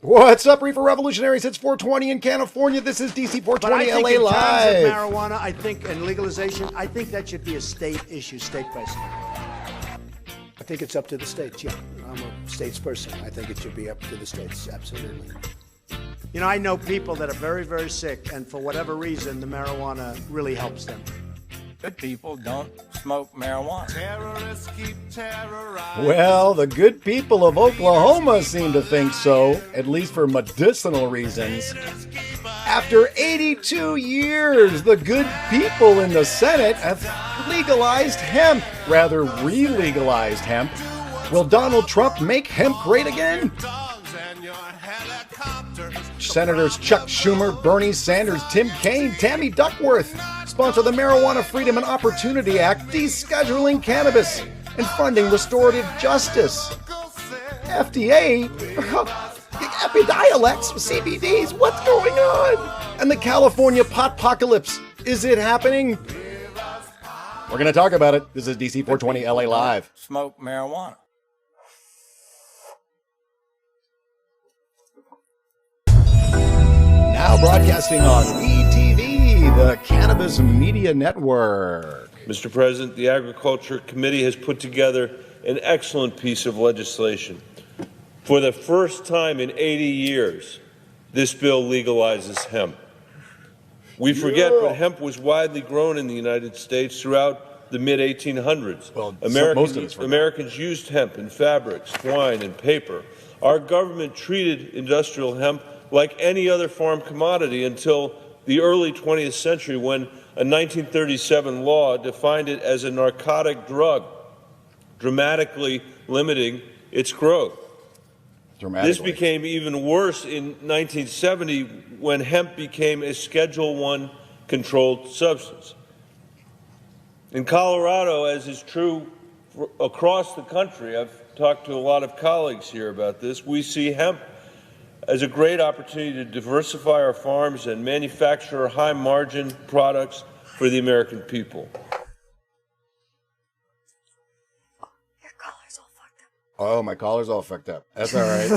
What's up, Reefer Revolutionaries? It's 420 in California. This is DC 420 LA in Live. Terms of marijuana, I think, and legalization, I think that should be a state issue, state by state. I think it's up to the states, yeah. I'm a states person. I think it should be up to the states, absolutely. You know, I know people that are very, very sick, and for whatever reason, the marijuana really helps them. Good people don't smoke marijuana. Terrorists keep terrorizing. Well, the good people of Oklahoma seem to think so, at least for medicinal reasons. After 82 years, the good people in the Senate have legalized hemp, rather re-legalized hemp. Will Donald Trump make hemp great again? Senators Chuck Schumer, Bernie Sanders, Tim Kaine, Tammy Duckworth sponsor the Marijuana Freedom and Opportunity Act, descheduling cannabis and funding restorative justice. FDA, Epidiolex, CBDs, what's going on? And the California potpocalypse, is it happening? We're going to talk about it. This is DC 420 LA Live. Smoke marijuana. Now broadcasting on WeTV, the Cannabis Media Network. Mr. President, the Agriculture Committee has put together an excellent piece of legislation. For the first time in 80 years, this bill legalizes hemp. We forget, but hemp was widely grown in the United States throughout the mid-1800s. Well, Americans used hemp in fabrics, wine, and paper. Our government treated industrial hemp like any other farm commodity until the early 20th century, when a 1937 law defined it as a narcotic drug, dramatically limiting its growth. This became even worse in 1970 when hemp became a Schedule I controlled substance. In Colorado, as is true across the country, I've talked to a lot of colleagues here about this, we see hemp as a great opportunity to diversify our farms and manufacture high-margin products for the American people. Your collar's all fucked up. Oh, my collar's all fucked up. That's all right.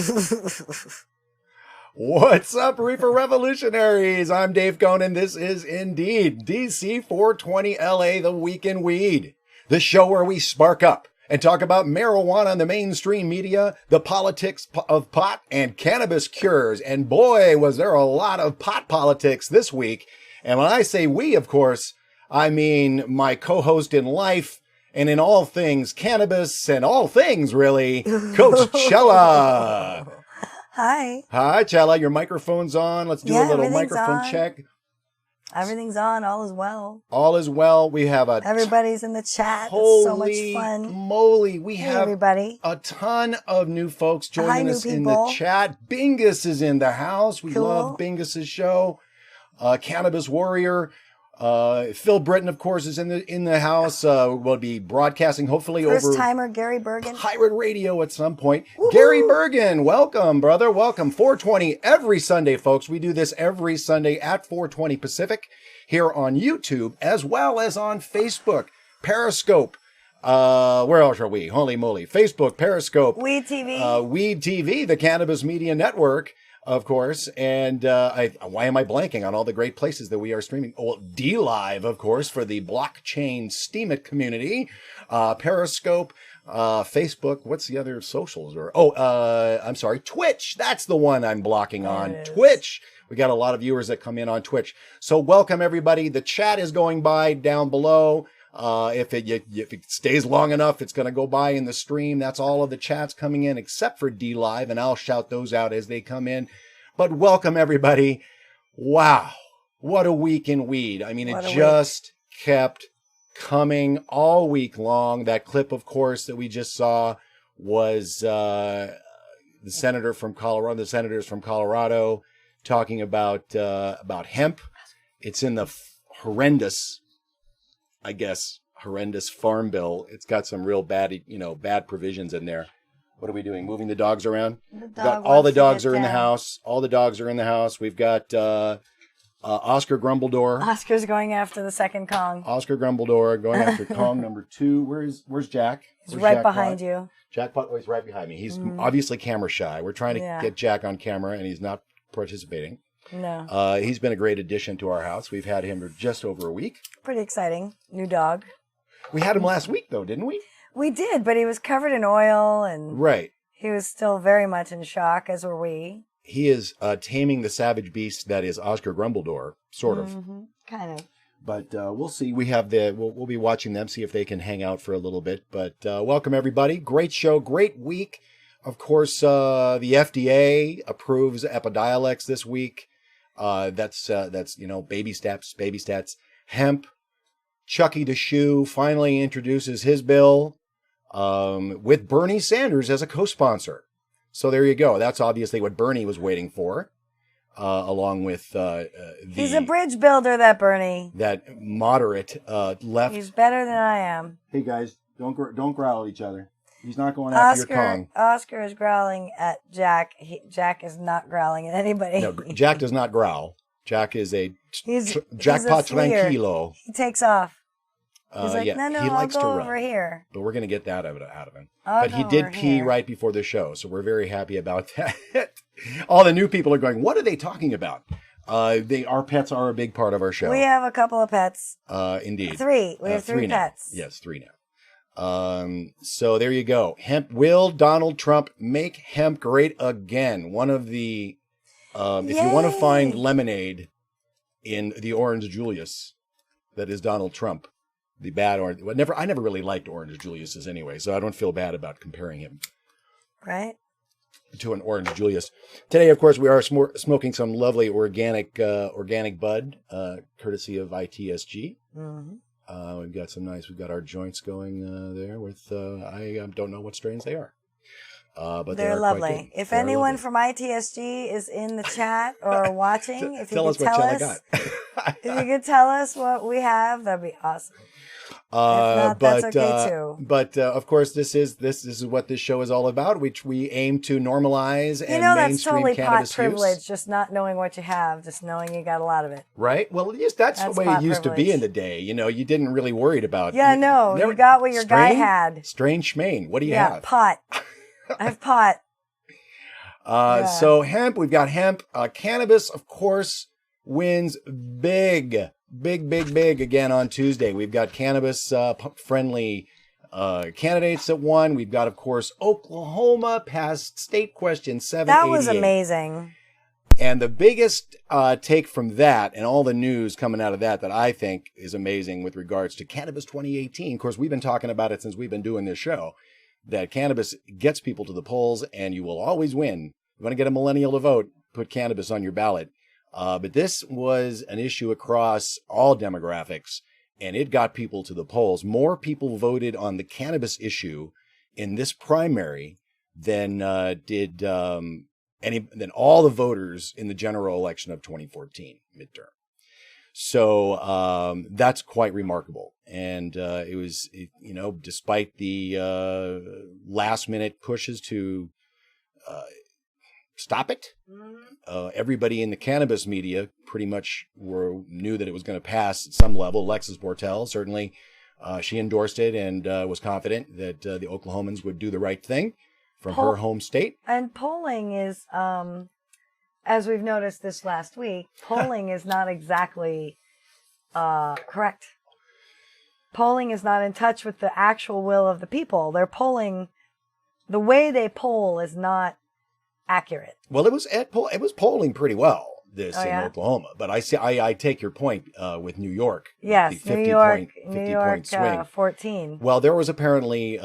What's up, Reefer Revolutionaries? I'm Dave Conan. This is indeed DC 420 LA, the Week in Weed, the show where we spark up and talk about marijuana in the mainstream media, the politics of pot, and cannabis cures. And boy, was there a lot of pot politics this week. And when I say we, of course, I mean my co-host in life and in all things cannabis and all things, really, Coach Chella. Hi. Hi, Chella. Your microphone's on. Let's do a little microphone check. Everything's on. All is well. All is well. We have everybody's in the chat. It's so much fun. Holy moly. We have everybody. A ton of new folks joining us in the chat. Bingus is in the house. We love Bingus's show. Cannabis Warrior. Phil Britton, of course, is in the house. We'll be broadcasting hopefully First over timer Gary Bergen. Pirate Radio at some point. Woo-hoo! Gary Bergen, welcome, brother. Welcome. 420 every Sunday, folks. We do this every Sunday at 420 Pacific here on YouTube as well as on Facebook, Periscope. Where else are we? Holy moly. Facebook, Periscope. Weed TV. Weed TV, the Cannabis Media Network. Of course, and why am I blanking on all the great places that we are streaming? Oh, D-Live, of course, for the blockchain Steam It community. Periscope, Facebook. What's the other socials? I'm sorry, Twitch. That's the one I'm blocking on. Twitch. We got a lot of viewers that come in on Twitch. So welcome, everybody. The chat is going by down below. If it stays long enough, it's going to go by in the stream. That's all of the chats coming in except for D-Live, and I'll shout those out as they come in. But welcome, everybody. Wow. What a week in weed. I mean, it just kept coming all week long. That clip, of course, that we just saw was the senators from Colorado talking about hemp. It's in the horrendous farm bill. It's got some real bad provisions in there. What are we doing? Moving the dogs around? All the dogs are in the house. All the dogs are in the house. We've got Oscar Grumbledore. Oscar's going after the second Kong. Oscar Grumbledore going after Kong number 2. Where's Jack? He's Where's right Jackpot? behind you. Jackpot is right behind me. He's obviously camera shy. We're trying to get Jack on camera, and he's not participating. No. He's been a great addition to our house. We've had him for just over a week. Pretty exciting. New dog. We had him last week, though, didn't we? We did, but he was covered in oil, and Right. he was still very much in shock, as were we. He is taming the savage beast that is Oscar Grumbledore, sort of. Kind of. But we'll see. We'll be watching them, see if they can hang out for a little bit. But welcome, everybody. Great show, great week. Of course, the FDA approves Epidiolex this week. That's baby steps. Hemp. Chucky the Shoe finally introduces his bill with Bernie Sanders as a co-sponsor. So there you go. That's obviously what Bernie was waiting for, along with He's a bridge builder, that Bernie. That moderate left. He's better than I am. Hey guys, don't growl at each other. He's not going after your Kong. Oscar is growling at Jack. Jack is not growling at anybody. No, Jack does not growl. Jack is a he's jackpot a fleer. tranquilo. He takes off. He's like, yeah, no, he I'll likes go to over run. here. But we're going to get that out of him. I'll But he go did over pee here. right before the show, so we're very happy about that. All the new people are going, what are they talking about? Our pets are a big part of our show. We have a couple of pets. Indeed. 3. We have 3 now. pets. Yes, 3 now. So there you go. Hemp. Will Donald Trump make hemp great again? One of the, if you want to find lemonade in the Orange Julius, that is Donald Trump, the bad orange. I never really liked Orange Julius's anyway, so I don't feel bad about comparing him Right? to an Orange Julius. Today, of course, we are smoking some lovely organic bud, courtesy of ITSG. We've got our joints going there with, I don't know what strains they are. But they're lovely. If anyone from ITSG is in the chat or watching, if you could tell us, if you could tell us what we have, that'd be awesome. If not, that's okay too. But of course, this is what this show is all about, which we aim to normalize and that's mainstream totally cannabis pot privilege, use. just not knowing what you have, just knowing you got a lot of it. Right? Well, yes, that's the way it used to be in the day. You didn't really worry about. Yeah, no, you got what your guy had. Strange schmaine. What do you have? Yeah, pot. I have pot. So hemp, we've got hemp. Cannabis, of course, wins big again on Tuesday. We've got cannabis friendly candidates that won. We've got, of course, Oklahoma passed state question 788. That was amazing. And the biggest take from that and all the news coming out of that I think is amazing with regards to Cannabis 2018. Of course, we've been talking about it since we've been doing this show, that cannabis gets people to the polls and you will always win. You want to get a millennial to vote, put cannabis on your ballot. But this was an issue across all demographics, and it got people to the polls. More people voted on the cannabis issue in this primary than did than all the voters in the general election of 2014 midterm. So that's quite remarkable. And it was, despite the last minute pushes to stop it, everybody in the cannabis media pretty much knew that it was going to pass at some level. Alexis Bortel, certainly, she endorsed it and was confident that the Oklahomans would do the right thing from her home state. And polling is, as we've noticed this last week, polling is not exactly correct. Polling is not in touch with the actual will of the people. They're polling, the way they poll is not accurate. Well, it was polling pretty well in Oklahoma, but I take your point with New York. Yes, the New York, point swing. 14. Well, there was apparently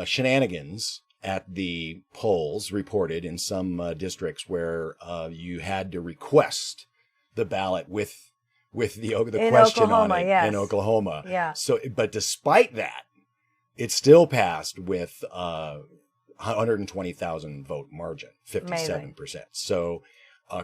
shenanigans at the polls reported in some districts where you had to request the ballot with the question Oklahoma, on it yes. in Oklahoma. Yeah. So, but despite that, it still passed with 120,000 vote margin, 57%. So,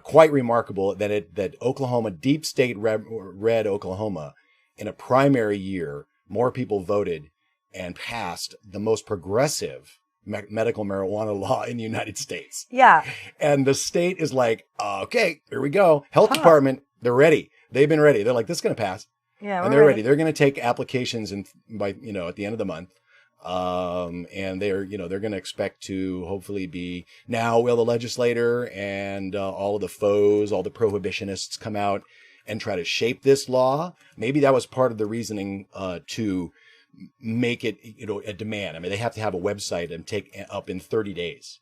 quite remarkable that Oklahoma, deep state red Oklahoma, in a primary year, more people voted and passed the most progressive medical marijuana law in the United States. Yeah. And the state is like, okay, here we go. Health department, They're ready. They've been ready. They're like, this is going to pass. Yeah, and they're ready. They're going to take applications at the end of the month. And they're going to expect to hopefully be now will the legislator and all of the foes, all the prohibitionists come out and try to shape this law. Maybe that was part of the reasoning to make it, a demand. I mean, they have to have a website and take up in 30 days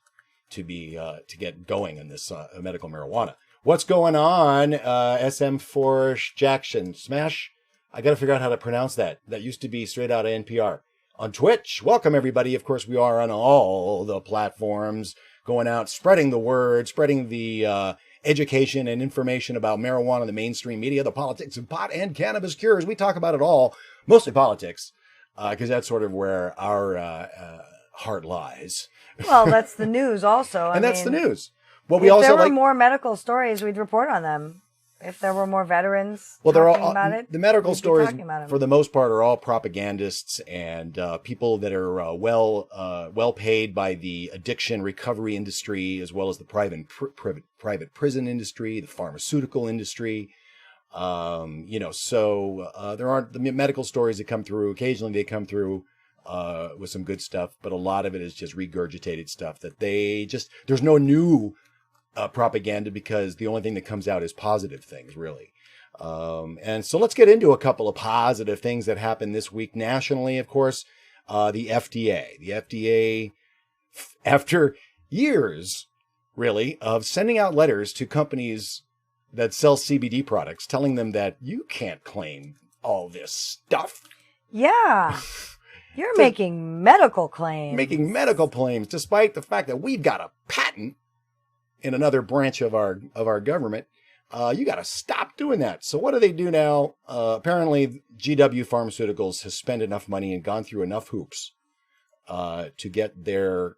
to get going in this medical marijuana. What's going on? SM4 Jackson Smash. I got to figure out how to pronounce that. That used to be straight out of NPR. On Twitch. Welcome, everybody. Of course, we are on all the platforms, going out, spreading the word, spreading the education and information about marijuana, the mainstream media, the politics of pot and cannabis cures. We talk about it all, mostly politics, because that's sort of where our heart lies. Well, that's the news also. And that's the news. Well, if there were more medical stories, we'd report on them. If there were more veterans talking about it, the medical stories, for the most part, are all propagandists and people that are well paid by the addiction recovery industry, as well as the private prison industry, the pharmaceutical industry. So there aren't the medical stories that come through. Occasionally, they come through with some good stuff, but a lot of it is just regurgitated stuff that there's no new propaganda, because the only thing that comes out is positive things, really. And so let's get into a couple of positive things that happened this week nationally. Of course, the FDA, after years, really, of sending out letters to companies that sell CBD products, telling them that you can't claim all this stuff. Yeah. You're making medical claims. Despite the fact that we've got a patent in another branch of our government. You got to stop doing that. So what do they do now? Apparently, GW Pharmaceuticals has spent enough money and gone through enough hoops to get their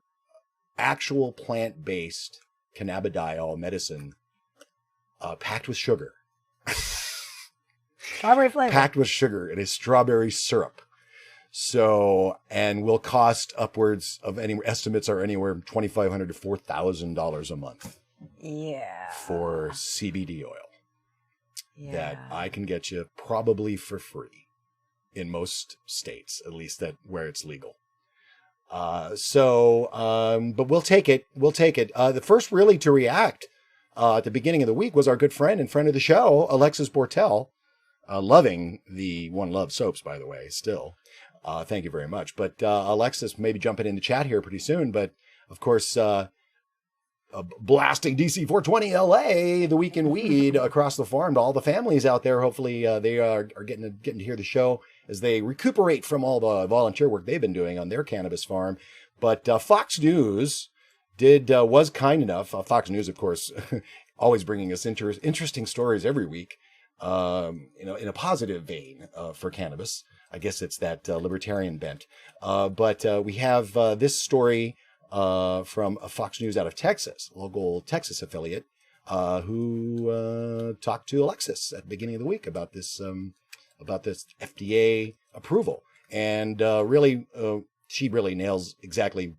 actual plant-based cannabidiol medicine packed with sugar. Strawberry flavor. Packed with sugar. It is strawberry syrup. So, and will cost upwards of estimates are anywhere $2,500 to $4,000 a month. Yeah. For CBD oil. Yeah. That I can get you probably for free in most states, at least where it's legal. But we'll take it. The first really to react at the beginning of the week was our good friend and friend of the show, Alexis Bortel, loving the One Love soaps, by the way, still. Thank you very much. But Alexis may be jumping in the chat here pretty soon. But of course, blasting DC 420 LA, the week in weed across the farm to all the families out there. Hopefully, they are getting to hear the show as they recuperate from all the volunteer work they've been doing on their cannabis farm. But Fox News was kind enough. Fox News, of course, always bringing us interesting stories every week. In a positive vein for cannabis. I guess it's that libertarian bent. But we have this story from Fox News out of Texas, local Texas affiliate, who talked to Alexis at the beginning of the week about this FDA approval. And she really nails exactly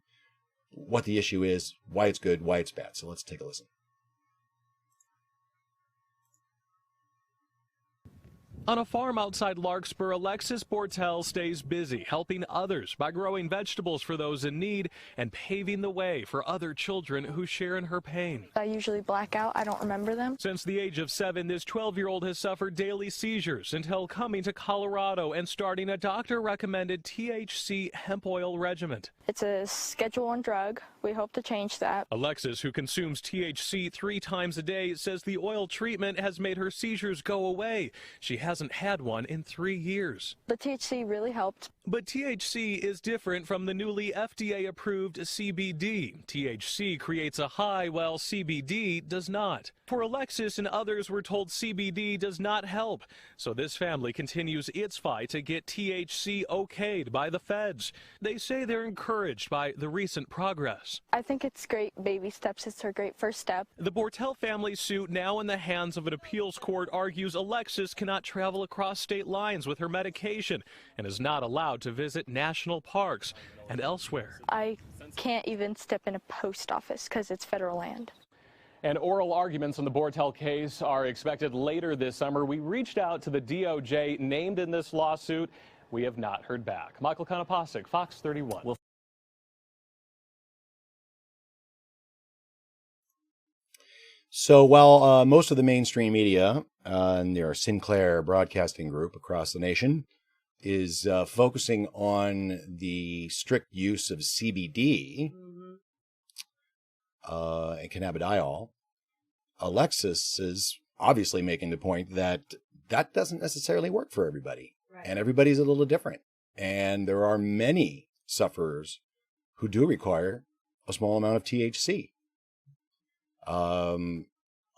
what the issue is, why it's good, why it's bad. So let's take a listen. On a farm outside Larkspur, Alexis Bortel stays busy helping others by growing vegetables for those in need and paving the way for other children who share in her pain. I usually black out. I don't remember them. Since the age of 7, this 12-year-old has suffered daily seizures until coming to Colorado and starting a doctor-recommended THC hemp oil regimen. It's a Schedule I drug. We hope to change that. Alexis, who consumes THC 3 times a day, says the oil treatment has made her seizures go away. She hasn't had one in 3 years. The THC really helped. But THC is different from the newly FDA-approved CBD. THC creates a high, while CBD does not. For Alexis and others, we're told CBD does not help. So this family continues its fight to get THC okayed by the feds. They say they're encouraged by the recent progress. I think it's great baby steps. It's her great first step. The Bortel family's suit, now in the hands of an appeals court, argues Alexis cannot travel across state lines with her medication and is not allowed to visit national parks and elsewhere. I can't even step in a post office because it's federal land. And oral arguments on the Bortel case are expected later this summer. We reached out to the DOJ named in this lawsuit. We have not heard back. Michael Konopasek, Fox 31. So while most of the mainstream media and their Sinclair Broadcasting Group across the nation is focusing on the strict use of CBD and cannabidiol, Alexis is obviously making the point that that doesn't necessarily work for everybody. Right. And everybody's a little different. And there are many sufferers who do require a small amount of THC.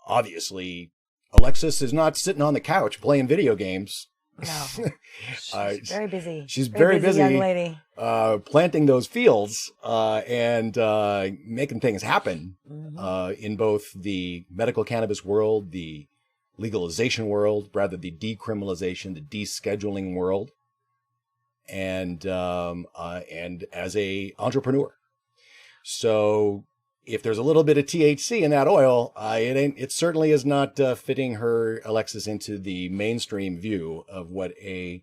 Obviously, Alexis is not sitting on the couch playing video games. No, she's very busy. She's very busy, young lady. Planting those fields and making things happen in both the medical cannabis world, the legalization world, rather the decriminalization, the descheduling world, and as a entrepreneur. So if there's a little bit of THC in that oil, it certainly is not fitting her, Alexis, into the mainstream view of what a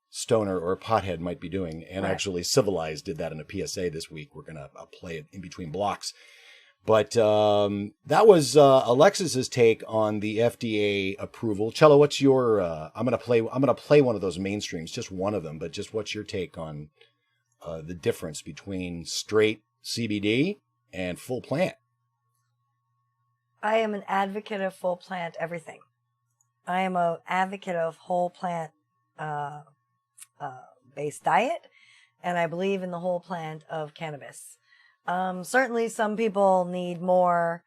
stoner or a pothead might be doing. And right. Actually, Civilized did that in a PSA this week. We're going to play it in between blocks. But that was Alexis's take on the FDA approval. Cello, what's your? I'm going to play one of those mainstreams, just one of them. But just what's your take on the difference between straight CBD and full plant? I am an advocate of full plant everything. I am an advocate of whole plant based diet, and I believe in the whole plant of cannabis. Certainly some people need more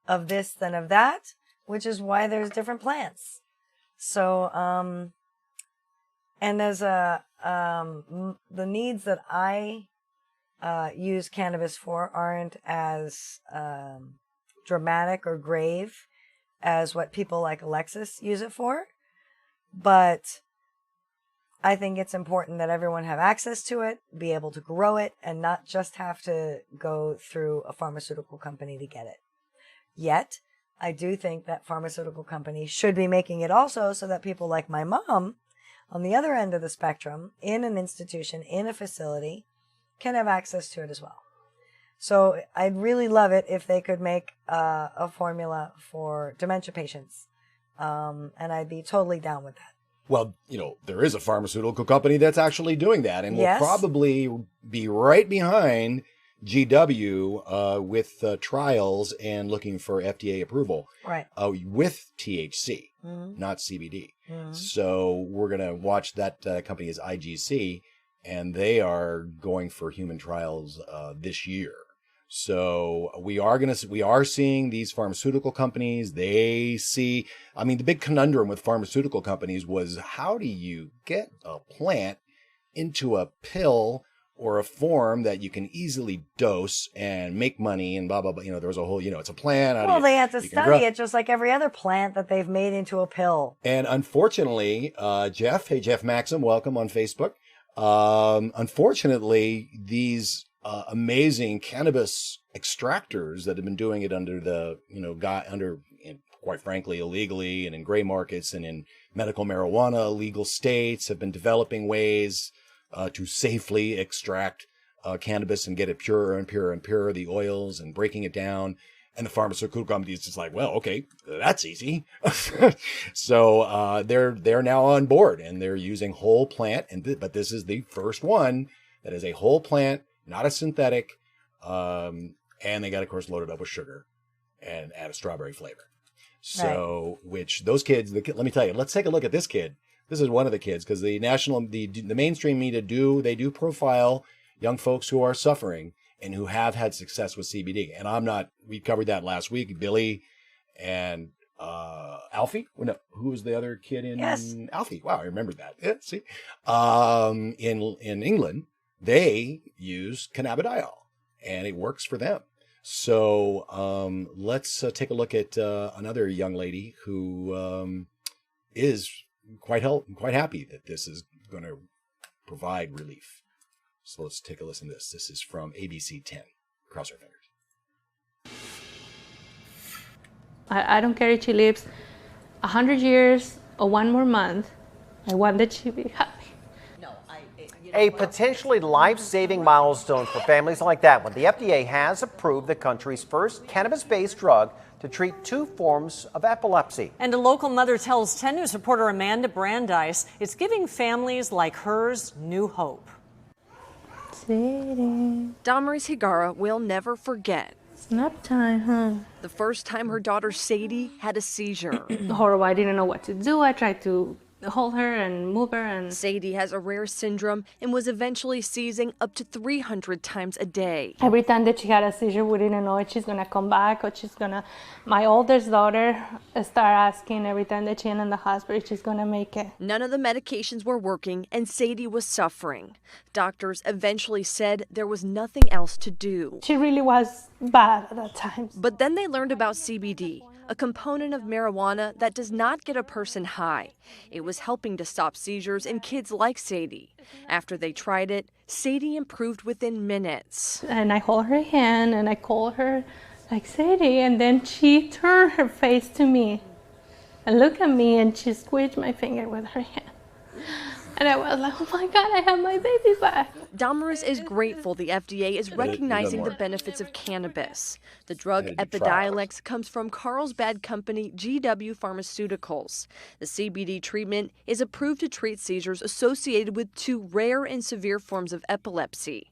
of this than of that, which is why there's different plants. So, and there's the needs that I use cannabis for aren't as dramatic or grave as what people like Alexis use it for. But I think it's important that everyone have access to it, be able to grow it, and not just have to go through a pharmaceutical company to get it. Yet, I do think that pharmaceutical companies should be making it also so that people like my mom, on the other end of the spectrum, in an institution, in a facility, can have access to it as well. So I'd really love it if they could make a formula for dementia patients. And I'd be totally down with that. Well, there is a pharmaceutical company that's actually doing that, and yes. will probably be right behind GW with trials and looking for FDA approval. Right. With THC, not CBD. So we're going to watch that company is IGC, and they are going for human trials this year. So we are seeing these pharmaceutical companies. They see, the big conundrum with pharmaceutical companies was, how do you get a plant into a pill or a form that you can easily dose and make money and blah, blah, blah. There was a whole, it's a plant. Well, they had to study it just like every other plant that they've made into a pill. And unfortunately, Jeff Maxim, welcome on Facebook. Unfortunately, these amazing cannabis extractors that have been doing it under the, quite frankly, illegally and in gray markets and in medical marijuana legal states have been developing ways to safely extract cannabis and get it purer and purer and purer, the oils, and breaking it down. And the pharmaceutical company is just like, well, okay, that's easy. So they're now on board, and they're using whole plant. But this is the first one that is a whole plant, not a synthetic. And they got, of course, loaded up with sugar and add a strawberry flavor. So, right. Which those kids, let me tell you, let's take a look at this kid. This is one of the kids, because the mainstream media do profile young folks who are suffering and who have had success with CBD. And we covered that last week. Billy and Alfie. No, who was the other kid in? Yes. Alfie. Wow, I remember that. Yeah, see, in England, they use cannabidiol, and it works for them. So let's take a look at another young lady who is quite happy that this is going to provide relief. So let's take a listen to this. This is from ABC 10. Cross our fingers. I don't care if she lives 100 years or one more month. I want that she be happy. A potentially life-saving milestone for families like that one. The FDA has approved the country's first cannabis-based drug to treat 2 forms of epilepsy. And a local mother tells 10 News reporter Amanda Brandeis it's giving families like hers new hope. Damaris Higara will never forget. Nap time, huh? The first time her daughter Sadie had a seizure. Horrible. I didn't know what to do. I tried to hold her and move her, and Sadie has a rare syndrome and was eventually seizing up to 300 times a day. every time that she had a seizure, we didn't know if she's gonna come back or she's gonna. My oldest daughter started asking every time that she went in the hospital if she's gonna make it. None of the medications were working and Sadie was suffering. Doctors eventually said there was nothing else to do. She really was bad at that time. But then they learned about CBD, a component of marijuana that does not get a person high. It was helping to stop seizures in kids like Sadie. After they tried it, Sadie improved within minutes. And I hold her hand and I call her like Sadie, and then she turned her face to me and looked at me and she squeezed my finger with her hand. And I was like, oh my God, I have my baby back. Damaris is grateful the FDA is recognizing the benefits of cannabis. The drug Epidiolex comes from Carlsbad company GW Pharmaceuticals. The CBD treatment is approved to treat seizures associated with 2 rare and severe forms of epilepsy.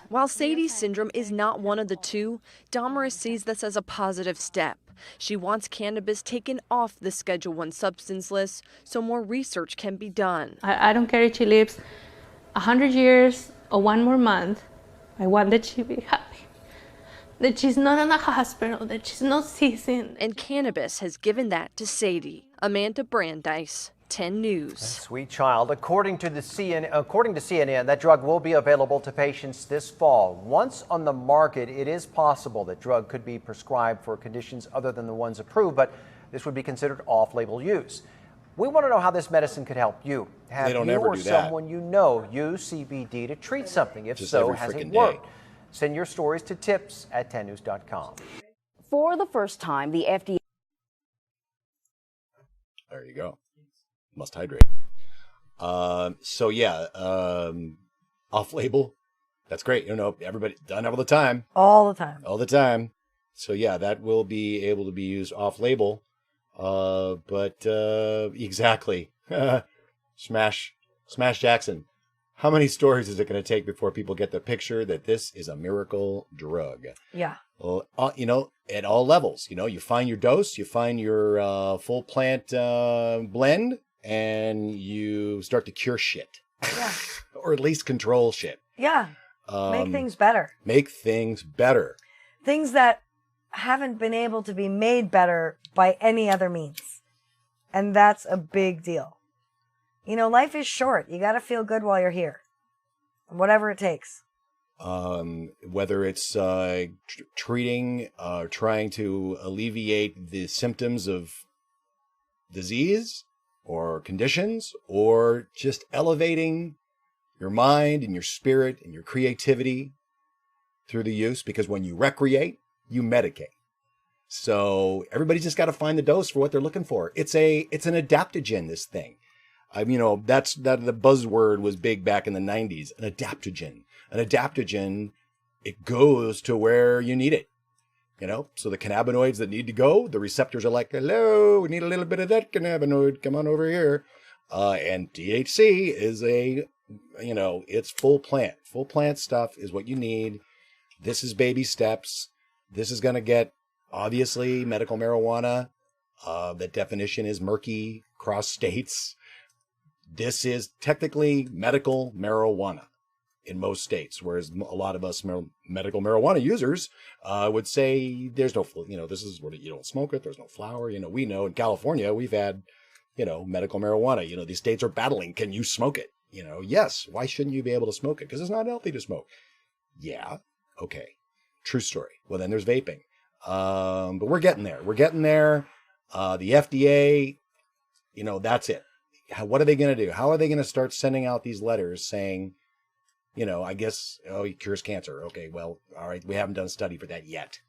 While Sadie's syndrome is not one of the 2, Damaris sees this as a positive step. She wants cannabis taken off the Schedule I substance list so more research can be done. I don't care if she lives 100 years or one more month. I want that she be happy. That she's not in a hospital, that she's not seizing. And cannabis has given that to Sadie. Amanda Brandeis, 10 News. Sweet child. According to CNN, that drug will be available to patients this fall. Once on the market, it is possible that drug could be prescribed for conditions other than the ones approved, but this would be considered off-label use. We want to know how this medicine could help you. Have They don't you ever or do that. someone you know use CBD to treat something? If Just so, every has it frickin' worked? day. Send your stories to tips@10news.com. For the first time, the FDA. There you go. Must hydrate. So yeah, off-label. That's great. You know, everybody done all the time. All the time. All the time. So yeah, that will be able to be used off-label. But exactly. Smash Jackson. How many stories is it going to take before people get the picture that this is a miracle drug? Yeah. Well, you know, at all levels, you know, you find your dose, you find your full plant blend, and you start to cure shit. Yeah. Or at least control shit. Yeah. Make things better. Make things better. Things that haven't been able to be made better by any other means. And that's a big deal. You know, life is short. You got to feel good while you're here. Whatever it takes. Whether it's treating, trying to alleviate the symptoms of disease or conditions, or just elevating your mind and your spirit and your creativity through the use, because when you recreate, you medicate. So everybody just got to find the dose for what they're looking for. It's an adaptogen, this thing. You know, that the buzzword was big back in the 90s, an adaptogen. An adaptogen, it goes to where you need it. You know, so the cannabinoids that need to go, the receptors are like, hello, we need a little bit of that cannabinoid. Come on over here. And THC is it's full plant. Full plant stuff is what you need. This is baby steps. This is going to get, obviously, medical marijuana. That definition is murky across states. This is technically medical marijuana in most states, whereas a lot of us medical marijuana users would say there's no, this is where you don't smoke it. There's no flower. You know, we know in California we've had, medical marijuana. You know, these states are battling. Can you smoke it? You know, yes. Why shouldn't you be able to smoke it? Because it's not healthy to smoke. Yeah. Okay. True story. Well, then there's vaping. But we're getting there. We're getting there. The FDA, that's it. What are they going to do? How are they going to start sending out these letters saying, I guess, it cures cancer. Okay, well, all right, we haven't done a study for that yet.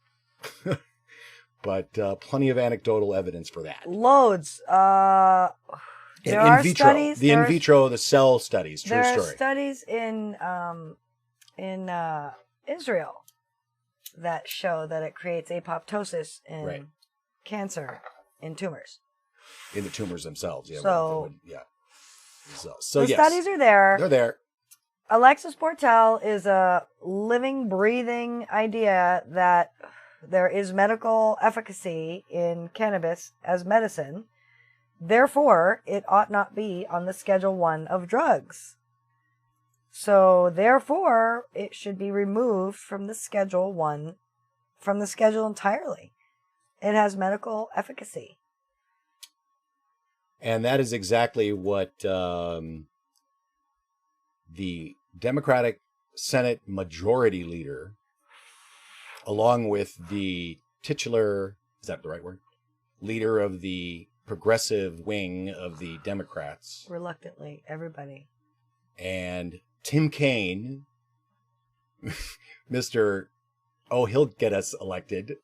but plenty of anecdotal evidence for that. Loads. There are vitro, studies. in vitro, the cell studies. True there story. are studies in Israel that show that it creates apoptosis in cancer in tumors. In the tumors themselves, yeah. So, So the yes, studies are there. They're there. Alexis Portel is a living, breathing idea that there is medical efficacy in cannabis as medicine. Therefore, it ought not be on the Schedule 1 of drugs. So, therefore, it should be removed from the Schedule 1, from the schedule entirely. It has medical efficacy. And that is exactly what the Democratic Senate Majority Leader, along with the titular, is that the right word? Leader of the progressive wing of the Democrats. Reluctantly, everybody. And Tim Kaine, Mr. Oh, he'll get us elected,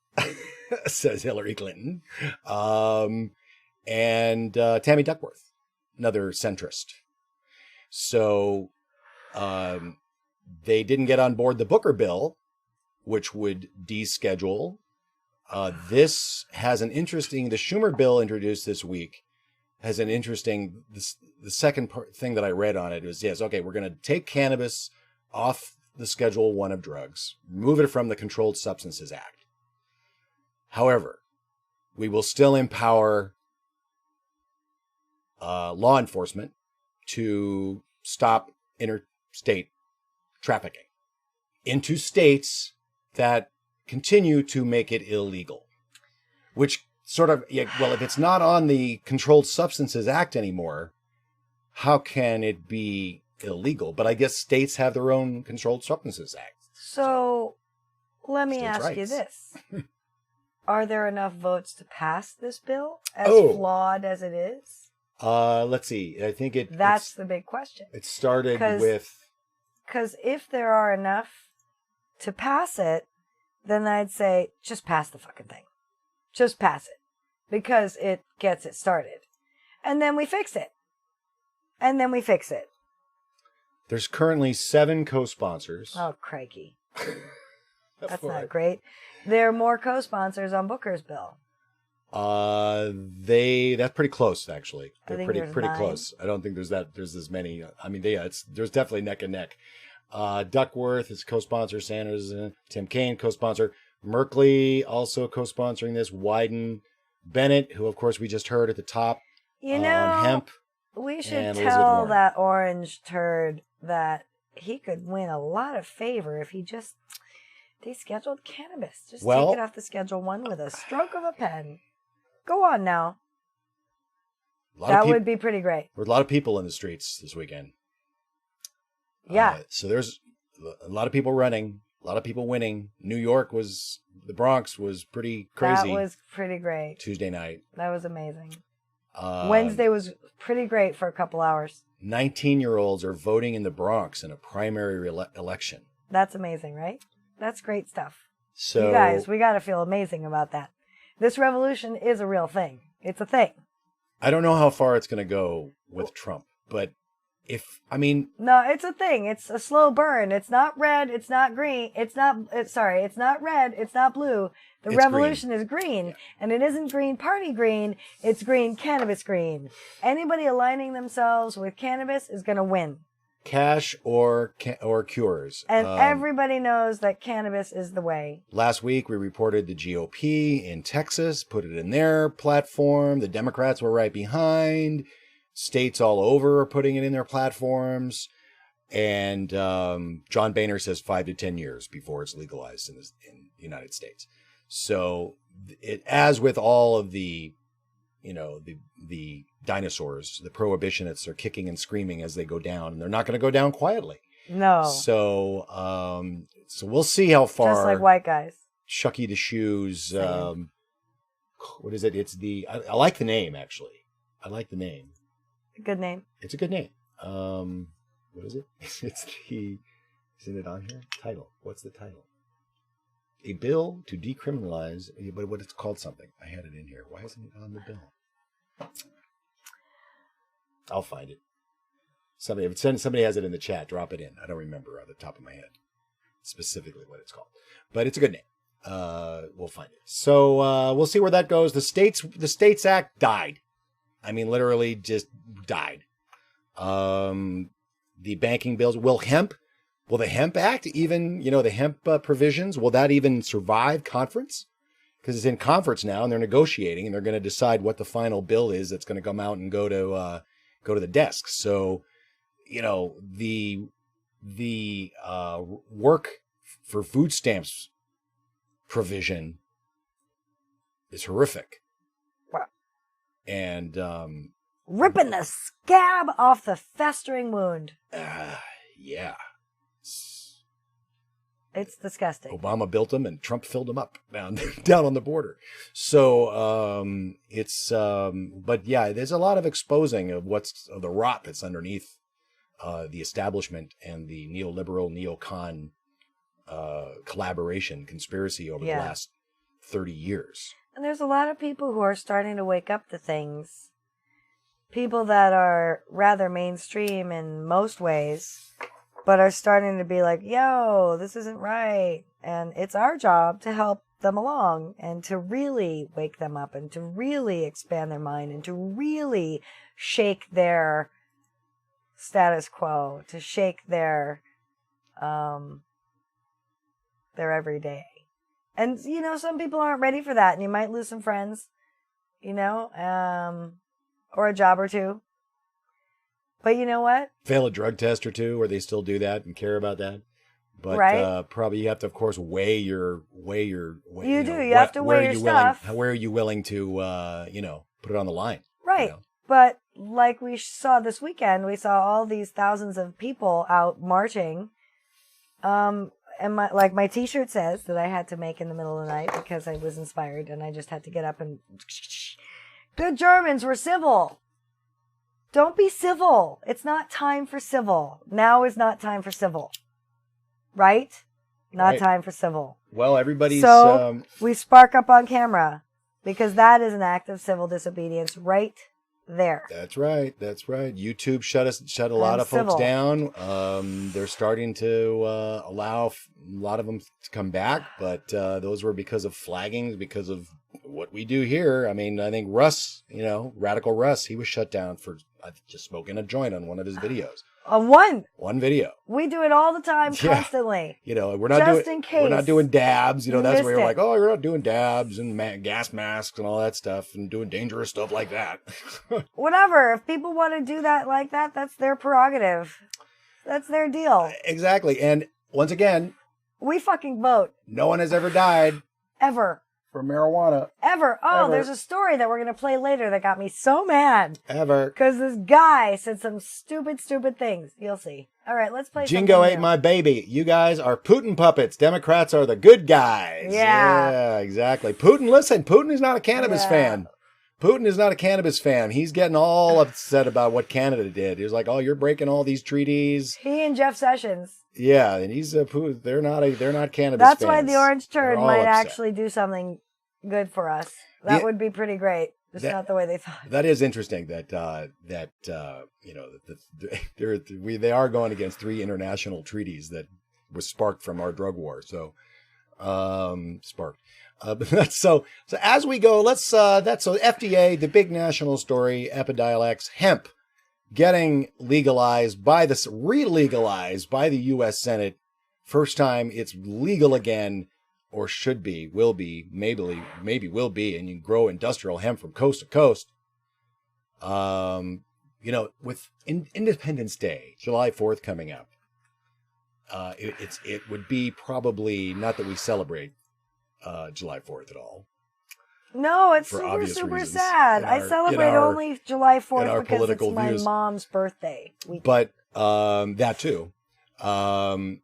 says Hillary Clinton. And Tammy Duckworth, another centrist. So they didn't get on board the Booker bill, which would deschedule. This has an interesting, the Schumer bill introduced this week has an interesting, the second thing that I read on it was, yes, okay, we're going to take cannabis off the Schedule 1 of drugs, move it from the Controlled Substances Act. However, we will still empower law enforcement to stop interstate trafficking into states that continue to make it illegal, which sort of, well, if it's not on the Controlled Substances Act anymore, how can it be illegal? But I guess states have their own Controlled Substances Act. So let me States' ask you rights. this. Are there enough votes to pass this bill, as flawed as it is? Let's see. I think that's the big question. It started with... Because if there are enough to pass it, then I'd say, just pass the fucking thing. Just pass it. Because it gets it started. And then we fix it. And then we fix it. There's currently 7 co-sponsors. Oh, crikey. That's not great. There are more co-sponsors on Booker's bill. That's pretty close, actually. They're pretty 9. close. I don't think there's as many. I mean, there's definitely neck and neck. Duckworth is co-sponsor. Sanders, Tim Kaine co-sponsor. Merkley also co-sponsoring this. Wyden, Bennett, who of course we just heard at the top on hemp. We should tell that orange turd that he could win a lot of favor if he just descheduled cannabis. Just take it off the Schedule 1 with a stroke of a pen. Go on now. That would be pretty great. There were a lot of people in the streets this weekend. Yeah. So there's a lot of people running, a lot of people winning. The Bronx was pretty crazy. That was pretty great. Tuesday night. That was amazing. Wednesday was pretty great for a couple hours. 19-year-olds are voting in the Bronx in a primary election. That's amazing, right? That's great stuff. So, you guys, we got to feel amazing about that. This revolution is a real thing. It's a thing. I don't know how far it's going to go with Trump, but No, it's a thing. It's a slow burn. It's not red. It's not green. It's not red. It's not blue. The revolution is green. And it isn't Green Party green. It's green cannabis green. Anybody aligning themselves with cannabis is going to win. Cash or cures. And everybody knows that cannabis is the way. Last week, we reported the GOP in Texas put it in their platform. The Democrats were right behind. States all over are putting it in their platforms. And John Boehner says 5 to 10 years before it's legalized in the United States. So as with all of the dinosaurs, the prohibitionists are kicking and screaming as they go down, and they're not going to go down quietly. No. So we'll see how far. Just like white guys. Shucky the Shoes. What is it? It's I like the name, actually. I like the name. Good name. It's a good name. What is it? Isn't it on here? Title. What's the title? A bill to decriminalize, but what it's called something. I had it in here. Why isn't it on the bill? I'll find it. If somebody has it in the chat, drop it in. I don't remember on the top of my head specifically what it's called, but it's a good name. We'll find it. So we'll see where that goes. The States Act died. I mean, literally just died. The banking bills. Will the Hemp Act even, the hemp provisions, will that even survive conference? Because it's in conference now and they're negotiating and they're going to decide what the final bill is that's going to come out and go to the desk. So, the work for food stamps provision is horrific. Wow. And ripping the scab off the festering wound. Yeah. It's disgusting. Obama built them and Trump filled them up down on the border. So but yeah, there's a lot of exposing of of the rot that's underneath the establishment and the neoliberal, neocon collaboration conspiracy over the last 30 years. And there's a lot of people who are starting to wake up to things. People that are rather mainstream in most ways, but are starting to be like, yo, this isn't right. And it's our job to help them along and to really wake them up and to really expand their mind and to really shake their status quo, to shake their everyday. And, some people aren't ready for that and you might lose some friends, or a job or two. But you know what? Fail a drug test or two, or they still do that and care about that. But right? Probably you have to, of course, weigh your. You do. You have to weigh your stuff. Where are you willing to, put it on the line? Right. But like we saw this weekend, we saw all these thousands of people out marching. And my T-shirt says that I had to make in the middle of the night because I was inspired and I just had to get up and. Good Germans were civil. Don't be civil. It's not time for civil. Now is not time for civil. Right? Not time for civil. Well, everybody's... So, we spark up on camera because that is an act of civil disobedience right there. That's right. YouTube shut a lot of folks down. They're starting to allow a lot of them to come back, but those were because of flaggings, because of what we do here. I mean, I think Russ, Radical Russ, he was shut down for just smoking a joint on one of his videos. On one video. We do it all the time, constantly. We're not doing dabs. That's where you're like, oh, you're not doing dabs and gas masks and all that stuff and doing dangerous stuff like that. Whatever. If people want to do that like that, that's their prerogative. That's their deal. Exactly. And once again, we fucking vote. No one has ever died. Ever. For marijuana. Ever. Oh, there's a story that we're going to play later that got me so mad. Ever. Because this guy said some stupid things. You'll see. All right, let's play Jingo ate my baby. You guys are Putin puppets. Democrats are the good guys. Yeah, exactly. Putin is not a cannabis fan. Putin is not a cannabis fan. He's getting all upset about what Canada did. He was like, oh, you're breaking all these treaties. He and Jeff Sessions. Yeah, and he's Putin. They're not cannabis That's fans. why the orange turd might actually do something good for us. That would be pretty great. It's not the way they thought. That is interesting that they are going against 3 international treaties that was sparked from our drug war. So sparked. So as we go, FDA, the big national story, Epidiolex, hemp getting re-legalized by the U.S. Senate. First time it's legal again, or should be, will be, maybe will be, and you can grow industrial hemp from coast to coast. With Independence Day, July 4th coming up, it would be probably not that we celebrate July 4th at all. No, it's super sad. I celebrate only July 4th because it's my mom's birthday weekend. But that too. The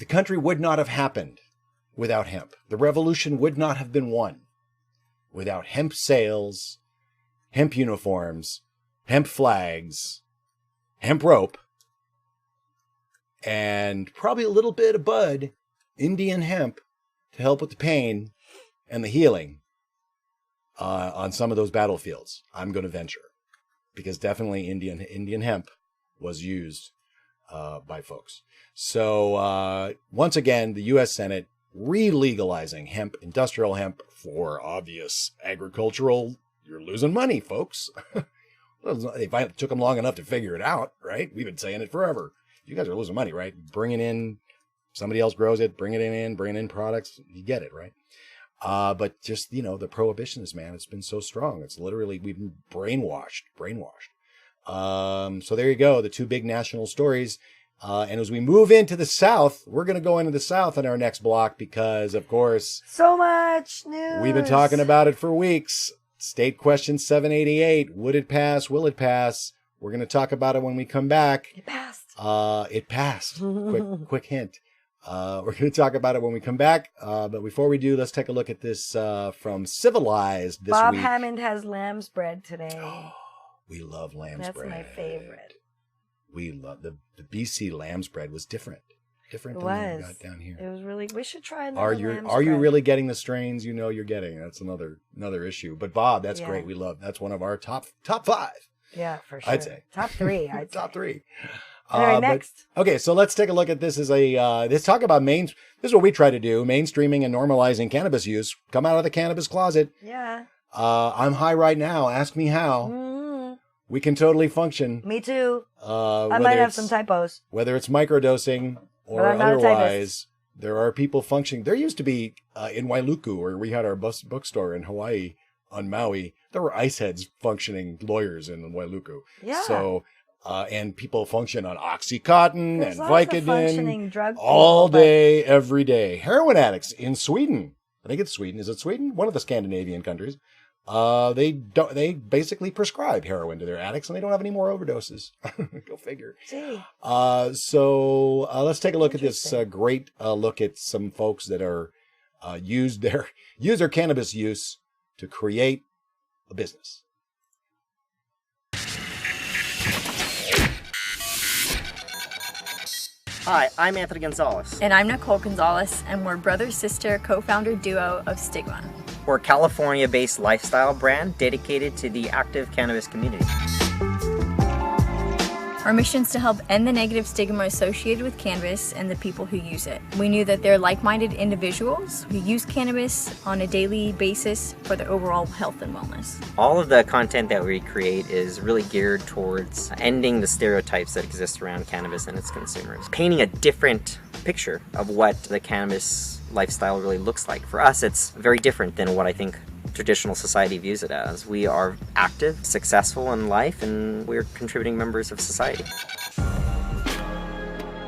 country would not have happened without hemp. The revolution would not have been won without hemp sales, hemp uniforms, hemp flags, hemp rope, and probably a little bit of bud Indian hemp to help with the pain and the healing on some of those battlefields. I'm going to venture, because definitely Indian hemp was used by folks. So once again, the U.S. Senate re-legalizing hemp, industrial hemp, for obvious agricultural. You're losing money, folks. They finally took them long enough to figure it out, right? We've been saying it forever. You guys are losing money, right? Bringing in, somebody else grows it, bringing in products. You get it, right? But just, the prohibitionists, man, it's been so strong. It's literally, we've been brainwashed. So there you go. The two big national stories. And as we move into the South, we're going to go into the South in our next block because, of course, so much news. We've been talking about it for weeks. State question 788. Would it pass? Will it pass? We're going to talk about it when we come back. It passed. It passed. Quick hint. We're going to talk about it when we come back. But before we do, let's take a look at this from Civilized this Bob week. Hammond has lamb's bread today. We love lamb's bread. That's my favorite. We love the BC lamb's bread was different than what we got down here. It was really. We should try another. Are you really getting the strains you're getting? That's another issue. But Bob, that's great. We love. That's one of our top 5. Yeah, for sure. I'd say top 3. Top 3. Anyway, next. Okay, so let's take a look at this as let's talk about This is what we try to do: mainstreaming and normalizing cannabis use. Come out of the cannabis closet. Yeah. I'm high right now. Ask me how. Mm-hmm. We can totally function. Me too. I might have some typos. Whether it's microdosing or otherwise, there are people functioning. There used to be in Wailuku, where we had our bookstore in Hawaii on Maui, there were ice heads functioning lawyers in Wailuku. Yeah. So, and people function on Oxycontin and Vicodin drug all day, every day. Heroin addicts in Sweden. I think it's Sweden. Is it Sweden? One of the Scandinavian countries. They basically prescribe heroin to their addicts, and they don't have any more overdoses. Go figure. Gee. So let's take a look at this great look at some folks that are use their cannabis use to create a business. Hi, I'm Anthony Gonzalez. And I'm Nicole Gonzalez, and we're brother-sister co-founder duo of Stigma. We're a California-based lifestyle brand dedicated to the active cannabis community. Our mission is to help end the negative stigma associated with cannabis and the people who use it. We knew that they're like-minded individuals who use cannabis on a daily basis for their overall health and wellness. All of the content that we create is really geared towards ending the stereotypes that exist around cannabis and its consumers, painting a different picture of what the cannabis lifestyle really looks like. For us, it's very different than what I think traditional society views it as. We are active, successful in life, and we're contributing members of society.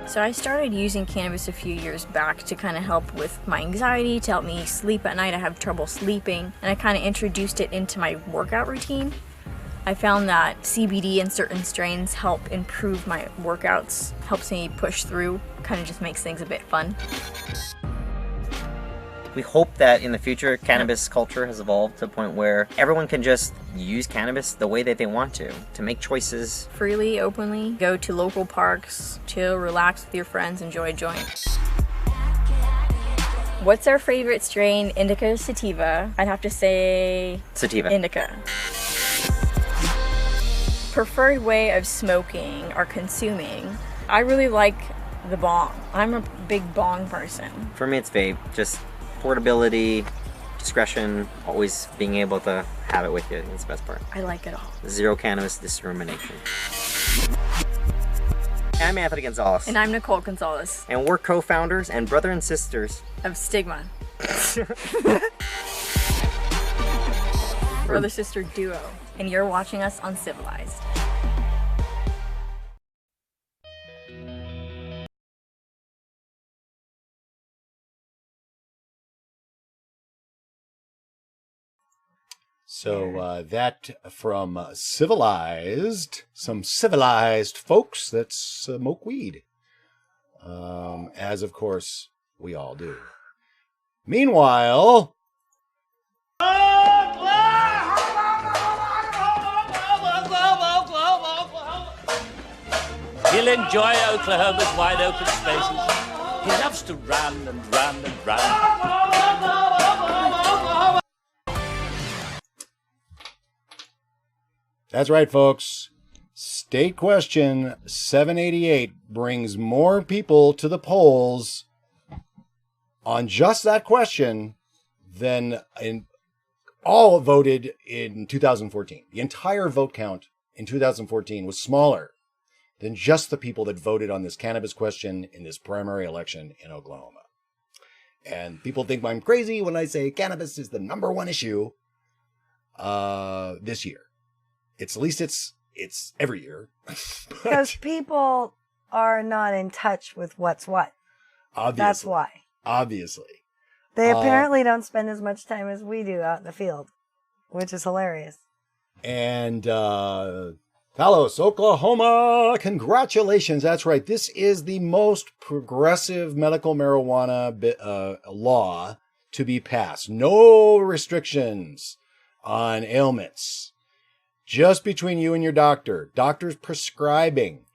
So I started using cannabis a few years back to kind of help with my anxiety, to help me sleep at night. I have trouble sleeping, and I kind of introduced it into my workout routine. I found that CBD in certain strains help improve my workouts, helps me push through, kind of just makes things a bit fun. We hope that in the future, cannabis culture has evolved to a point where everyone can just use cannabis the way that they want to make choices. Freely, openly, go to local parks, chill, relax with your friends, enjoy a joint. What's our favorite strain? Indica or sativa? I'd have to say sativa. Indica. Preferred way of smoking or consuming. I really like the bong. I'm a big bong person. For me, it's vape. Just portability, discretion, always being able to have it with you. That's the best part. I like it all. Zero cannabis discrimination. I'm Anthony Gonzalez. And I'm Nicole Gonzalez. And we're co-founders and brother and sisters of Stigma. Brother-sister duo. And you're watching us on Civilized. So that from Civilized, some civilized folks that smoke weed, as of course we all do. Meanwhile, you'll enjoy Oklahoma's wide open spaces. He loves to run and run and run. That's right, folks. State question 788 brings more people to the polls on just that question than all voted in 2014. The entire vote count in 2014 was smaller than just the people that voted on this cannabis question in this primary election in Oklahoma. And people think I'm crazy when I say cannabis is the #1 issue this year. At least it's every year. Because people are not in touch with what's what. Obviously. That's why. Obviously. They apparently don't spend as much time as we do out in the field, which is hilarious. And Palos, Oklahoma, congratulations. That's right. This is the most progressive medical marijuana law to be passed. No restrictions on ailments. Just between you and your doctor. Doctors prescribing.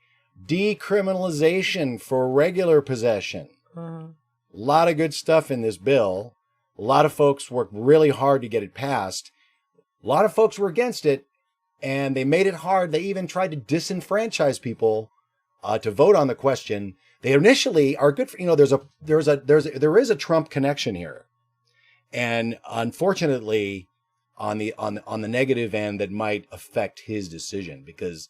Decriminalization for regular possession. A lot of good stuff in this bill. A lot of folks worked really hard to get it passed. A lot of folks were against it, and they made it hard. They even tried to disenfranchise people to vote on the question. They initially are good for, there is a Trump connection here. And unfortunately, on the negative end, that might affect his decision because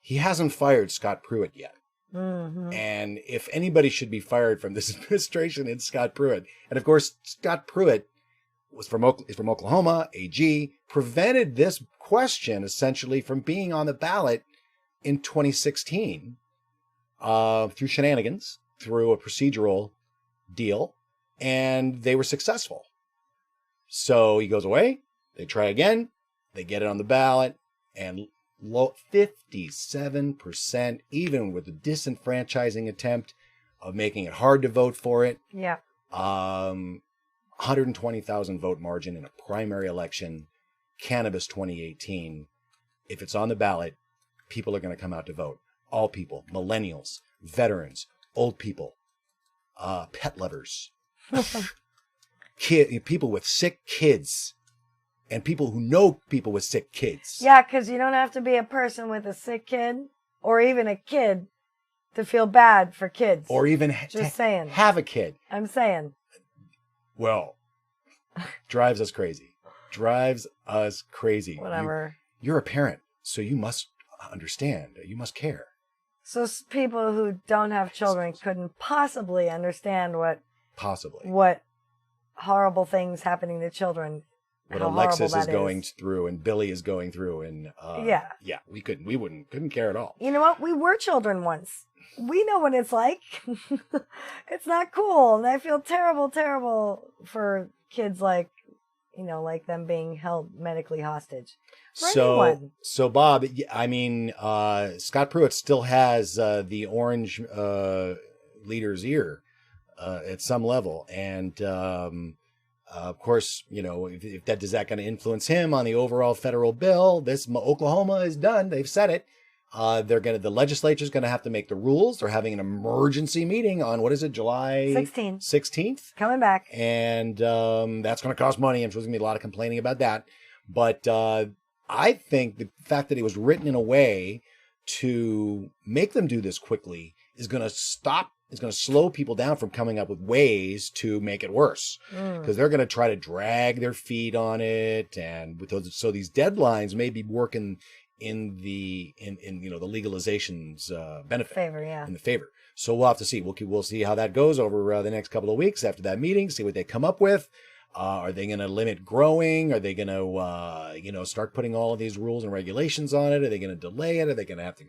he hasn't fired Scott Pruitt yet. And if anybody should be fired from this administration, it's Scott Pruitt. And of course, Scott Pruitt is from Oklahoma, AG, prevented this question essentially from being on the ballot in 2016 through shenanigans, through a procedural deal, and they were successful. So he goes away. They try again, they get it on the ballot, and 57%, even with the disenfranchising attempt of making it hard to vote for it. Yeah. 120,000 vote margin in a primary election, Cannabis 2018. If it's on the ballot, people are going to come out to vote. All people, millennials, veterans, old people, pet lovers, people with sick kids. And people who know people with sick kids. Yeah, because you don't have to be a person with a sick kid or even a kid to feel bad for kids. Or even just saying. Have a kid. I'm saying. Well, drives us crazy. Drives us crazy. Whatever. You're a parent, so you must understand. You must care. So people who don't have children couldn't possibly understand what horrible things happening to children. What Alexis is going through and Billy is going through, and we couldn't care at all. You know what? We were children once. We know what it's like. It's not cool, and I feel terrible for kids like them being held medically hostage. So Bob, I mean, Scott Pruitt still has the orange leader's ear at some level, and. Of course, if that going to influence him on the overall federal bill, this Oklahoma is done. They've said it. The legislature's going to have to make the rules. They're having an emergency meeting on, what is it, July 16th? Coming back. And that's going to cost money. I'm sure there's going to be a lot of complaining about that. But I think the fact that it was written in a way to make them do this quickly is going to slow people down from coming up with ways to make it worse, because they're going to try to drag their feet on it, and so these deadlines may be working in the legalization's benefit, in the favor. So we'll have to see. We'll see how that goes over the next couple of weeks after that meeting. See what they come up with. Are they going to limit growing? Are they going to, start putting all of these rules and regulations on it? Are they going to delay it? Are they going to have to,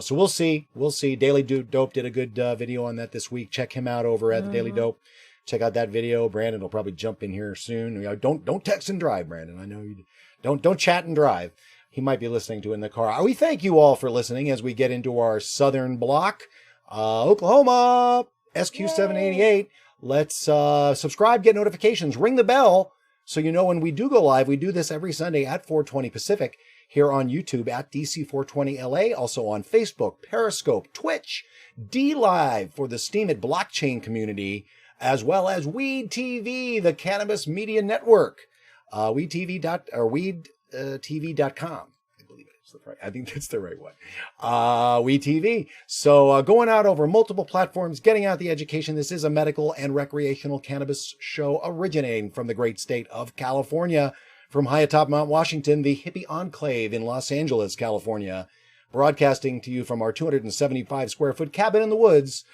so we'll see. We'll see. Daily Dope did a good video on that this week. Check him out over at the Daily Dope. Check out that video. Brandon will probably jump in here soon. Don't text and drive, Brandon. I know you don't chat and drive. He might be listening to it in the car. We thank you all for listening as we get into our southern block. Oklahoma, SQ788. Let's subscribe, get notifications, ring the bell, so you know when we do go live. We do this every Sunday at 4:20 Pacific. here on YouTube at DC420LA, also on Facebook, Periscope, Twitch, D-Live for the Steam It blockchain community, as well as Weed TV, the Cannabis Media Network, weedtv.com. I think that's the right one. Weed TV. So going out over multiple platforms, getting out the education. This is a medical and recreational cannabis show originating from the great state of California, from high atop Mount Washington, the hippie enclave in Los Angeles, California, broadcasting to you from our 275 square foot cabin in the woods,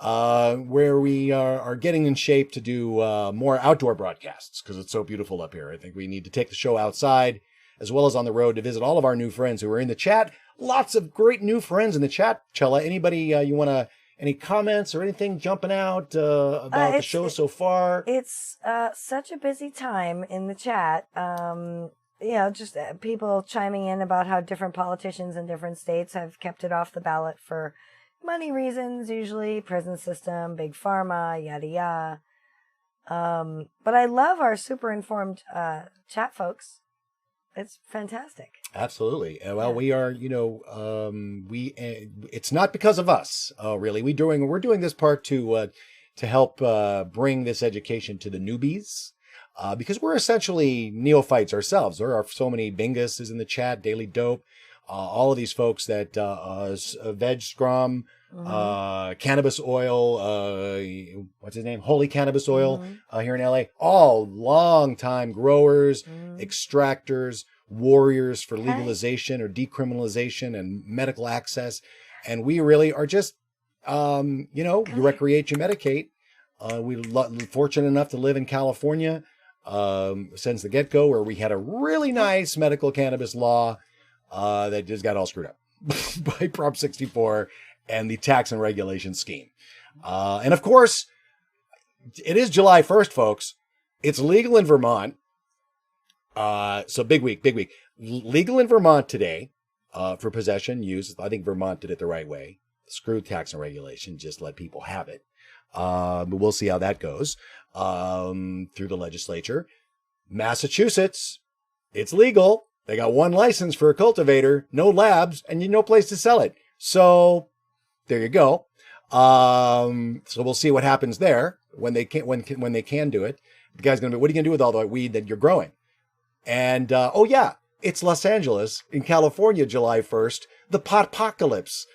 where we are getting in shape to do more outdoor broadcasts because it's so beautiful up here. I think we need to take the show outside, as well as on the road, to visit all of our new friends who are in the chat. Lots of great new friends in the chat, Chella. Anybody you want to, any comments or anything jumping out about the show so far? It's such a busy time in the chat. Just people chiming in about how different politicians in different states have kept it off the ballot for money reasons, usually prison system, big pharma, yada yada. But I love our super informed chat folks. It's fantastic. Absolutely. Well, we are, it's not because of us, really. We're doing this part to help bring this education to the newbies, because we're essentially neophytes ourselves. There are so many Bingus in the chat, Daily Dope, all of these folks that Veg Scrum, Cannabis Oil, what's his name? Holy Cannabis Oil here in LA. All long-time growers, extractors, warriors for legalization or decriminalization and medical access. And we really are just, you recreate, you medicate. We're fortunate enough to live in California since the get-go, where we had a really nice medical cannabis law that just got all screwed up by Prop 64 and the tax and regulation scheme. And of course, it is July 1st, folks. It's legal in Vermont. So big week. Legal in Vermont today for possession, use. I think Vermont did it the right way. Screw tax and regulation, just let people have it. But we'll see how that goes through the legislature. Massachusetts, it's legal. They got one license for a cultivator, no labs, and no place to sell it. So there you go. So we'll see what happens there when they when they can do it. The guy's gonna be, what are you gonna do with all the weed that you're growing? And it's Los Angeles in California, July 1st. The potpocalypse,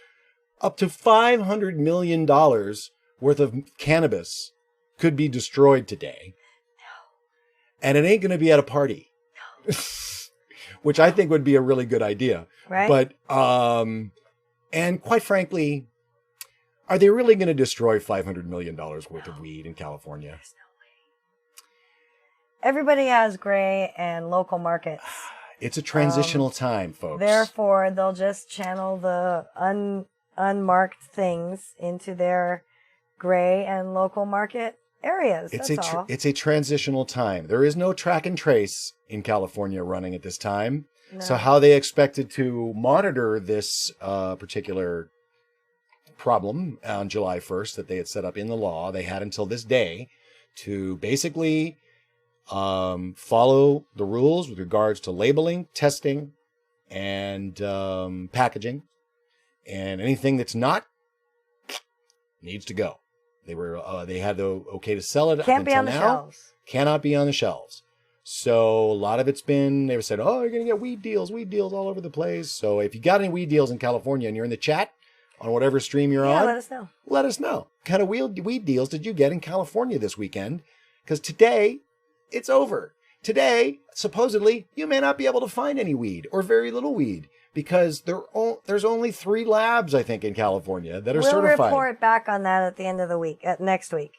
up to $500 million worth of cannabis could be destroyed today. No. And it ain't gonna be at a party. No. Which I think would be a really good idea. Right. But, and quite frankly, are they really going to destroy $500 million worth of weed in California? There's no way. Everybody has gray and local markets. It's a transitional time, folks. Therefore, they'll just channel the unmarked things into their gray and local market areas. It's a transitional time. There is no track and trace in California running at this time. No. So how they expected to monitor this particular problem on July 1st that they had set up in the law, they had until this day to basically follow the rules with regards to labeling, testing, and packaging. And anything that's not needs to go. They had the okay to sell it. Can't be on the shelves. Cannot be on the shelves. So a lot of it's been, they said, oh, you're going to get weed deals all over the place. So if you got any weed deals in California and you're in the chat on whatever stream you're on, let us know. Let us know. What kind of weed deals did you get in California this weekend? Because today, it's over. Today, supposedly, you may not be able to find any weed or very little weed because there's only 3 labs, I think, in California that are certified. We'll report back on that at the end of the week, next week,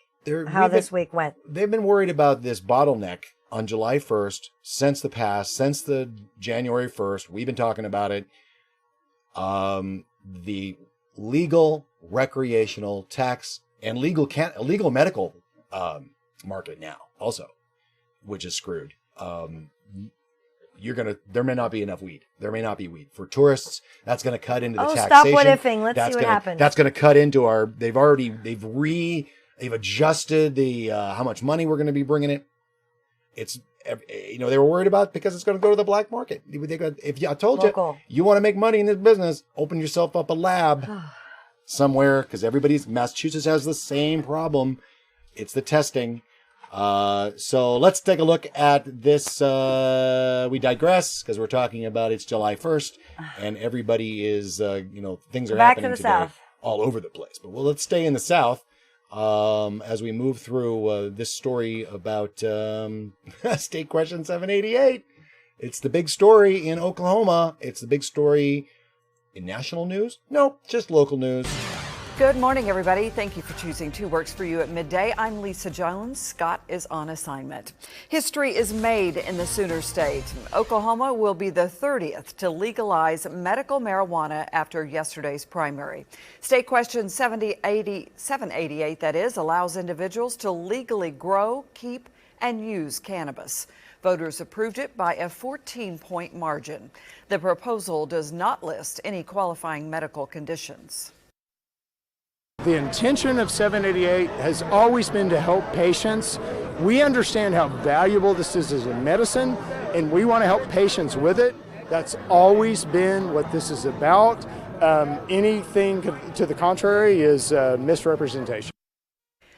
how this week went. They've been worried about this bottleneck on July 1st since the January 1st. We've been talking about it. The legal, recreational, tax, and legal medical market now also, which is screwed. There may not be enough weed. There may not be weed for tourists. That's going to cut into the taxation. Stop what ifing. Let's see what happens. That's going to cut into our. They've adjusted the how much money we're going to be bringing it. they were worried about because it's going to go to the black market. If I told Local. you want to make money in this business, open yourself up a lab somewhere, because Massachusetts has the same problem. It's the testing. So let's take a look at this. We digress because we're talking about it's July 1st and everybody is, things are Back to happening the today South. all over the place. But let's stay in the South as we move through this story about State Question 788. It's the big story in Oklahoma. It's the big story in national news. Nope, just local news. Good morning, everybody. Thank you for choosing 2 Works for You at midday. I'm Lisa Jones. Scott is on assignment. History is made in the Sooner State. Oklahoma will be the 30th to legalize medical marijuana after yesterday's primary. State Question 788, that is, allows individuals to legally grow, keep, and use cannabis. Voters approved it by a 14-point margin. The proposal does not list any qualifying medical conditions. The intention of 788 has always been to help patients. We understand how valuable this is as a medicine, and we want to help patients with it. That's always been what this is about. Anything to the contrary is misrepresentation.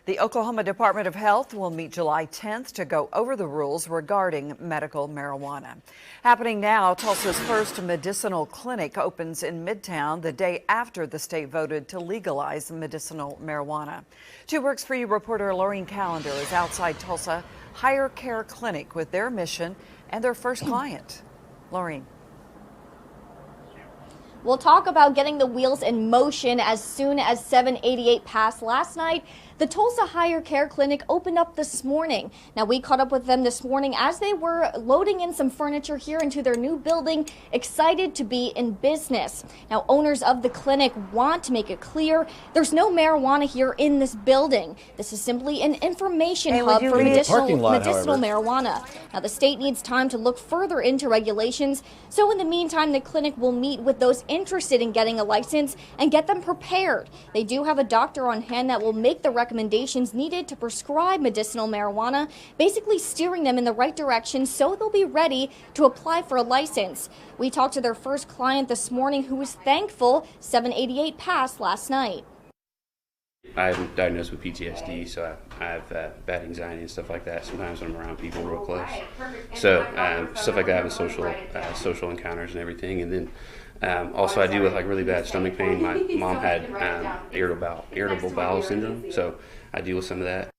The Oklahoma Department of Health will meet July 10th to go over the rules regarding medical marijuana. Happening now, Tulsa's first medicinal clinic opens in Midtown the day after the state voted to legalize medicinal marijuana. 2 Works for You reporter Laureen Callender is outside Tulsa Higher Care Clinic with their mission and their first client. Laureen. We'll talk about getting the wheels in motion as soon as 788 passed last night. The Tulsa Higher Care Clinic opened up this morning. Now, we caught up with them this morning as they were loading in some furniture here into their new building, excited to be in business. Now, owners of the clinic want to make it clear there's no marijuana here in this building. This is simply an information hub for medicinal marijuana. Now, the state needs time to look further into regulations. So in the meantime, the clinic will meet with those interested in getting a license and get them prepared. They do have a doctor on hand that will make the recommendations needed to prescribe medicinal marijuana, basically steering them in the right direction so they'll be ready to apply for a license. We talked to their first client this morning who was thankful 788 passed last night. I'm diagnosed with PTSD, so I have bad anxiety and stuff like that sometimes when I'm around people real close. So stuff like that with social encounters and everything. And then also I deal with like really bad stomach pain. My mom had irritable bowel syndrome, so I deal with some of that.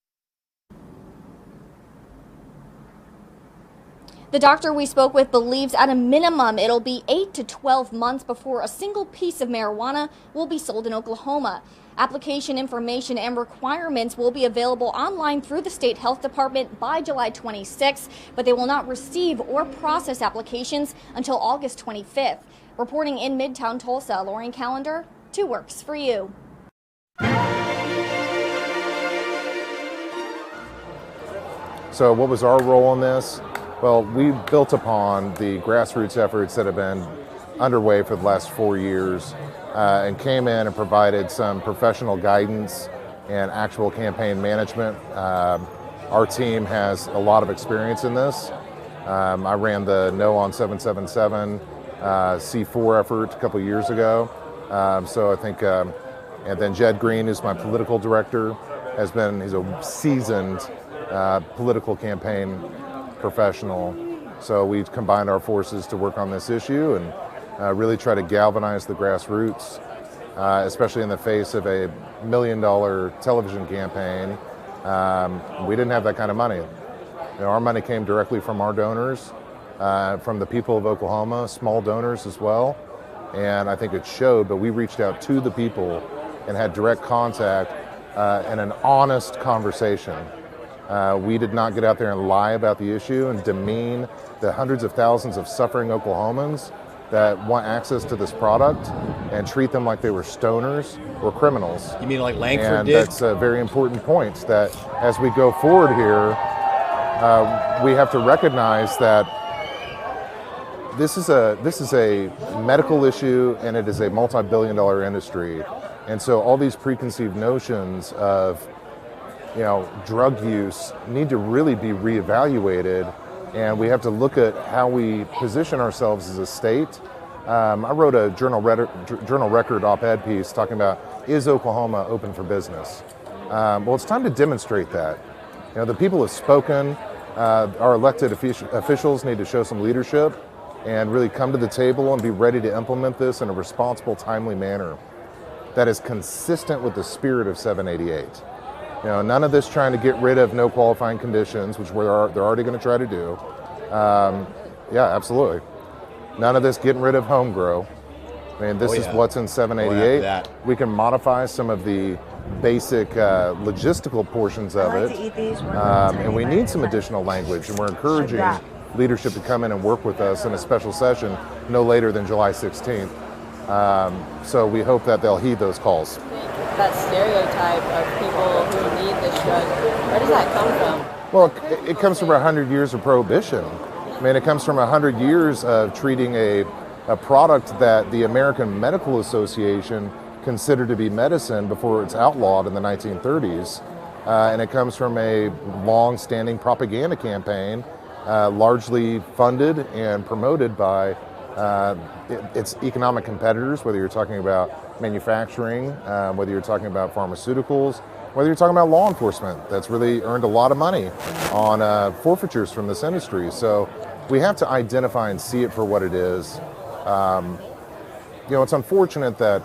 The doctor we spoke with believes at a minimum it'll be 8 to 12 months before a single piece of marijuana will be sold in Oklahoma. Application information and requirements will be available online through the state health department by July 26th, but they will not receive or process applications until August 25th. Reporting in Midtown Tulsa, Laureen Callender, 2 Works for You. So what was our role in this? Well, we built upon the grassroots efforts that have been underway for the last 4 years and came in and provided some professional guidance and actual campaign management. Our team has a lot of experience in this. I ran the No on 777 C4 effort a couple of years ago. So I think, and then Jed Green, who's my political director, he's a seasoned political campaign professional. So we combined our forces to work on this issue and really try to galvanize the grassroots, especially in the face of a $1 million television campaign. We didn't have that kind of money. Our money came directly from our donors, from the people of Oklahoma, small donors as well. And I think it showed, but we reached out to the people and had direct contact and an honest conversation. We did not get out there and lie about the issue and demean the hundreds of thousands of suffering Oklahomans that want access to this product and treat them like they were stoners or criminals. You mean like Langford and did? That's a very important point, that as we go forward here, we have to recognize that this is a medical issue and it is a multi-billion-dollar industry. And so all these preconceived notions of drug use need to really be reevaluated And we have to look at how we position ourselves as a state. I wrote a journal record op-ed piece talking about, is Oklahoma open for business? Well, it's time to demonstrate that. You know, the people have spoken. Our elected officials need to show some leadership and really come to the table and be ready to implement this in a responsible, timely manner that is consistent with the spirit of 788. You know, none of this trying to get rid of no qualifying conditions, which they're already going to try to do. Yeah, absolutely. None of this getting rid of home grow. I mean, this is what's in 788. We can modify some of the basic logistical portions of it. And we need some additional language, and we're encouraging leadership to come in and work with us in a special session no later than July 16th. So we hope that they'll heed those calls. That stereotype of people who need this drug, where does that come from? Well, it comes from 100 years of prohibition. I mean, it comes from 100 years of treating a product that the American Medical Association considered to be medicine before it's outlawed in the 1930s. And it comes from a long-standing propaganda campaign, largely funded and promoted by its economic competitors, whether you're talking about manufacturing, whether you're talking about pharmaceuticals, whether you're talking about law enforcement, that's really earned a lot of money on forfeitures from this industry. So we have to identify and see it for what it is. You know, it's unfortunate that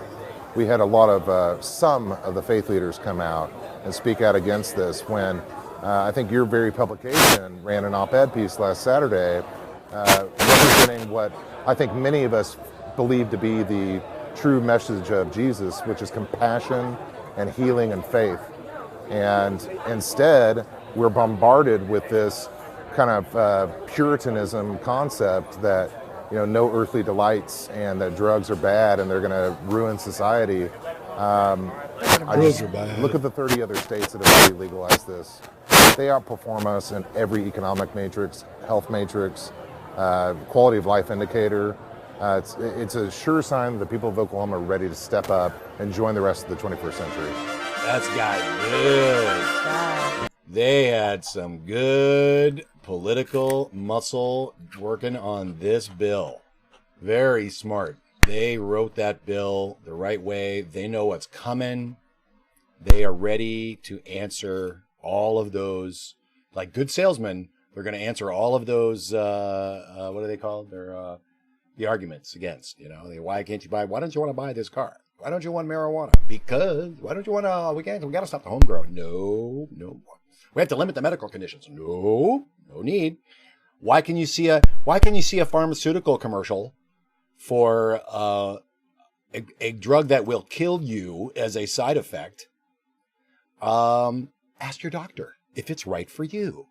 we had a lot of, some of the faith leaders come out and speak out against this when I think your very publication ran an op-ed piece last Saturday representing what I think many of us believe to be the true message of Jesus, which is compassion and healing and faith. And instead, we're bombarded with this kind of Puritanism concept that, you know, no earthly delights and that drugs are bad and they're going to ruin society. Drugs are bad. Look at the 30 other states that have already legalized this. They outperform us in every economic matrix, health matrix, quality of life indicator. It's a sure sign that the people of Oklahoma are ready to step up and join the rest of the 21st century. That's got good. They had some good political muscle working on this bill. Very smart. They wrote that bill the right way. They know what's coming. They are ready to answer all of those, like good salesmen. They're going to answer all of those, what are they called? They're the arguments against, you know, why don't you want to buy this car? Why don't you want marijuana? Because, why don't you want to, we got to stop the homegrown. No. We have to limit the medical conditions. No need. Why can you see a pharmaceutical commercial for a drug that will kill you as a side effect? Ask your doctor if it's right for you.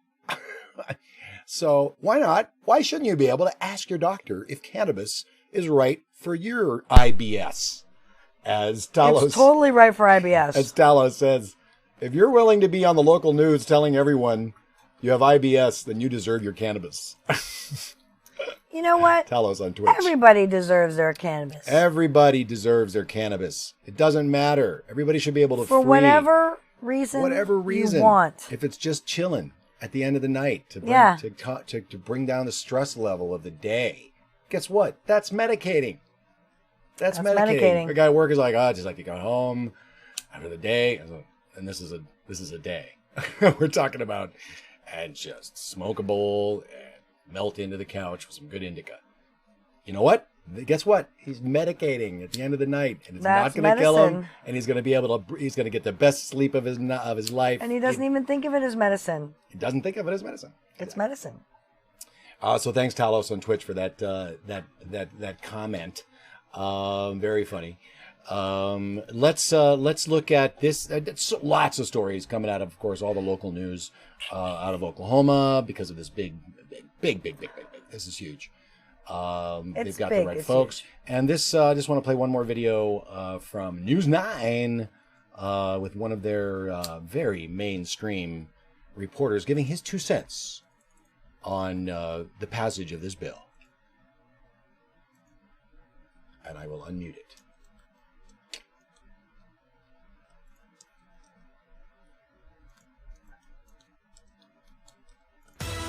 So why not? Why shouldn't you be able to ask your doctor if cannabis is right for your IBS? As Talos, it's totally right for IBS. As Talos says, if you're willing to be on the local news telling everyone you have IBS, then you deserve your cannabis. You know what? Talos on Twitch. Everybody deserves their cannabis. Everybody deserves their cannabis. It doesn't matter. Everybody should be able to for whatever reason you want. If it's just chilling at the end of the night to bring down the stress level of the day. Guess what? That's medicating. That's medicating. The guy at work is like, I just like to go home after the day, and this is a day. We're talking about and just smoke a bowl and melt into the couch with some good indica. You know what? Guess what? He's medicating at the end of the night, and it's not going to kill him. And he's going to be able to. He's going to get the best sleep of his life. And he doesn't even think of it as medicine. He doesn't think of it as medicine. It's medicine. So thanks, Talos on Twitch, for that comment. Very funny. Let's look at this. Lots of stories coming out of course, all the local news out of Oklahoma because of this big. This is huge. They've got the right folks. Huge. And this, I just want to play one more video from News 9 with one of their very mainstream reporters giving his 2 cents on the passage of this bill. And I will unmute it.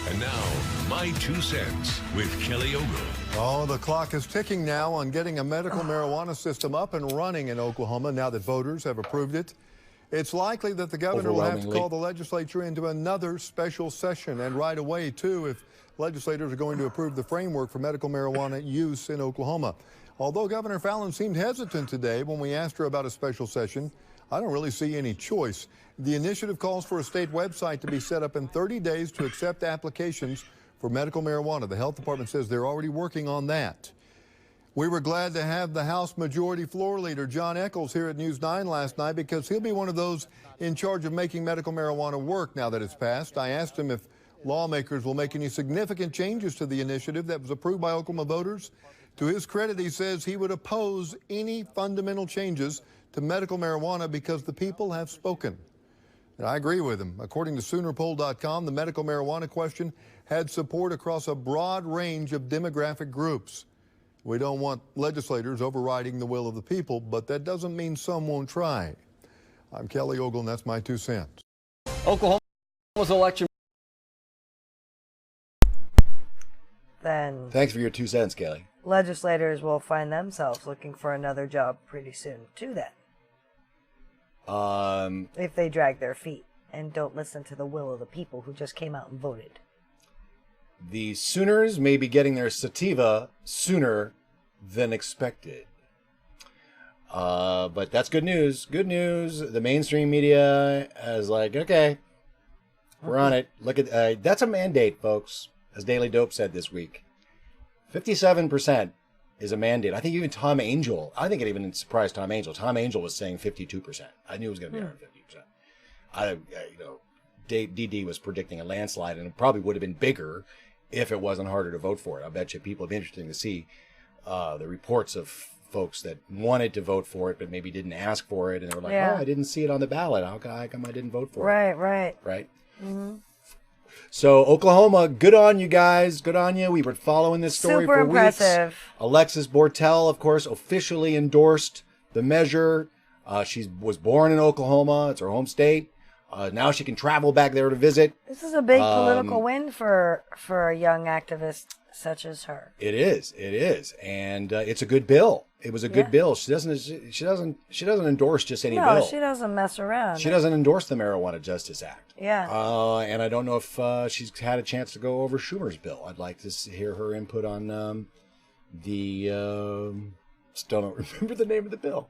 And now, My 2 Cents with Kelly Ogle. Oh, the clock is ticking now on getting a medical marijuana system up and running in Oklahoma now that voters have approved it. It's likely that the governor will have to call the legislature into another special session, and right away, too, if legislators are going to approve the framework for medical marijuana use in Oklahoma. Although Governor Fallon seemed hesitant today when we asked her about a special session, I don't really see any choice. The initiative calls for a state website to be set up in 30 days to accept applications for medical marijuana. The health department says they're already working on that. We were glad to have the House Majority Floor Leader, John Echols, here at News 9 last night because he'll be one of those in charge of making medical marijuana work now that it's passed. I asked him if lawmakers will make any significant changes to the initiative that was approved by Oklahoma voters. To his credit, he says he would oppose any fundamental changes to medical marijuana because the people have spoken. And I agree with him. According to SoonerPoll.com, the medical marijuana question had support across a broad range of demographic groups. We don't want legislators overriding the will of the people, but that doesn't mean some won't try. I'm Kelly Ogle, and that's my 2 cents. Oklahoma's election. Then Thanks for your 2 cents, Kelly. legislators will find themselves looking for another job pretty soon, too, then. If they drag their feet and don't listen to the will of the people who just came out and voted. The Sooners may be getting their sativa sooner than expected. But that's good news. Good news. The mainstream media is like, okay, we're on it. Look at that's a mandate, folks, as Daily Dope said this week. 57% is a mandate. I think even Tom Angel, I think it even surprised Tom Angel. Tom Angel was saying 52%. I knew it was going to be around 50%. DD was predicting a landslide, and it probably would have been bigger if it wasn't harder to vote for it. I bet you people would be interesting to see the reports of folks that wanted to vote for it but maybe didn't ask for it, and they were like, Yeah. oh, I didn't see it on the ballot. How come I didn't vote for Right, it? right. Right? Mm-hmm. So Oklahoma, good on you guys. Good on you. We were following this story Super for impressive. weeks. Alexis Bortell, of course, officially endorsed the measure. She was born in Oklahoma. It's her home state. Now she can travel back there to visit. This is a big political win for a young activist such as her. It is, and it's a good bill. It was a good bill. She doesn't endorse just any bill. No, she doesn't mess around. She doesn't endorse the Marijuana Justice Act. Yeah. And I don't know if she's had a chance to go over Schumer's bill. I'd like to hear her input on still don't remember the name of the bill.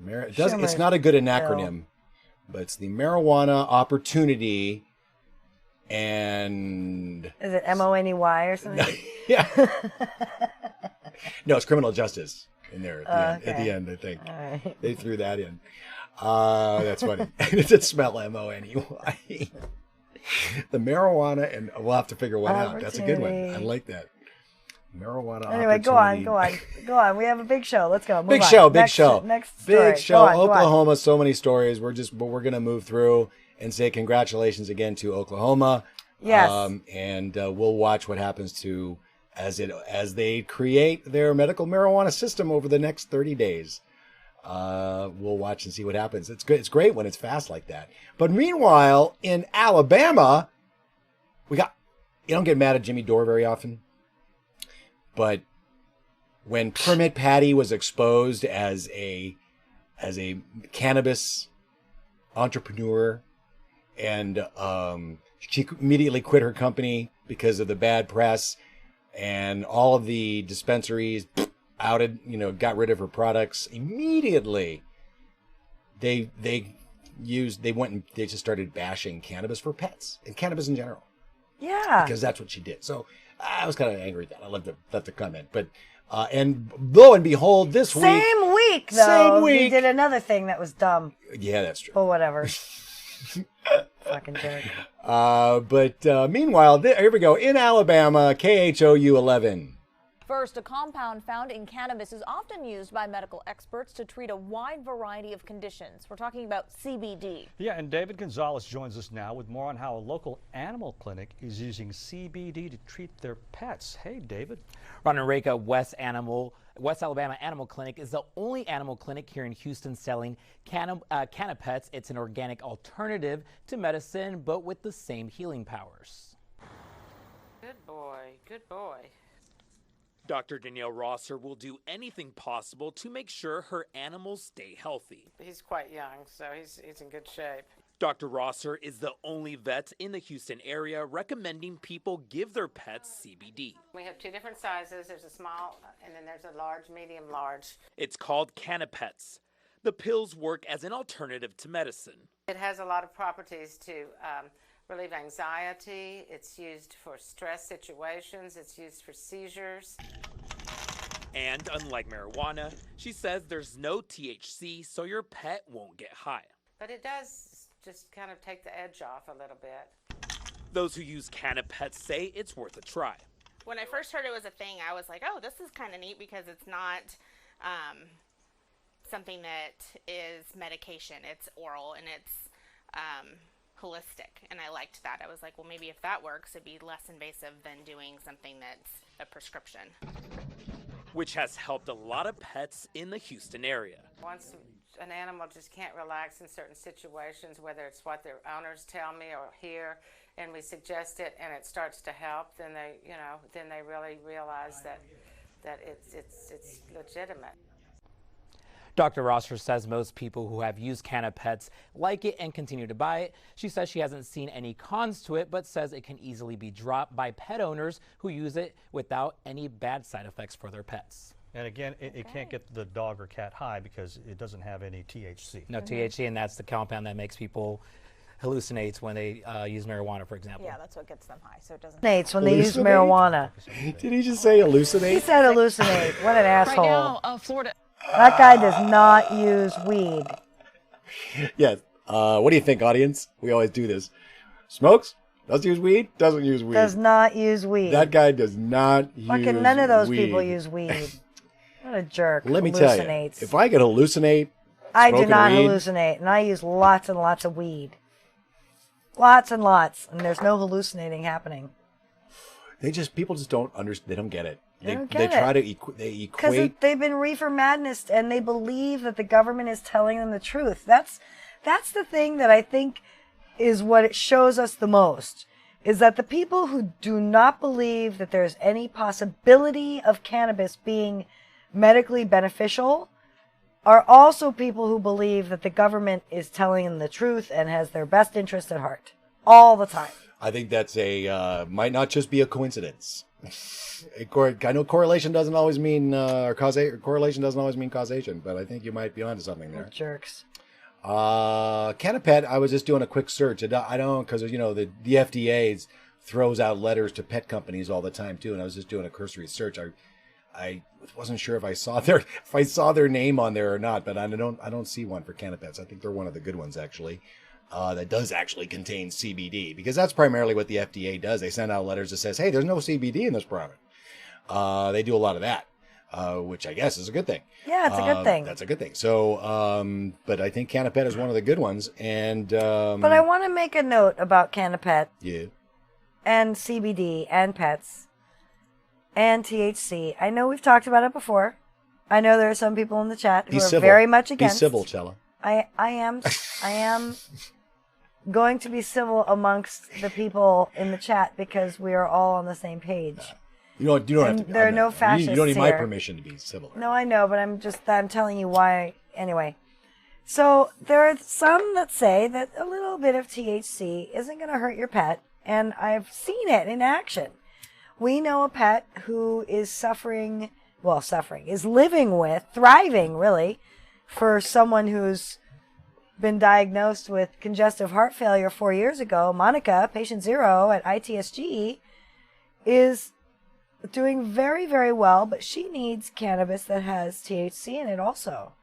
It's not a good acronym, but it's the Marijuana Opportunity and... Is it MONEY or something? Yeah. No, it's criminal justice in there at the end, I think. All right. They threw that in. That's funny. It did smell MONEY. The marijuana, and we'll have to figure one out. That's a good one. I like that. Marijuana Anyway, go on. We have a big show. Let's go. Move big on. show. Next story. Big show. Go on. Oklahoma, so many stories. We're going to move through and say congratulations again to Oklahoma. Yes. And we'll watch what happens to as they create their medical marijuana system over the next 30 days. We'll watch and see what happens. It's good. It's great when it's fast like that. But meanwhile, in Alabama, you don't get mad at Jimmy Dore very often. But when Permit Patty was exposed as a cannabis entrepreneur, and she immediately quit her company because of the bad press, and all of the dispensaries outed, got rid of her products immediately. They just started bashing cannabis for pets and cannabis in general. Yeah. Because that's what she did. So I was kind of angry at that. I left the comment. But and lo and behold, this week. Same week. He did another thing that was dumb. Yeah, that's true. But whatever. Fucking jerk. But meanwhile, here we go. In Alabama, KHOU 11. First, a compound found in cannabis is often used by medical experts to treat a wide variety of conditions. We're talking about CBD. Yeah, and David Gonzalez joins us now with more on how a local animal clinic is using CBD to treat their pets. Hey, David. Ron Enrica, West Alabama Animal Clinic is the only animal clinic here in Houston selling Cannabis. It's an organic alternative to medicine, but with the same healing powers. Good boy. Good boy. Dr. Danielle Rosser will do anything possible to make sure her animals stay healthy. He's quite young, so he's in good shape. Dr. Rosser is the only vet in the Houston area recommending people give their pets CBD. We have 2 different sizes. There's a small, and then there's a large, medium, large. It's called Cannabis. The pills work as an alternative to medicine. It has a lot of properties to relieve anxiety. It's used for stress situations. It's used for seizures. And unlike marijuana, she says there's no THC, so your pet won't get high. But it does just kind of take the edge off a little bit. Those who use Cannabis say it's worth a try. When I first heard it was a thing, I was like, oh, this is kind of neat because it's not something that is medication. It's oral and it's holistic, and I liked that. I was like, well, maybe if that works, it'd be less invasive than doing something that's a prescription. Which has helped a lot of pets in the Houston area. Once an animal just can't relax in certain situations, whether it's what their owners tell me or hear, and we suggest it and it starts to help, then they really realize that it's legitimate. Dr. Rosser says most people who have used Cannabis like it and continue to buy it. She says she hasn't seen any cons to it, but says it can easily be dropped by pet owners who use it without any bad side effects for their pets. And again, it can't get the dog or cat high because it doesn't have any THC. No THC, and that's the compound that makes people hallucinate when they use marijuana, for example. Yeah, that's what gets them high. So it doesn't. Hallucinates when they use marijuana. Did he just say hallucinate? He said hallucinate. What an asshole. Right now, Florida. That guy does not use weed. Yeah. What do you think, audience? We always do this. Smokes? Does use weed? Doesn't use weed. Does not use weed. That guy does not use weed. Fucking none of those people use weed. What a jerk. Let me tell you, if I could hallucinate, I do not weed, hallucinate, and I use lots and lots of weed. Lots and lots, and there's no hallucinating happening. People just don't understand. They don't get it. They try to equate. Because they've been reefer madness, and they believe that the government is telling them the truth. That's the thing that I think is what it shows us the most, is that the people who do not believe that there's any possibility of cannabis being medically beneficial are also people who believe that the government is telling them the truth and has their best interest at heart all the time. I think that's might not just be a coincidence. I know correlation doesn't always mean correlation doesn't always mean causation, but I think you might be onto something there. Jerks. Cannapet, I was just doing a quick search. I don't, because the FDA throws out letters to pet companies all the time too, and I was just doing a cursory search. I wasn't sure if I saw their name on there or not, but I don't see one for Cannapets. I think they're one of the good ones actually. That does actually contain CBD, because that's primarily what the FDA does. They send out letters that says, hey, there's no CBD in this product. They do a lot of that, which I guess is a good thing. Yeah, it's a good thing. That's a good thing. So, but I think Cannapet is one of the good ones. And but I want to make a note about Cannapet. Yeah. And CBD and pets and THC. I know we've talked about it before. I know there are some people in the chat who are very much against. Be civil, Chella. I am going to be civil amongst the people in the chat because we are all on the same page. You don't have to. There are no fascists You don't need my here. permission to be civil. No, I know, but I'm telling you why. Anyway, so there are some that say that a little bit of THC isn't going to hurt your pet, and I've seen it in action. We know a pet who is thriving really, for someone who's been diagnosed with congestive heart failure 4 years ago. Monica, patient 0 at ITSG, is doing very, very well, but she needs cannabis that has THC in it also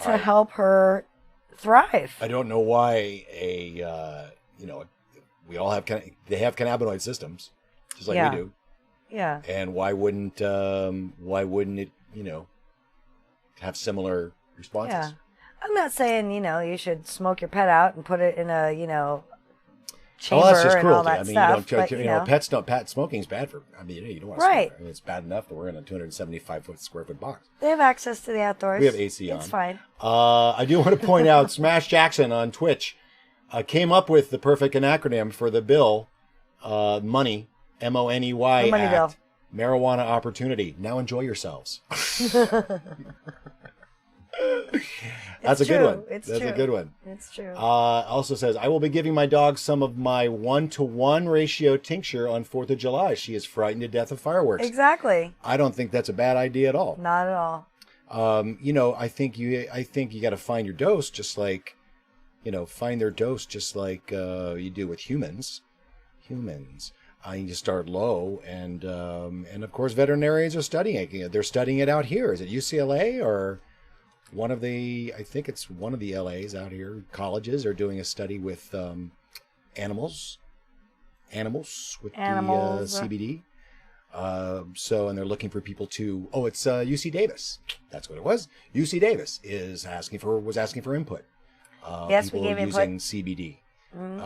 to help her thrive. I don't know why we all have they have cannabinoid systems, just like we do. Yeah. And why wouldn't it have similar responses? Yeah. I'm not saying, you should smoke your pet out and put it in a, chamber that's just and cruelty. all that stuff. Pet smoking is bad for. You don't want to right. smoke. It's bad enough that we're in a 275 square foot box. They have access to the outdoors. We have AC on. It's fine. I do want to point out, Smash Jackson on Twitch came up with the perfect acronym for the bill, money, MONEY Money Act. Marijuana opportunity. Now enjoy yourselves. That's a good one. That's a good one. It's true. Also says, I will be giving my dog some of my 1-to-1 ratio tincture on 4th of July. She is frightened to death of fireworks. Exactly. I don't think that's a bad idea at all. Not at all. I think you got to find your dose, just like, find their dose, just like you do with humans. You just start low, and of course veterinarians are studying it. They're studying it out here. Is it UCLA or one of the? I think it's one of the LAs out here. Colleges are doing a study with animals with the CBD. And they're looking for people to. Oh, it's UC Davis. That's what it was. UC Davis was asking for input. Yes, people we gave using input. CBD.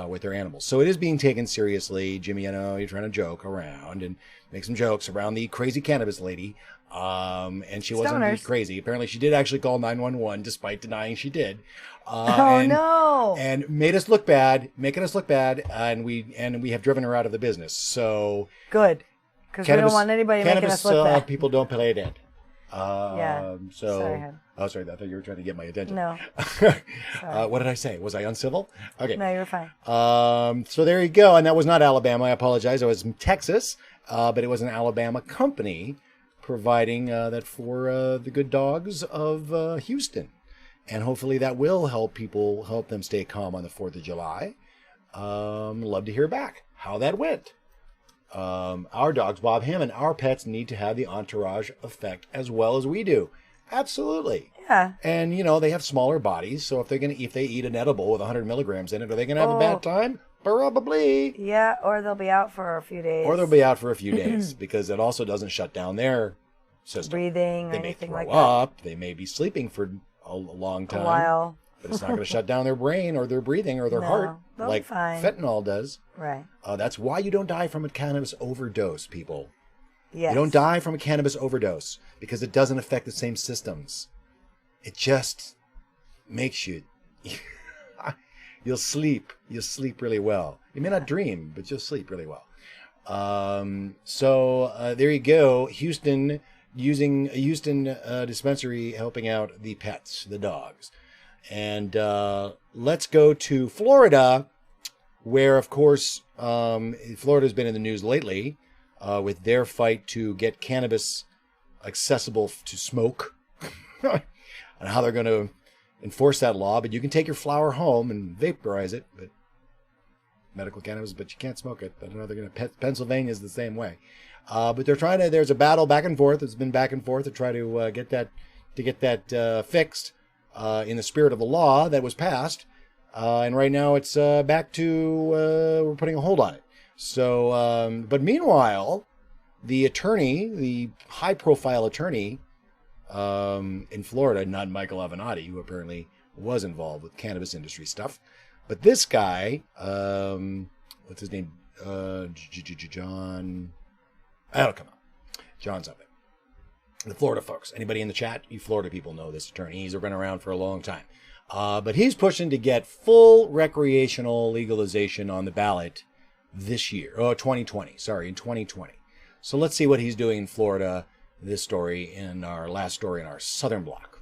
With their animals. So it is being taken seriously. Jimmy, I know you're trying to joke around and make some jokes around the crazy cannabis lady. And she wasn't indeed crazy. Apparently she did actually call 911 despite denying she did. No. And making us look bad. And we have driven her out of the business. So good. Because we don't want anybody making us look bad. People don't play dead. Yeah. Sorry, I thought you were trying to get my attention. No. What did I say? Was I uncivil? Okay. No, you're fine. So there you go. And that was not Alabama. I apologize. It was Texas, but it was an Alabama company providing that for the good dogs of Houston. And hopefully that will help them stay calm on the 4th of July. Love to hear back how that went. Our dogs, Bob Hammond, our pets need to have the entourage effect as well as we do. Absolutely. Yeah. And, they have smaller bodies, so if they eat an edible with 100 milligrams in it, are they going to have a bad time? Probably. Yeah, or they'll be out for a few days. Because it also doesn't shut down their system. Breathing or they may anything throw like up. They may be sleeping for a long time. A while. But it's not going to shut down their brain or their breathing or their heart like fentanyl does. Right. That's why you don't die from a cannabis overdose, people. Yes. You don't die from a cannabis overdose because it doesn't affect the same systems. It just makes you... You'll sleep. You'll sleep really well. You may not dream, but you'll sleep really well. So there you go. Houston, using a Houston dispensary helping out the pets, the dogs. And let's go to Florida, where, of course, Florida's been in the news lately with their fight to get cannabis accessible to smoke and how they're going to enforce that law. But you can take your flower home and vaporize it, but medical cannabis, but you can't smoke it. I don't know. They're going to. Pennsylvania's the same way. But they're trying to. There's a battle back and forth. It's been back and forth to try to get that fixed. In the spirit of the law that was passed. And right now it's back to, we're putting a hold on it. So, but meanwhile, the attorney, the high-profile attorney in Florida, not Michael Avenatti, who apparently was involved with cannabis industry stuff, but this guy, what's his name? John, that'll come out. John something. The Florida folks. Anybody in the chat? You Florida people know this attorney. He's been around for a long time. But he's pushing to get full recreational legalization on the ballot this year. Oh, 2020. Sorry, in 2020. So let's see what he's doing in Florida. This story in our last story in our southern block.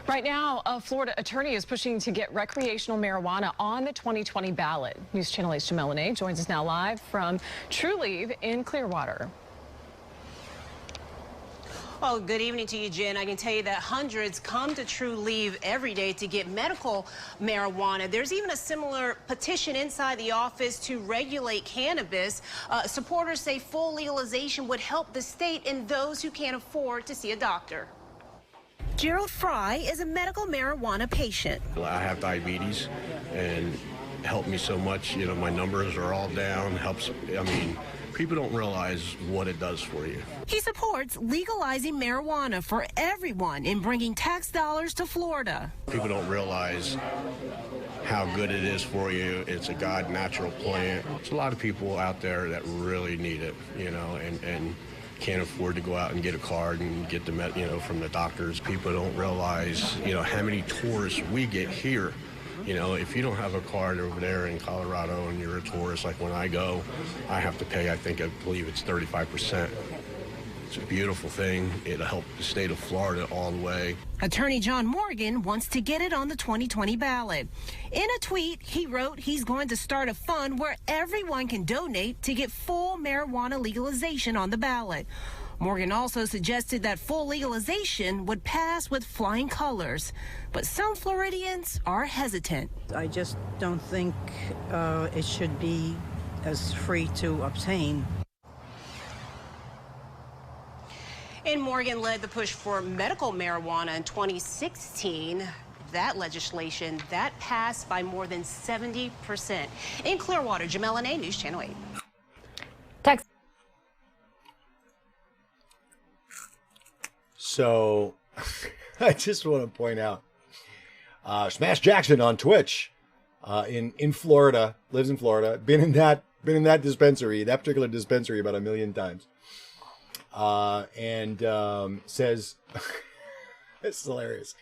Right now, a Florida attorney is pushing to get recreational marijuana on the 2020 ballot. News Channel 8's Jamel Lene joins us now live from True Leave in Clearwater. Well, good evening to you, Jen. I can tell you that hundreds come to True Leave every day to get medical marijuana. There's even a similar petition inside the office to regulate cannabis. Supporters say full legalization would help the state and those who can't afford to see a doctor. Gerald Fry is a medical marijuana patient. I have diabetes and it helped me so much. My numbers are all down. People don't realize what it does for you. He supports legalizing marijuana for everyone and bringing tax dollars to Florida. People don't realize how good it is for you. It's a God natural plant. There's a lot of people out there that really need it, and can't afford to go out and get a card and get the from the doctors. People don't realize, how many tourists we get here You know, if you don't have a card over there in Colorado and you're a tourist, like when I go, I have to pay, I believe it's 35%. It's a beautiful thing. It'll help the state of Florida all the way. Attorney John Morgan wants to get it on the 2020 ballot. In a tweet, he wrote he's going to start a fund where everyone can donate to get full marijuana legalization on the ballot. Morgan also suggested that full legalization would pass with flying colors, but some Floridians are hesitant. I just don't think it should be as free to obtain. And Morgan led the push for medical marijuana in 2016. That legislation, that passed by more than 70%. In Clearwater, Jamela Nay, News Channel 8. Text. So, I just want to point out, Smash Jackson on Twitch, in Florida, lives in Florida, been in that dispensary, that particular dispensary about 1 million times. And says, this is hilarious.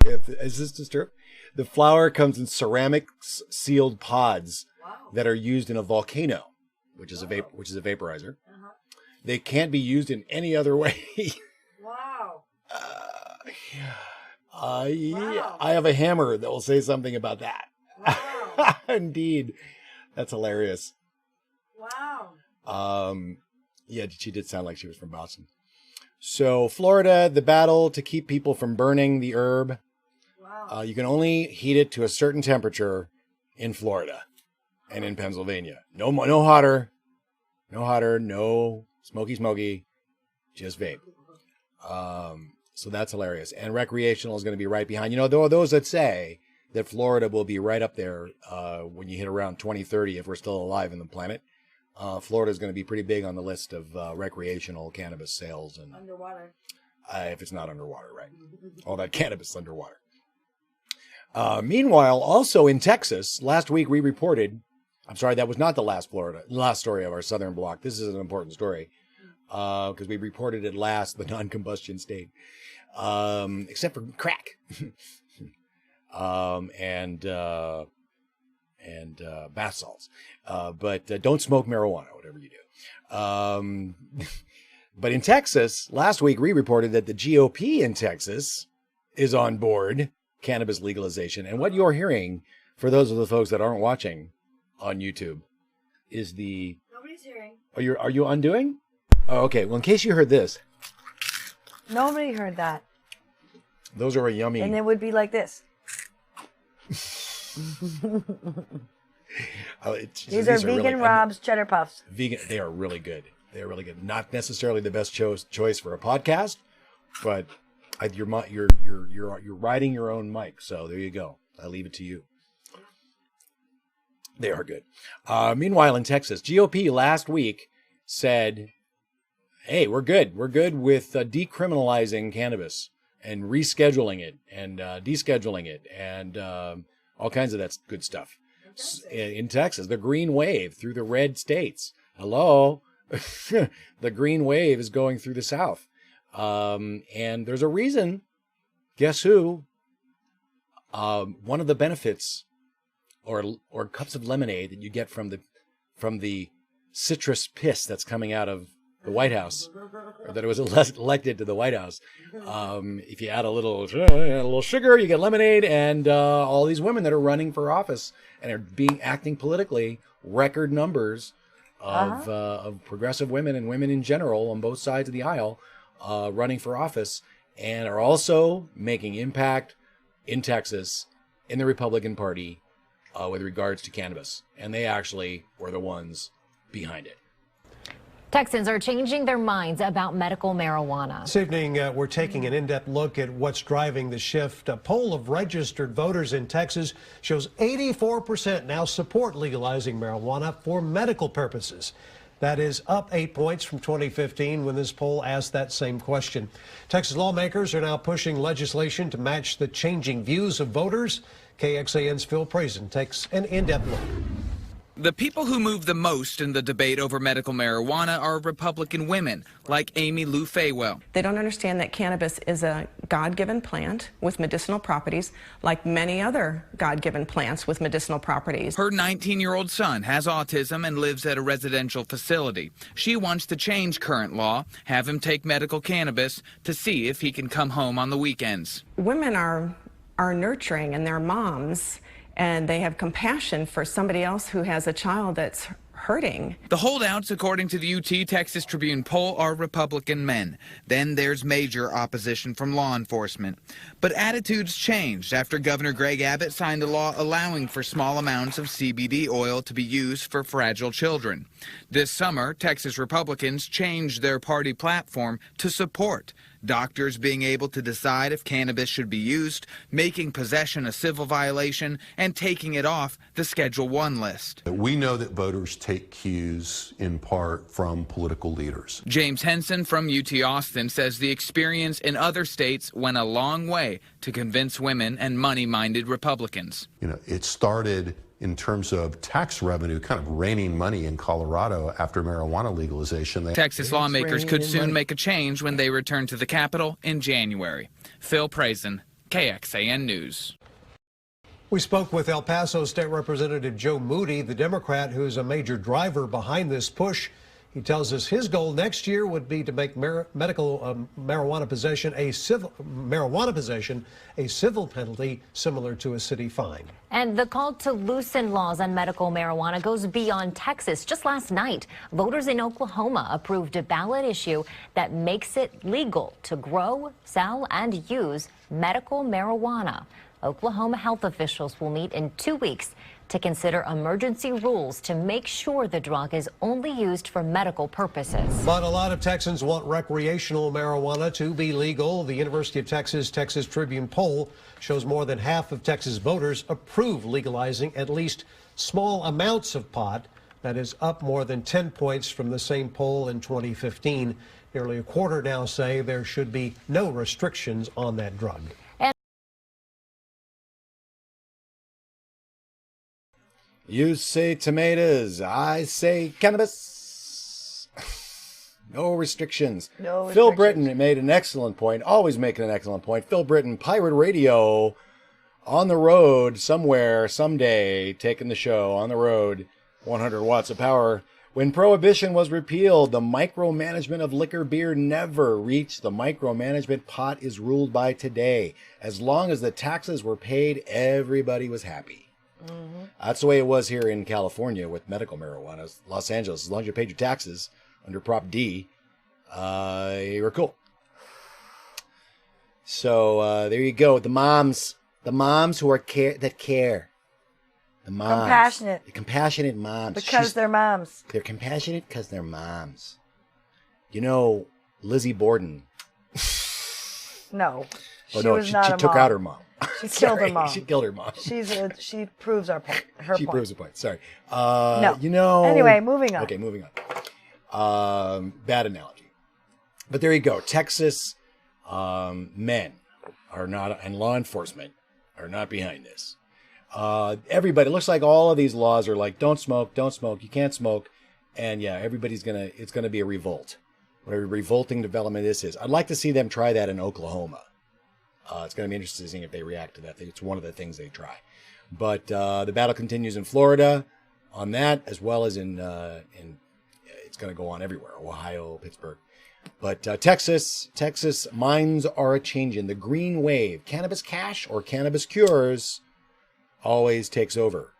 Is this true? The flower comes in ceramic sealed pods that are used in a volcano, which is a vaporizer. They can't be used in any other way. Wow. Yeah, I have a hammer that will say something about that. Wow. Indeed, that's hilarious. Wow. Yeah, she did sound like she was from Boston. So, Florida, the battle to keep people from burning the herb. Wow. You can only heat it to a certain temperature in Florida and in Pennsylvania. No hotter, no smoky, just vape. So that's hilarious. And recreational is going to be right behind. You know, there are those that say that Florida will be right up there when you hit around 2030 if we're still alive in the planet. Florida is going to be pretty big on the list of recreational cannabis sales. And Underwater. If it's not underwater, right? All that cannabis underwater. Meanwhile, also in Texas, last week we reported, I'm sorry, that was not the last story of our Southern Block. This is an important story because we reported it last, the non-combustion state, except for crack and bath salts. But don't smoke marijuana, whatever you do. But in Texas, last week we reported that the GOP in Texas is on board cannabis legalization. And what you're hearing, for those of the folks that aren't watching on YouTube, is Nobody's hearing. Are you undoing? Oh, okay. Well, in case you heard this. Nobody heard that. Those are a yummy. And it would be like this. These are vegan really, Rob's cheddar puffs. Vegan. They are really good. They are really good. Not necessarily the best choice for a podcast, but you're riding your own mic. So there you go. I leave it to you. They are good. Meanwhile, in Texas, GOP last week said, "Hey, we're good. We're good with decriminalizing cannabis and rescheduling it and descheduling it and all kinds of that good stuff." In Texas, the green wave through the red states. Hello, the green wave is going through the South, and there's a reason. Guess who? One of the benefits, or cups of lemonade that you get from the citrus piss that's coming out of the White House, or that it was elected to the White House. If you add a little sugar, you get lemonade, and all these women that are running for office and are acting politically, record numbers of progressive women and women in general on both sides of the aisle running for office, and are also making impact in Texas in the Republican Party with regards to cannabis. And they actually were the ones behind it. Texans are changing their minds about medical marijuana. This evening, we're taking an in-depth look at what's driving the shift. A poll of registered voters in Texas shows 84% now support legalizing marijuana for medical purposes. That is up 8 points from 2015 when this poll asked that same question. Texas lawmakers are now pushing legislation to match the changing views of voters. KXAN's Phil Prazen takes an in-depth look. The people who move the most in the debate over medical marijuana are Republican women, like Amy Lou Faywell. They don't understand that cannabis is a God-given plant with medicinal properties, like many other God-given plants with medicinal properties. Her 19-year-old son has autism and lives at a residential facility. She wants to change current law, have him take medical cannabis to see if he can come home on the weekends. Women are nurturing, and they're moms, and they have compassion for somebody else who has a child that's hurting. The holdouts, according to the UT Texas Tribune poll, are Republican men. Then there's major opposition from law enforcement. But attitudes changed after Governor Greg Abbott signed a law allowing for small amounts of CBD oil to be used for fragile children. This summer, Texas Republicans changed their party platform to support doctors being able to decide if cannabis should be used, making possession a civil violation, and taking it off the Schedule I list. We know that voters take cues in part from political leaders. James Henson from UT Austin says the experience in other states went a long way to convince women and money-minded Republicans. You know, it started in terms of tax revenue, kind of raining money in Colorado after marijuana legalization. Texas lawmakers could soon make a change when they return to the Capitol in January. Phil Prazen, KXAN News. We spoke with El Paso State Representative Joe Moody, the Democrat who is a major driver behind this push. He tells us his goal next year would be to make marijuana possession a civil penalty similar to a city fine. And the call to loosen laws on medical marijuana goes beyond Texas. Just last night, voters in Oklahoma approved a ballot issue that makes it legal to grow, sell, and use medical marijuana. Oklahoma health officials will meet in 2 weeks to consider emergency rules to make sure the drug is only used for medical purposes. But a lot of Texans want recreational marijuana to be legal. The University of Texas Texas Tribune poll shows more than half of Texas voters approve legalizing at least small amounts of pot. That is up more than 10 points from the same poll in 2015. Nearly a quarter now say there should be no restrictions on that drug. You say tomatoes, I say cannabis. No restrictions. No restrictions. Phil Britton made an excellent point, always making an excellent point. Phil Britton, pirate radio, on the road somewhere, someday, taking the show on the road, 100 watts of power. When Prohibition was repealed, the micromanagement of liquor beer never reached the micromanagement pot is ruled by today. As long as the taxes were paid, everybody was happy. Mm-hmm. That's the way it was here in California with medical marijuana. Los Angeles, as long as you paid your taxes under Prop D, you were cool. So there you go. The moms who are care. The moms, compassionate, the compassionate moms, because they're moms. They're compassionate because they're moms. You know, Lizzie Borden. No, she took out her mom. She killed her mom. She killed her mom. She proves her point. She proves her point. Sorry. No. You know. Anyway, moving on. Okay, moving on. Bad analogy, but there you go. Texas men are not, and law enforcement are not behind this. Everybody, it looks like all of these laws are like, don't smoke, you can't smoke, and yeah, it's gonna be a revolt. What a revolting development this is. I'd like to see them try that in Oklahoma. It's going to be interesting to see if they react to that. It's one of the things they try. But the battle continues in Florida on that, as well as in it's going to go on everywhere, Ohio, Pittsburgh. But Texas, minds are a-changing. The green wave, cannabis cash or cannabis cures, always takes over.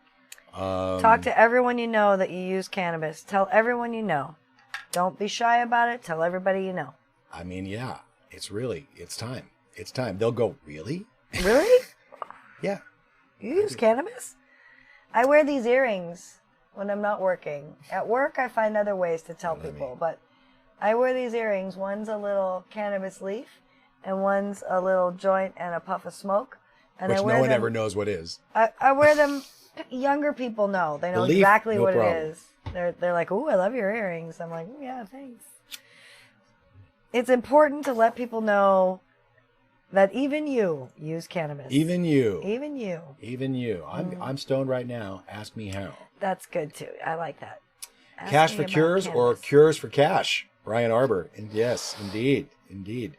Talk to everyone you know that you use cannabis. Tell everyone you know. Don't be shy about it. Tell everybody you know. I mean, yeah, it's time. It's time. They'll go, really? Really? Yeah. You use cannabis? I wear these earrings when I'm not working. At work, I find other ways to tell people, but I wear these earrings. One's a little cannabis leaf, and one's a little joint and a puff of smoke. And Which I wear no one them, ever knows what is. I wear them. Younger people know. They know the leaf, exactly no what problem. it is. They're like, "Ooh, I love your earrings." I'm like, "Yeah, thanks." It's important to let people know that even you use cannabis. Even you. Even you. Even you. I'm stoned right now. Ask me how. That's good too. I like that. Ask Cash me for about cures or cannabis. cures for cash? Brian Arbor. And yes, indeed. Indeed.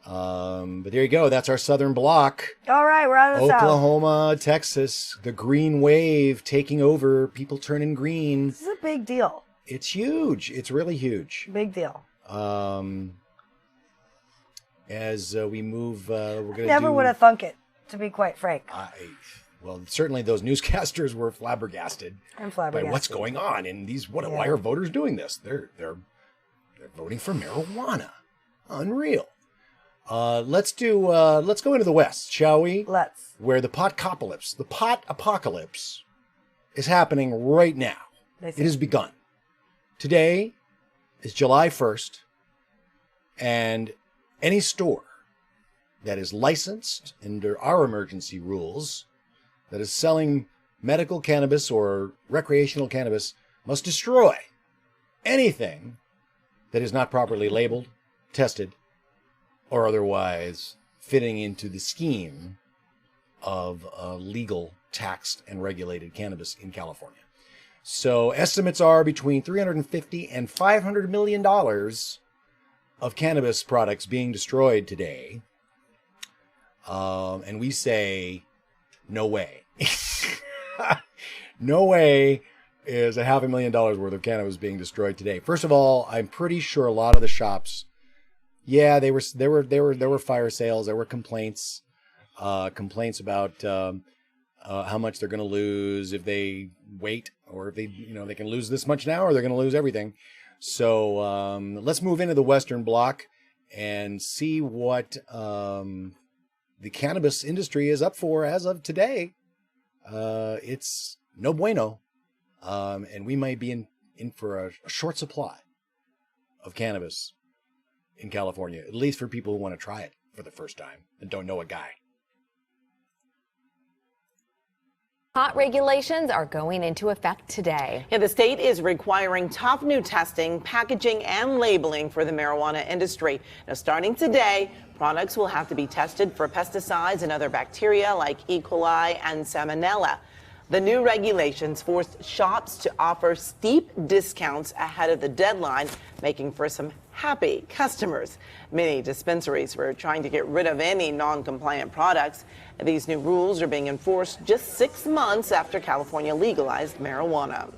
But there you go. That's our southern block. All right, we're out of the South. Oklahoma, Texas, the green wave taking over, people turning green. This is a big deal. It's huge. It's really huge. Big deal. As we move, we're going to Never would have thunk it, to be quite frank. Well, certainly those newscasters were flabbergasted. I'm flabbergasted. By what's going on in these. Why are voters doing this? They're voting for marijuana. Unreal. Let's go into the West, shall we? Let's. Where the pot apocalypse is happening right now. It has begun. Today is July 1st, and any store that is licensed under our emergency rules that is selling medical cannabis or recreational cannabis must destroy anything that is not properly labeled, tested, or otherwise fitting into the scheme of legal, taxed, and regulated cannabis in California. So estimates are between $350 and $500 million of cannabis products being destroyed today. And we say, no way. No way is $500,000 worth of cannabis being destroyed today. First of all, I'm pretty sure a lot of the shops, yeah, there were fire sales, there were complaints about how much they're going to lose if they wait, or if they can lose this much now, or they're going to lose everything. So let's move into the Western Bloc and see what the cannabis industry is up for as of today. It's no bueno, and we might be in for a short supply of cannabis in California, at least for people who want to try it for the first time and don't know a guy. Pot regulations are going into effect today. Yeah, the state is requiring tough new testing, packaging, and labeling for the marijuana industry. Now, starting today, products will have to be tested for pesticides and other bacteria like E. coli and Salmonella. The new regulations forced shops to offer steep discounts ahead of the deadline, making for some happy customers. Many dispensaries were trying to get rid of any non-compliant products. These new rules are being enforced just 6 months after California legalized marijuana.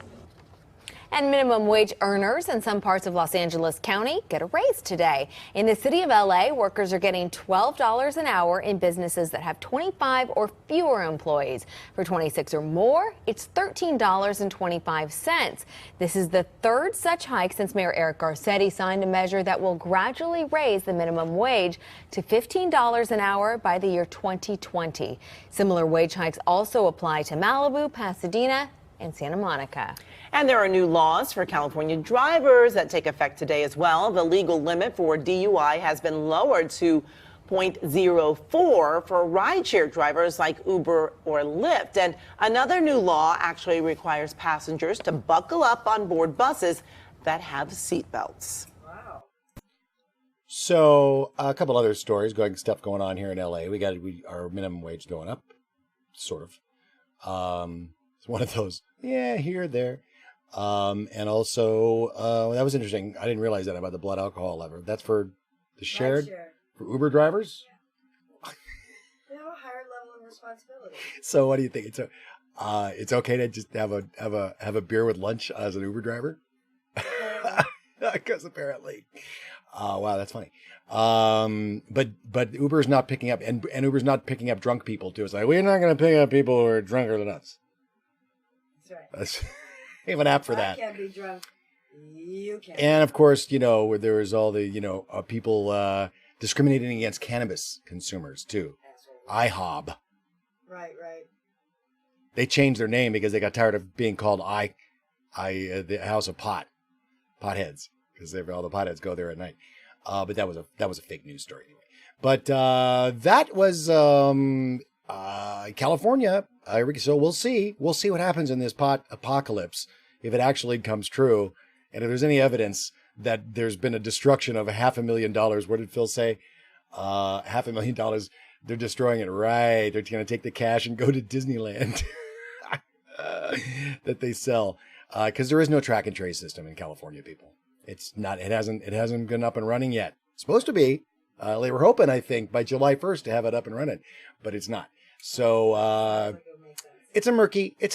And minimum wage earners in some parts of Los Angeles County get a raise today. In the city of LA, workers are getting $12 an hour in businesses that have 25 or fewer employees. For 26 or more, it's $13.25. This is the third such hike since Mayor Eric Garcetti signed a measure that will gradually raise the minimum wage to $15 an hour by the year 2020. Similar wage hikes also apply to Malibu, Pasadena, and Santa Monica. And there are new laws for California drivers that take effect today as well. The legal limit for DUI has been lowered to 0.04 for rideshare drivers like Uber or Lyft. And another new law actually requires passengers to buckle up on board buses that have seatbelts. So a couple other stories, stuff going on here in LA. Our minimum wage going up, sort of. It's one of those, yeah, here, there. And also, that was interesting. I didn't realize that about the blood alcohol level. That's for the shared, for Uber drivers? Yeah. They have a higher level of responsibility. So what do you think? It's okay to just have a beer with lunch as an Uber driver? Because apparently, wow, that's funny. But Uber's not picking up, and Uber's not picking up drunk people too. It's like, we're not going to pick up people who are drunker than us. That's right. We have an app for that. I can't be drunk. You can't. And of course, where there was all the, people discriminating against cannabis consumers too. IHOB. Right. They changed their name because they got tired of being called the House of Potheads, because all the potheads go there at night. But that was a fake news story anyway. But that was California. So we'll see what happens in this pot apocalypse, if it actually comes true, and if there's any evidence that there's been a destruction of $500,000. What did Phil say? $500,000. They're destroying it. Right. They're going to take the cash and go to Disneyland that they sell. Because there is no track and trace system in California, people. It's not. It hasn't been up and running yet. It's supposed to be. They were hoping, I think, by July 1st to have it up and running, but it's not. So it's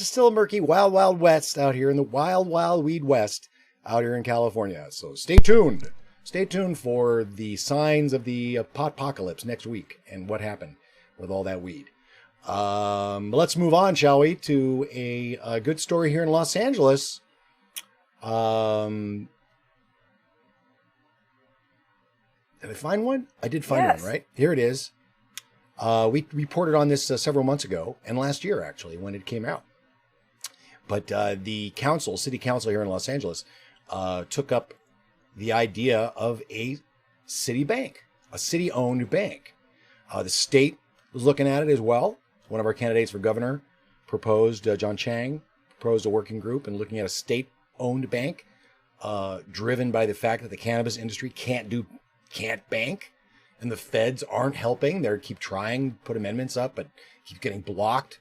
still a murky, wild, wild west out here in the wild, wild weed west out here in California. So stay tuned. Stay tuned for the signs of the potpocalypse next week and what happened with all that weed. Let's move on, shall we, to a good story here in Los Angeles. Did I find one? I did find one, right? Here it is. We reported on this several months ago, and last year, actually, when it came out. But the city council here in Los Angeles took up the idea of a city bank, a city-owned bank. The state was looking at it as well. One of our candidates for governor proposed, John Chang, proposed a working group and looking at a state-owned bank, driven by the fact that the cannabis industry can't bank, and the feds aren't helping. They keep trying to put amendments up, but keep getting blocked.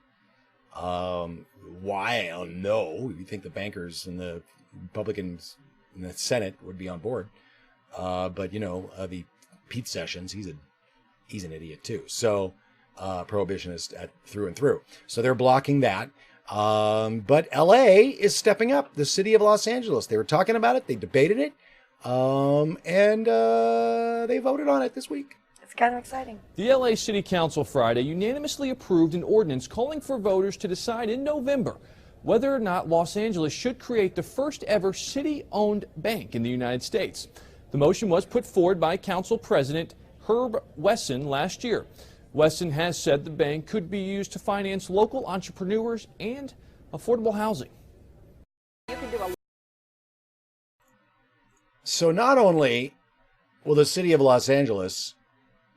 Why? I don't know. You think the bankers and the Republicans in the Senate would be on board. But the Pete Sessions, he's an idiot too. So prohibitionist through and through. So they're blocking that. But LA is stepping up. The city of Los Angeles. They were talking about it. They debated it. And they voted on it this week. It's kind of exciting. The LA City Council Friday unanimously approved an ordinance calling for voters to decide in November whether or not Los Angeles should create the first ever city-owned bank in the United States. The motion was put forward by Council President Herb Wesson last year. Wesson has said the bank could be used to finance local entrepreneurs and affordable housing. So not only will the city of Los Angeles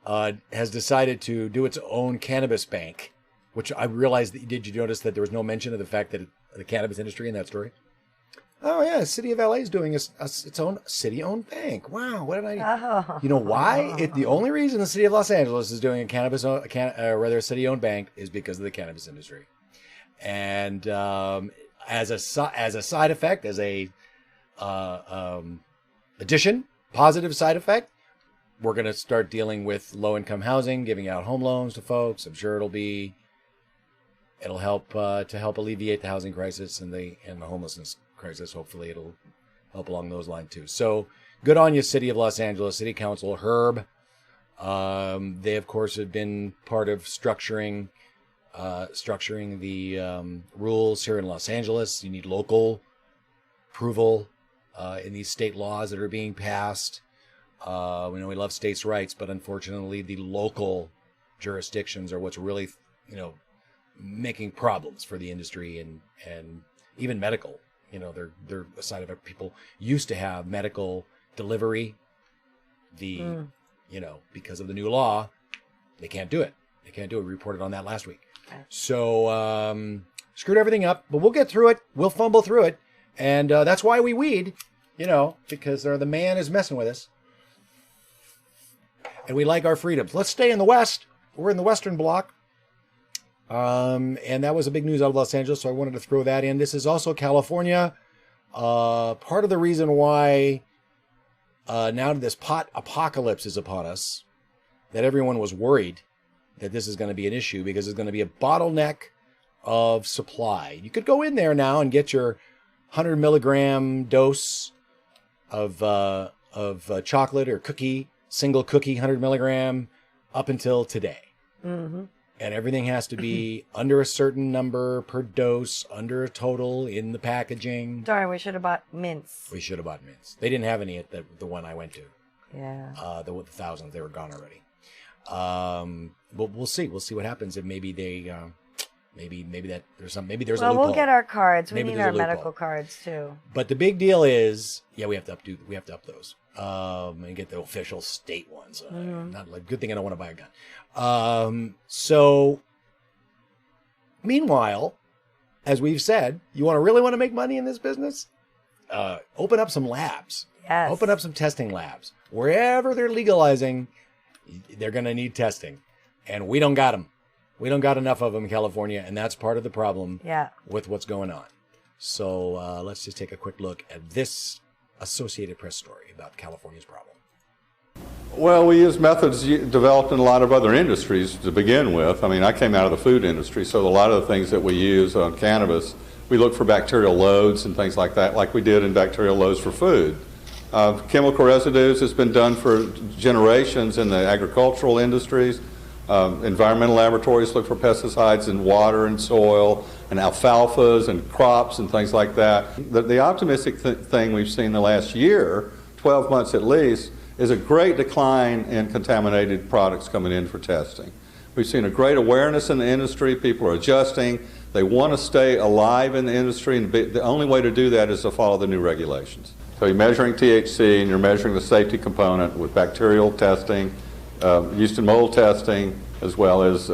has decided to do its own cannabis bank, which I realized that did you notice that there was no mention of the fact that the cannabis industry in that story? Oh yeah, the city of LA is doing its own city-owned bank. Wow, what did I? You know why? The only reason the city of Los Angeles is doing a city-owned bank is because of the cannabis industry, and as a side effect, as a positive side effect, we're going to start dealing with low-income housing, giving out home loans to folks. I'm sure it'll help to help alleviate the housing crisis and the homelessness crisis. Hopefully it'll help along those lines too. So good on you, City of Los Angeles, City Council, Herb. They of course have been part of structuring the rules here in Los Angeles. You need local approval in these state laws that are being passed. We know we love states' rights, but unfortunately the local jurisdictions are what's really, making problems for the industry and even medical. They're a side of it. People used to have medical delivery. Because of the new law, they can't do it. We reported on that last week. So screwed everything up, but we'll get through it. We'll fumble through it. And that's why we weed, because the man is messing with us. And we like our freedoms. Let's stay in the West. We're in the Western Bloc. And that was a big news out of Los Angeles, so I wanted to throw that in. This is also California. Part of the reason why now this pot apocalypse is upon us, that everyone was worried that this is going to be an issue because it's going to be a bottleneck of supply. You could go in there now and get your 100 milligram dose of chocolate or cookie, single cookie, 100 milligram, up until today. Mm-hmm. And everything has to be under a certain number per dose, under a total in the packaging. Darn, we should have bought mints. They didn't have any at the one I went to. Yeah. The thousands, they were gone already. But we'll see. We'll see what happens. And maybe they, maybe there's a loophole. Well, we'll get our cards. We need our medical cards too. But the big deal is, we have to up those. And get the official state ones. Not like good thing I don't want to buy a gun. So meanwhile, as we've said, you really want to make money in this business? Open up some labs. Yes. Open up some testing labs. Wherever they're legalizing they're going to need testing, and we don't got them. We don't got enough of them in California, and that's part of the problem with what's going on. So let's just take a quick look at this Associated Press story about California's problem. Well, we use methods developed in a lot of other industries to begin with. I mean, I came out of the food industry, so a lot of the things that we use on cannabis, we look for bacterial loads and things like that, like we did in bacterial loads for food. Chemical residues has been done for generations in the agricultural industries. Environmental laboratories look for pesticides in water and soil and alfalfas and crops and things like that. The optimistic thing we've seen the last year, 12 months at least, is a great decline in contaminated products coming in for testing. We've seen a great awareness in the industry. People are adjusting. They want to stay alive in the industry, and the only way to do that is to follow the new regulations. So you're measuring THC and you're measuring the safety component with bacterial testing, yeast and mold testing, as well as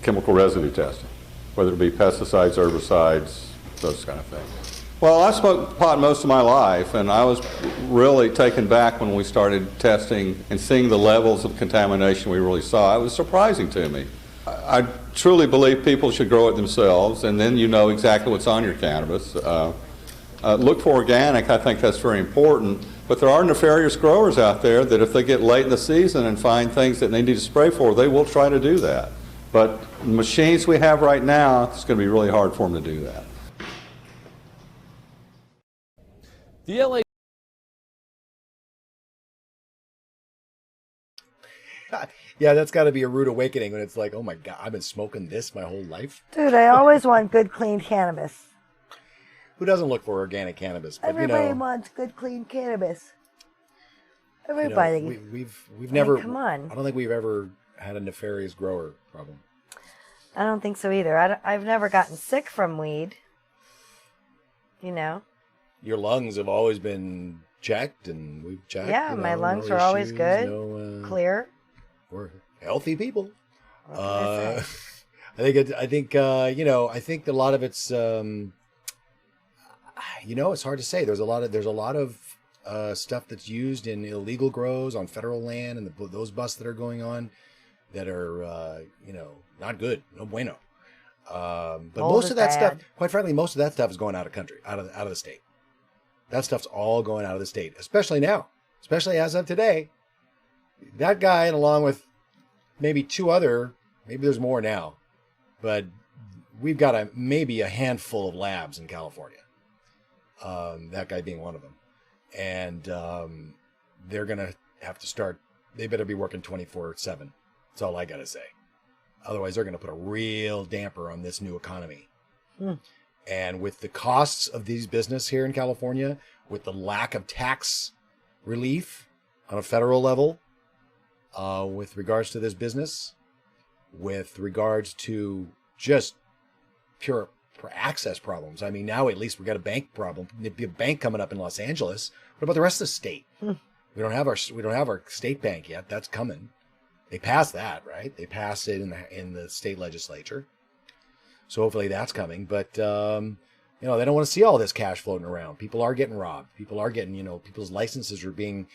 chemical residue testing, whether it be pesticides, herbicides, those kind of things. Well, I smoked pot most of my life, and I was really taken back when we started testing and seeing the levels of contamination we really saw. It was surprising to me. I truly believe people should grow it themselves, and then you know exactly what's on your cannabis. Look for organic. I think that's very important. But there are nefarious growers out there that if they get late in the season and find things that they need to spray for, they will try to do that. But the machines we have right now, it's going to be really hard for them to do that. The LA Yeah, that's got to be a rude awakening when it's like, oh my God, I've been smoking this my whole life. Dude, I always want good, clean cannabis. Who doesn't look for organic cannabis? But, Everybody wants good, clean cannabis. Everybody. We've never. Come on. I don't think we've ever had a nefarious grower problem. I don't think so either. I've never gotten sick from weed. You know. Your lungs have always been checked, and we've checked. Yeah, my lungs are always good, clear. We're healthy people. I think a lot of it's. It's hard to say. There's a lot of stuff that's used in illegal grows on federal land, and those busts that are going on that are not good, no bueno. But most of that stuff, quite frankly, most of that stuff is going out of country, out of the state. That stuff's all going out of the state, especially now, especially as of today. That guy, and along with maybe two other, maybe there's more now, but we've got maybe a handful of labs in California. That guy being one of them. And they're going to have to start, they better be working 24/7. That's all I got to say. Otherwise, they're going to put a real damper on this new economy. And with the costs of these business here in California, with the lack of tax relief on a federal level, with regards to this business, with regards to just pure access problems. I mean, now at least we got a bank problem. There'd be a bank coming up in Los Angeles. What about the rest of the state? We don't have our state bank yet. That's coming. They passed that, right? They passed it in the state legislature. So hopefully that's coming. But they don't want to see all this cash floating around. People are getting robbed. People are getting, people's licenses are being,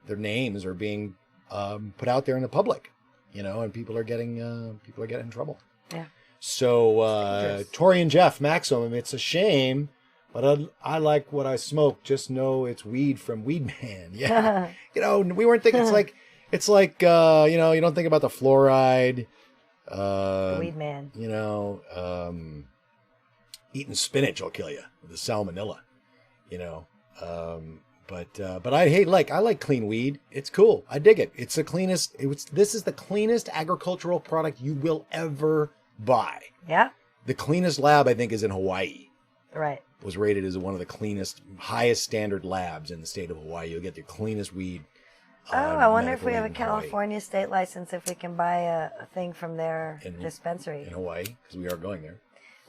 their names are being put out there in the public, and people are getting in trouble. Yeah. So, Tori and Jeff, Maximum, it's a shame, but I like what I smoke. Just know it's weed from Weed Man. Yeah. We weren't thinking, it's like, you don't think about the fluoride. Weed Man. Eating spinach will kill you with the salmonella, But I like clean weed. It's cool. I dig it. It's the cleanest. This is the cleanest agricultural product you will ever buy. Yeah. The cleanest lab, I think, is in Hawaii. Right. Was rated as one of the cleanest, highest standard labs in the state of Hawaii. You'll get the cleanest weed. I wonder if we have a California state license, if we can buy a thing from their dispensary. In Hawaii, because we are going there.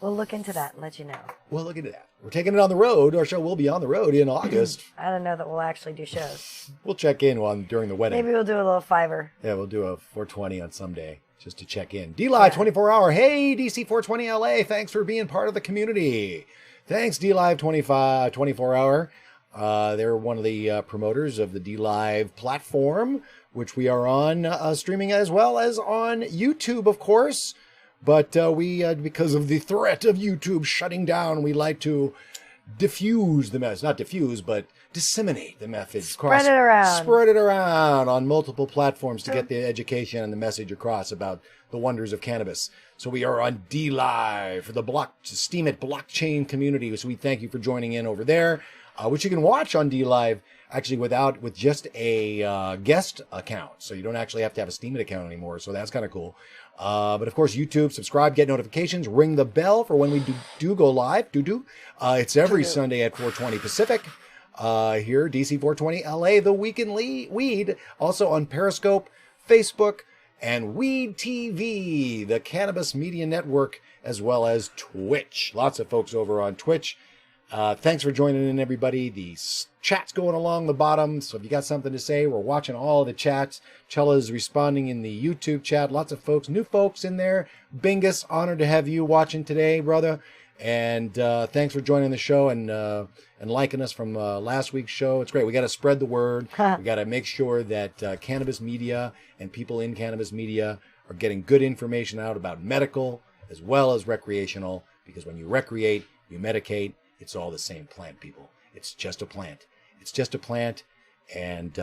We'll look into that and let you know. We'll look into that. We're taking it on the road. Our show will be on the road in August. I don't know that we'll actually do shows. We'll check in during the wedding. Maybe we'll do a little $5. Yeah, we'll do a 420 on some day just to check in. D-Live 24 hour. Hey, DC 420 LA. Thanks for being part of the community. Thanks, D-Live 24 hour. They're one of the promoters of the D-Live platform, which we are on streaming as well as on YouTube, of course. But we, because of the threat of YouTube shutting down, we like to diffuse the message, not diffuse, but disseminate the message. Spread it around. Spread it around on multiple platforms to get the education and the message across about the wonders of cannabis. So we are on DLive for the Steam It blockchain community. So we thank you for joining in over there, which you can watch on DLive actually with just a guest account. So you don't actually have to have a Steam It account anymore. So that's kind of cool. But of course, YouTube, subscribe, get notifications, ring the bell for when we do go live. It's every Sunday at 4:20 Pacific. Here, DC 420 LA, the Weekend Weed. Also on Periscope, Facebook, and Weed TV, the Cannabis Media Network, as well as Twitch. Lots of folks over on Twitch. Thanks for joining in, everybody. The chat's going along the bottom, so if you got something to say, we're watching all of the chats. Chella's responding in the YouTube chat. Lots of folks, new folks in there. Bingus, honored to have you watching today, brother. And thanks for joining the show and liking us from last week's show. It's great. We got to spread the word. We got to make sure that cannabis media and people in cannabis media are getting good information out about medical as well as recreational, because when you recreate, you medicate, it's all the same plant, people. It's just a plant. It's just a plant, and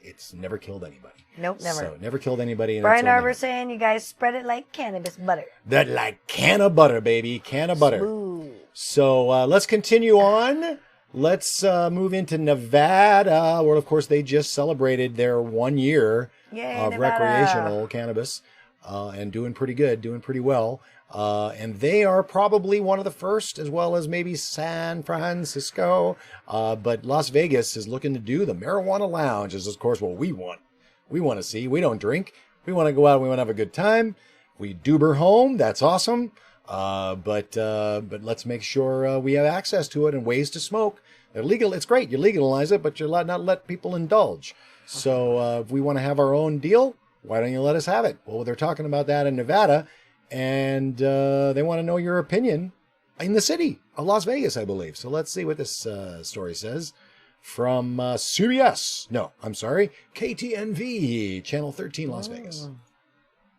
it's never killed anybody. Nope, never. So never killed anybody. Brian Arbor saying you guys spread it like cannabis butter. That like can of butter, baby. Can of butter. Smooth. So let's continue on. Let's move into Nevada, where, of course, they just celebrated their 1 year of Nevada. recreational cannabis and doing pretty good, doing pretty well. And they are probably one of the first, as well as maybe San Francisco. But Las Vegas is looking to do the marijuana lounge, is, of course, what we want. We want to see. We don't drink. We want to go out. We want to have a good time. We doober home. That's awesome. But let's make sure we have access to it and ways to smoke. They're legal. It's great. You legalize it, but you're not let people indulge. So if we want to have our own deal, why don't you let us have it? Well, they're talking about that in Nevada, and they want to know your opinion in the city of Las Vegas, I believe. So let's see what this story says from CBS. No, I'm sorry, KTNV, Channel 13, Las Vegas.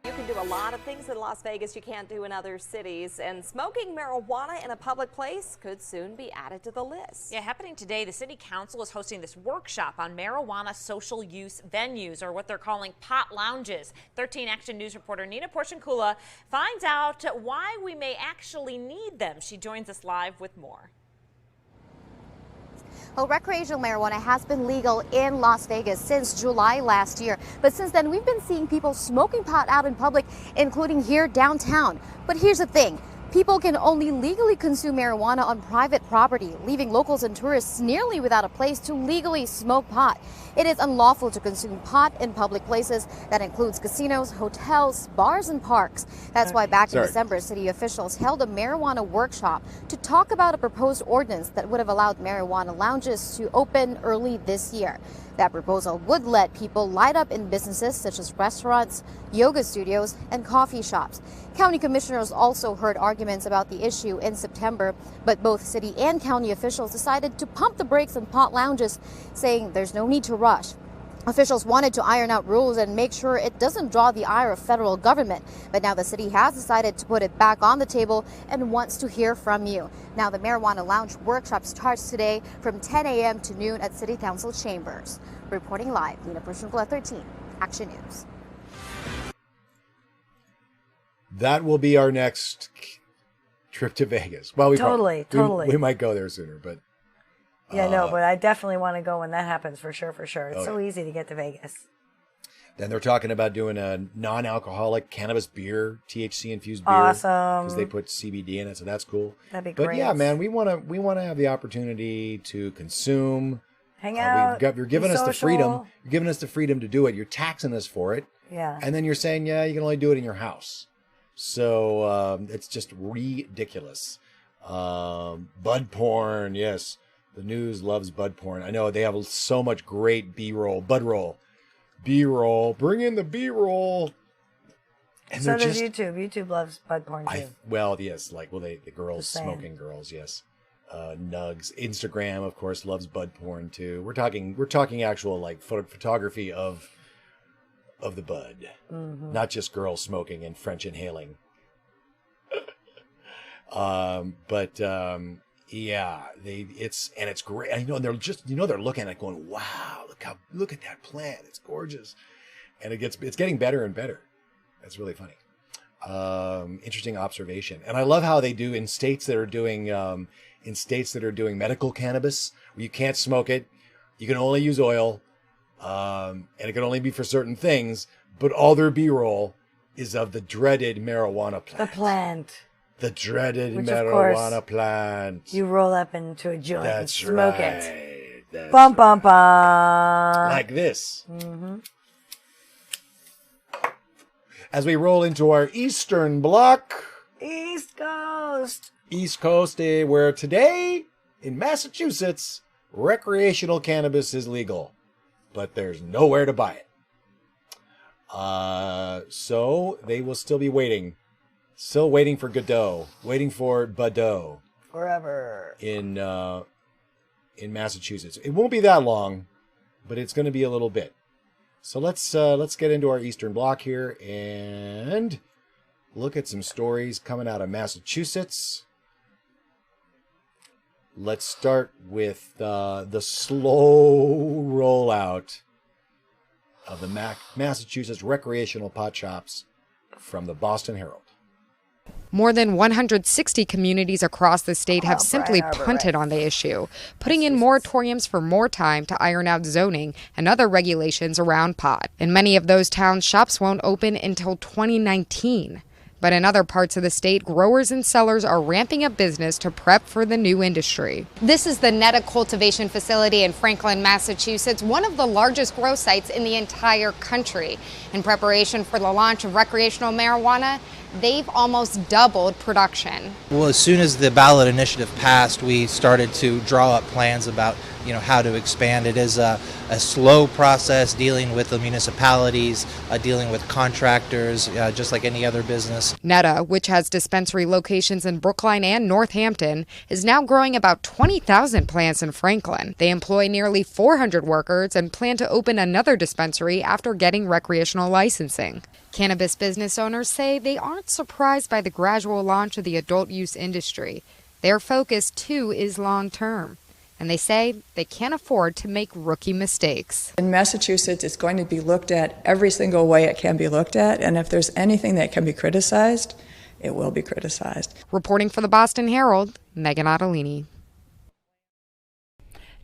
You can do a lot of things in Las Vegas you can't do in other cities, and smoking marijuana in a public place could soon be added to the list. Yeah, happening today, the City Council is hosting this workshop on marijuana social use venues, or what they're calling pot lounges. 13 Action News reporter Nina Porciuncula finds out why we may actually need them. She joins us live with more. Well, recreational marijuana has been legal in Las Vegas since July last year. But since then, we've been seeing people smoking pot out in public, including here downtown. But here's the thing. People can only legally consume marijuana on private property, leaving locals and tourists nearly without a place to legally smoke pot. It is unlawful to consume pot in public places. That includes casinos, hotels, bars, and parks. That's why back in December, city officials held a marijuana workshop to talk about a proposed ordinance that would have allowed marijuana lounges to open early this year. That proposal would let people light up in businesses such as restaurants, yoga studios, and coffee shops. County commissioners also heard arguments about the issue in September, but both city and county officials decided to pump the brakes on pot lounges, saying there's no need to rush. Officials wanted to iron out rules and make sure it doesn't draw the ire of federal government. But now the city has decided to put it back on the table and wants to hear from you. Now the Marijuana Lounge workshop starts today from 10 a.m. to noon at City Council chambers. Reporting live, Nina Porciuncula, 13 Action News. That will be our next trip to Vegas. Well, we totally. We might go there sooner, but yeah, no, but I definitely want to go when that happens for sure. It's so easy to get to Vegas. Then they're talking about doing a non-alcoholic cannabis beer, THC infused beer. Awesome. Because they put CBD in it, so that's cool. That'd be But great. yeah, man, we want to have the opportunity to consume. Hang out. You're giving us the freedom. You're giving us the freedom to do it. You're taxing us for it. Yeah. And then you're saying, yeah, you can only do it in your house. So it's just ridiculous. Bud porn, yes. The news loves bud porn. I know they have so much great B-roll, bud roll, B-roll. Bring in the B-roll. And so does YouTube. YouTube loves bud porn too. Yes, the girls smoking girls, yes. Nugs. Instagram, of course, loves bud porn too. We're talking actual photography of of the bud, Mhm. not just girls smoking and French inhaling. Yeah, it's great. And, they're just, they're looking at it going, wow, look at that plant. It's gorgeous. And it's getting better and better. That's really funny. Interesting observation. And I love how they do in states that are doing medical cannabis, where you can't smoke it. You can only use oil. And it can only be for certain things, but all their B-roll is of the dreaded marijuana plant. The plant. The dreaded Which, marijuana plant. You roll up into a joint and smoke right. it. That's Bum, bum, bum. like this. Mm-hmm. As we roll into our Eastern Bloc. East Coast. East Coast, where today, in Massachusetts, recreational cannabis is legal, but there's nowhere to buy it. So they will still be waiting. Still waiting for Godot. Waiting for Badeau. Forever. In Massachusetts. It won't be that long, but it's going to be a little bit. So let's get into our Eastern Bloc here and look at some stories coming out of Massachusetts. Let's start with the slow rollout of the Massachusetts recreational pot shops from the Boston Herald. More than 160 communities across the state have simply punted on the issue, putting in moratoriums for more time to iron out zoning and other regulations around pot. In many of those towns, shops won't open until 2019. But in other parts of the state, growers and sellers are ramping up business to prep for the new industry. This is the Netta cultivation facility in Franklin, Massachusetts, one of the largest grow sites in the entire country. In preparation for the launch of recreational marijuana, they've almost doubled production. Well, as soon as the ballot initiative passed, we started to draw up plans about how to expand. It is a slow process dealing with the municipalities, dealing with contractors, just like any other business. Netta, which has dispensary locations in Brookline and Northampton, is now growing about 20,000 plants in Franklin. They employ nearly 400 workers and plan to open another dispensary after getting recreational licensing. Cannabis business owners say they aren't surprised by the gradual launch of the adult use industry. Their focus, too, is long-term. And they say they can't afford to make rookie mistakes. In Massachusetts, it's going to be looked at every single way it can be looked at, and if there's anything that can be criticized, it will be criticized. Reporting for the Boston Herald, Megan Ottolini.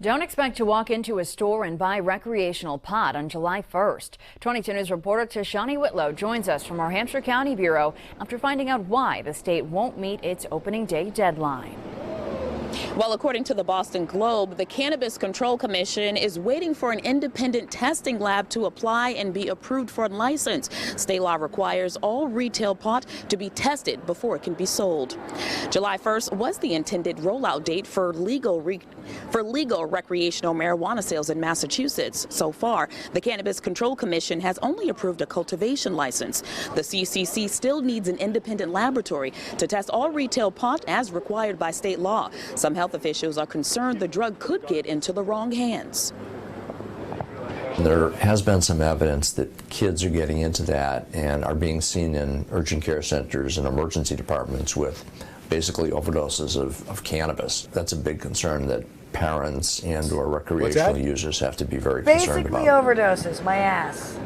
Don't expect to walk into a store and buy recreational pot on July 1st. 22 News reporter Tashani Whitlow joins us from our Hampshire County Bureau after finding out why the state won't meet its opening day deadline. Well, according to the Boston Globe, the Cannabis Control Commission is waiting for an independent testing lab to apply and be approved for a license. State law requires all retail pot to be tested before it can be sold. July 1st was the intended rollout date for legal recreational marijuana sales in Massachusetts. So far, the Cannabis Control Commission has only approved a cultivation license. The CCC still needs an independent laboratory to test all retail pot as required by state law. Some health officials are concerned the drug could get into the wrong hands. There has been some evidence that kids are getting into that and are being seen in urgent care centers and emergency departments with basically overdoses of cannabis. That's a big concern that parents and or recreational users have to be very concerned about. Basically overdoses, my ass.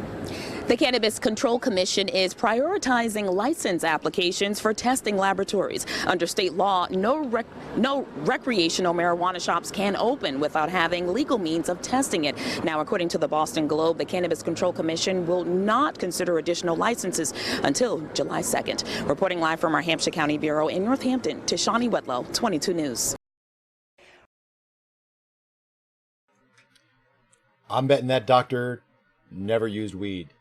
The Cannabis Control Commission is prioritizing license applications for testing laboratories. Under state law, no recreational marijuana shops can open without having legal means of testing it. Now, according to the Boston Globe, the Cannabis Control Commission will not consider additional licenses until July 2nd. Reporting live from our Hampshire County Bureau in Northampton, Tashani Whitlow, 22 News. I'm betting that doctor never used weed.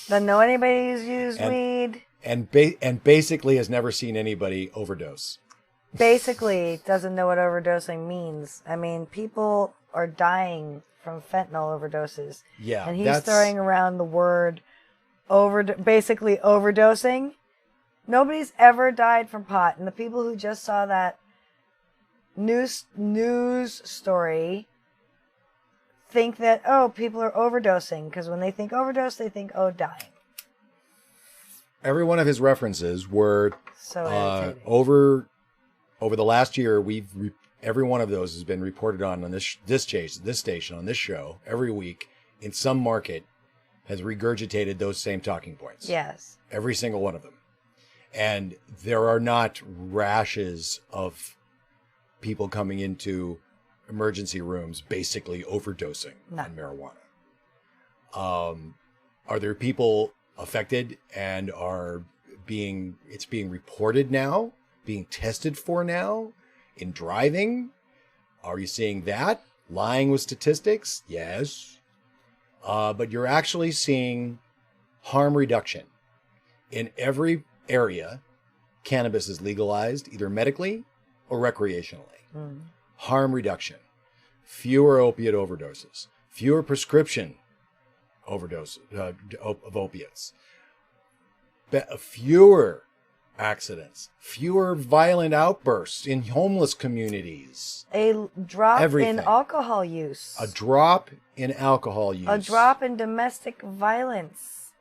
Doesn't know anybody who's used weed. And basically has never seen anybody overdose. Basically doesn't know what overdosing means. I mean, people are dying from fentanyl overdoses. Yeah, and he's throwing around the word basically overdosing. Nobody's ever died from pot. And the people who just saw that news story think that, oh, people are overdosing, because when they think overdose, they think, oh, dying. Every one of his references were So irritating. over the last year. Every one of those has been reported on this station, on this show, every week in some market has regurgitated those same talking points. Yes. Every single one of them. And there are not rashes of people coming into emergency rooms basically overdosing on marijuana. Are there people affected and it's being reported now, being tested for now in driving? Are you seeing that? Lying with statistics? Yes. But you're actually seeing harm reduction. In every area, cannabis is legalized either medically or recreationally. Harm reduction. Fewer opiate overdoses. Fewer prescription overdoses of opiates. Fewer accidents. Fewer violent outbursts in homeless communities. A drop Everything. in alcohol use. A drop in alcohol use. A drop in domestic violence.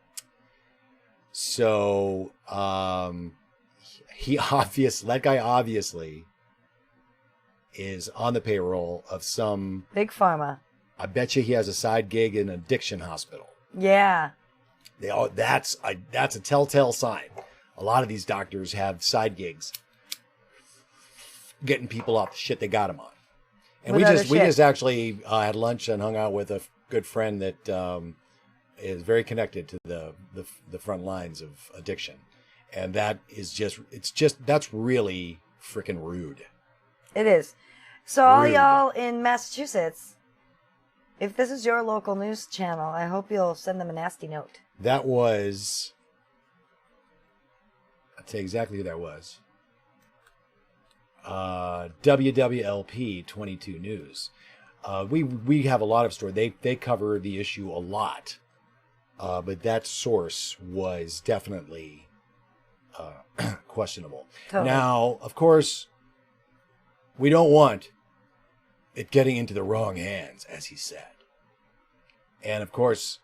So, that guy obviously is on the payroll of some Big Pharma. I bet you he has a side gig in an addiction hospital. Yeah. That's a telltale sign. A lot of these doctors have side gigs, getting people off the shit they got them on. And we just actually had lunch and hung out with a good friend that is very connected to the front lines of addiction, and that is that's really freaking rude. It is. So all Rude. y'all in Massachusetts, if this is your local news channel, I hope you'll send them a nasty note. That was, I'll tell you exactly who that was. WWLP 22 News. We have a lot of stories. They cover the issue a lot, but that source was definitely questionable. Totally. Now, of course, we don't want it getting into the wrong hands, as he said. And of course,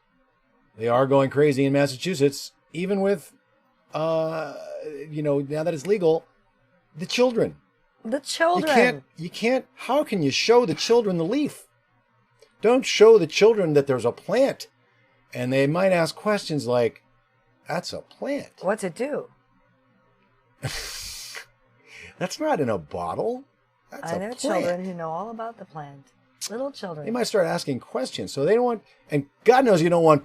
they are going crazy in Massachusetts, even with, now that it's legal, the children. The children. You can't, how can you show the children the leaf? Don't show the children that there's a plant. And they might ask questions like, that's a plant. What's it do? That's not in a bottle. That's I know children who know all about the plant. Little children. They might start asking questions. So they don't want, and God knows you don't want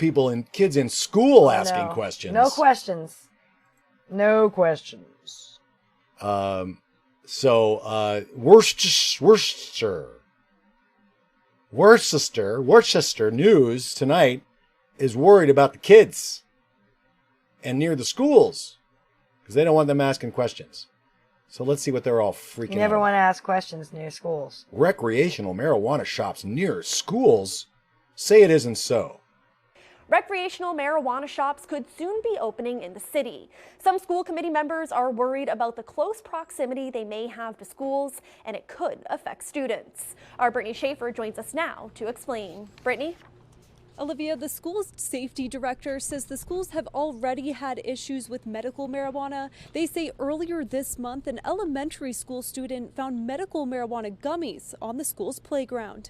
kids in school asking questions. No questions. No questions. Worcester News tonight is worried about the kids and near the schools because they don't want them asking questions. So let's see what they're all freaking out. You never want to ask questions near schools. Recreational marijuana shops near schools say it isn't so. Recreational marijuana shops could soon be opening in the city. Some school committee members are worried about the close proximity they may have to schools, and it could affect students. Our Brittany Schaefer joins us now to explain. Brittany? Olivia, the school's safety director says the schools have already had issues with medical marijuana. They say earlier this month, an elementary school student found medical marijuana gummies on the school's playground.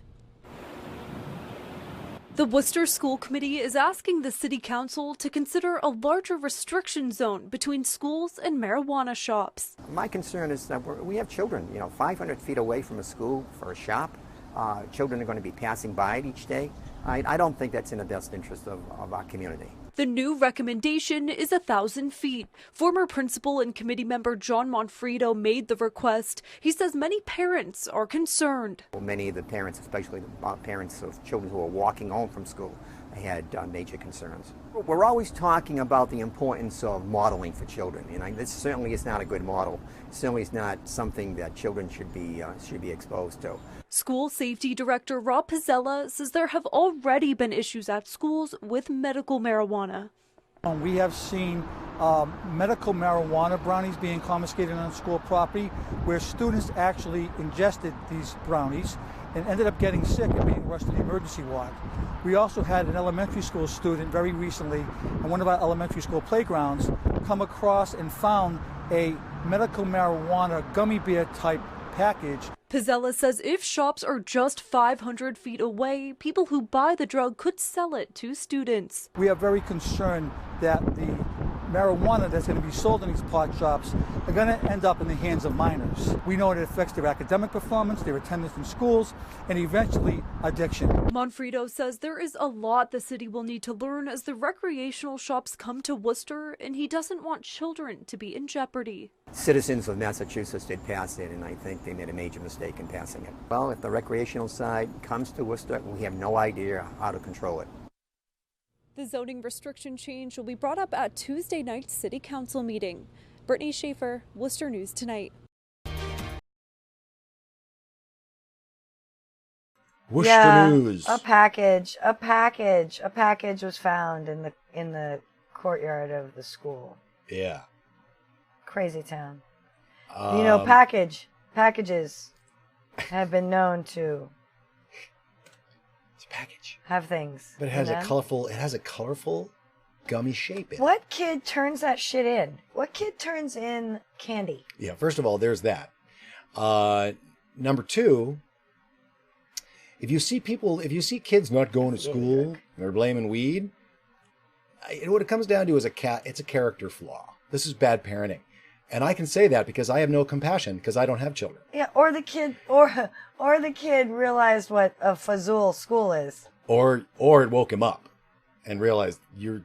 The Worcester School Committee is asking the City Council to consider a larger restriction zone between schools and marijuana shops. My concern is that we have children, 500 feet away from a school for a shop. Children are going to be passing by it each day. I don't think that's in the best interest of our community. The new recommendation is 1,000 feet. Former principal and committee member John Monfredo made the request. He says many parents are concerned. Many of the parents, especially the parents of children who are walking home from school, had major concerns. We're always talking about the importance of modeling for children, and this certainly is not a good model. It certainly is not something that children should be exposed to. School safety director Rob Pizzella says there have already been issues at schools with medical marijuana. We have seen medical marijuana brownies being confiscated on school property where students actually ingested these brownies and ended up getting sick and being rushed to the emergency ward. We also had an elementary school student very recently on one of our elementary school playgrounds come across and found a medical marijuana gummy bear type package. Pizzella says if shops are just 500 feet away, people who buy the drug could sell it to students. We are very concerned that the marijuana that's going to be sold in these pot shops are going to end up in the hands of minors. We know it affects their academic performance, their attendance in schools, and eventually addiction. Monfredo says there is a lot the city will need to learn as the recreational shops come to Worcester, and he doesn't want children to be in jeopardy. Citizens of Massachusetts did pass it, and I think they made a major mistake in passing it. Well, if the recreational side comes to Worcester, we have no idea how to control it. The zoning restriction change will be brought up at Tuesday night's City Council meeting. Brittany Schaefer, Worcester News Tonight. Worcester News. A package was found in the courtyard of the school. Yeah. Crazy town. You know, packages have been known to package have things, but it has a colorful gummy shape in it. What kid turns that shit in? What kid turns in candy? Yeah, first of all, there's that. Number two, if you see kids not going to school and they're blaming weed, what it comes down to is it's a character flaw. This is bad parenting. And I can say that because I have no compassion because I don't have children. Yeah, or the kid realized what a fazul school is. Or it woke him up and realized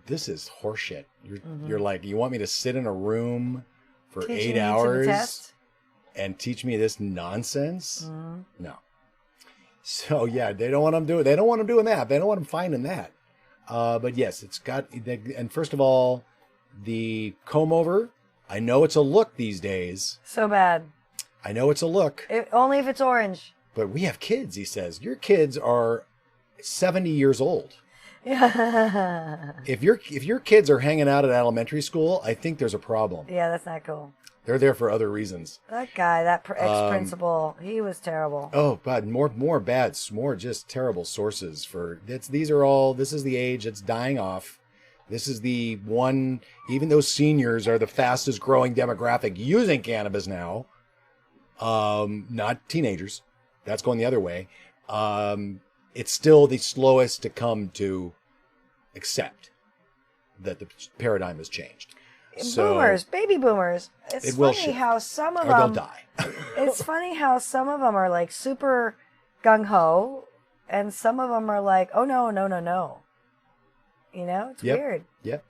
this is horseshit. You're like, you want me to sit in a room for 8 hours and teach me this nonsense? No. So yeah, they don't want them doing that. They don't want them finding that. But yes, and first of all, the comb over. I know it's a look these days. So bad. I know it's a look. Only if it's orange. But we have kids, he says. Your kids are 70 years old. Yeah. If your kids are hanging out at elementary school, I think there's a problem. Yeah, that's not cool. They're there for other reasons. That guy, that ex-principal, he was terrible. Oh, but more just terrible sources for this. This is the age that's dying off. This is the one, even though seniors are the fastest growing demographic using cannabis now, not teenagers. That's going the other way. It's still the slowest to come to accept that the paradigm has changed. Boomers, baby boomers. It's funny how some of them, they'll die. It's funny how some of them are like super gung-ho, and some of them are like, oh no. You know, it's weird. Yep.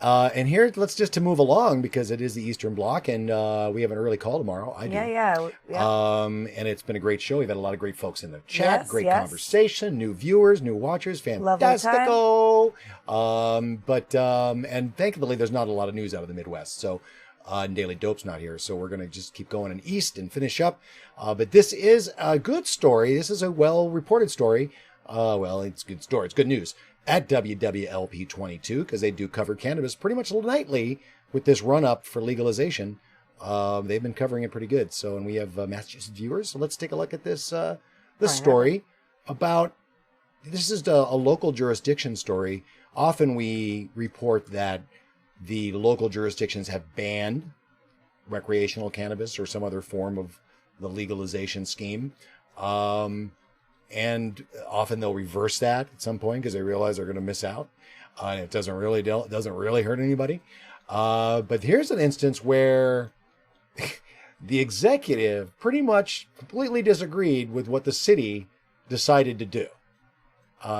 And here, let's just to move along because it is the Eastern Bloc, and we have an early call tomorrow. I do. Yeah. And it's been a great show. We've had a lot of great folks in the chat. Great conversation. New viewers, new watchers. Fantastico. And thankfully, there's not a lot of news out of the Midwest. So, Daily Dope's not here, so we're going to just keep going in east and finish up. But this is a good story. This is a well-reported story. It's a good story. It's good news. At WWLP 22, because they do cover cannabis pretty much nightly with this run-up for legalization. They've been covering it pretty good. So, and we have Massachusetts viewers. So let's take a look at this story about, this is a local jurisdiction story. Often we report that the local jurisdictions have banned recreational cannabis or some other form of the legalization scheme. And often they'll reverse that at some point because they realize they're going to miss out. And it doesn't really hurt anybody. But here's an instance where the executive pretty much completely disagreed with what the city decided to do.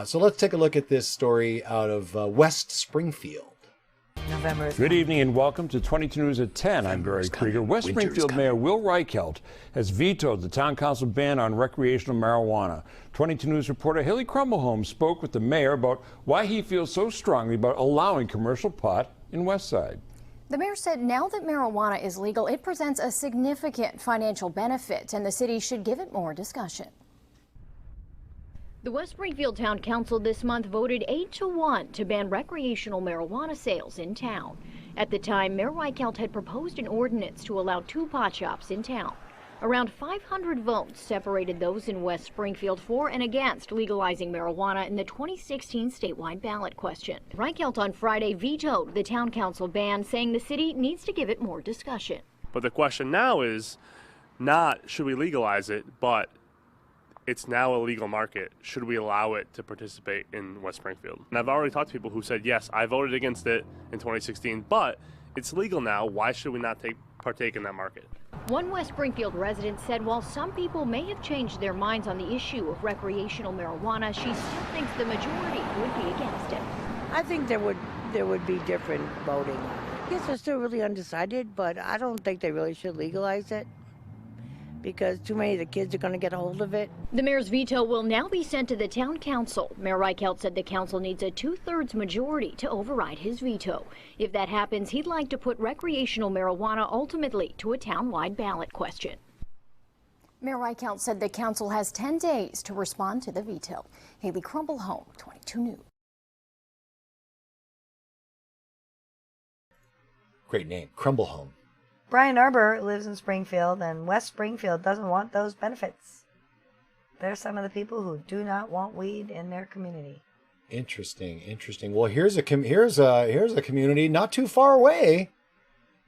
So let's take a look at this story out of West Springfield. November. Good evening and welcome to 22 News at 10. I'm Barry Krieger. West Springfield Mayor Will Reichelt has vetoed the town council ban on recreational marijuana. 22 News reporter Haley Crumblehome spoke with the mayor about why he feels so strongly about allowing commercial pot in Westside. The mayor said now that marijuana is legal, it presents a significant financial benefit, and the city should give it more discussion. The West Springfield Town Council this month voted 8-1 to ban recreational marijuana sales in town. At the time, Mayor Reichelt had proposed an ordinance to allow 2 pot shops in town. Around 500 votes separated those in West Springfield for and against legalizing marijuana in the 2016 statewide ballot question. Reichelt on Friday vetoed the town council ban, saying the city needs to give it more discussion. But the question now is not should we legalize it, but it's now a legal market. Should we allow it to participate in West Springfield? And I've already talked to people who said, yes, I voted against it in 2016, but it's legal now. Why should we not partake in that market? One West Springfield resident said while some people may have changed their minds on the issue of recreational marijuana, she still thinks the majority would be against it. I think there would be different voting. I guess they're still really undecided, but I don't think they really should legalize it, because too many of the kids are going to get a hold of it. The mayor's veto will now be sent to the town council. Mayor Reichelt said the council needs a 2/3 majority to override his veto. If that happens, he'd like to put recreational marijuana ultimately to a town-wide ballot question. Mayor Reichelt said the council has 10 days to respond to the veto. Haley Crumblehome, 22 News. Great name, Crumblehome. Brian Arbor lives in Springfield, and West Springfield doesn't want those benefits. They're some of the people who do not want weed in their community. Interesting. Well, here's a community not too far away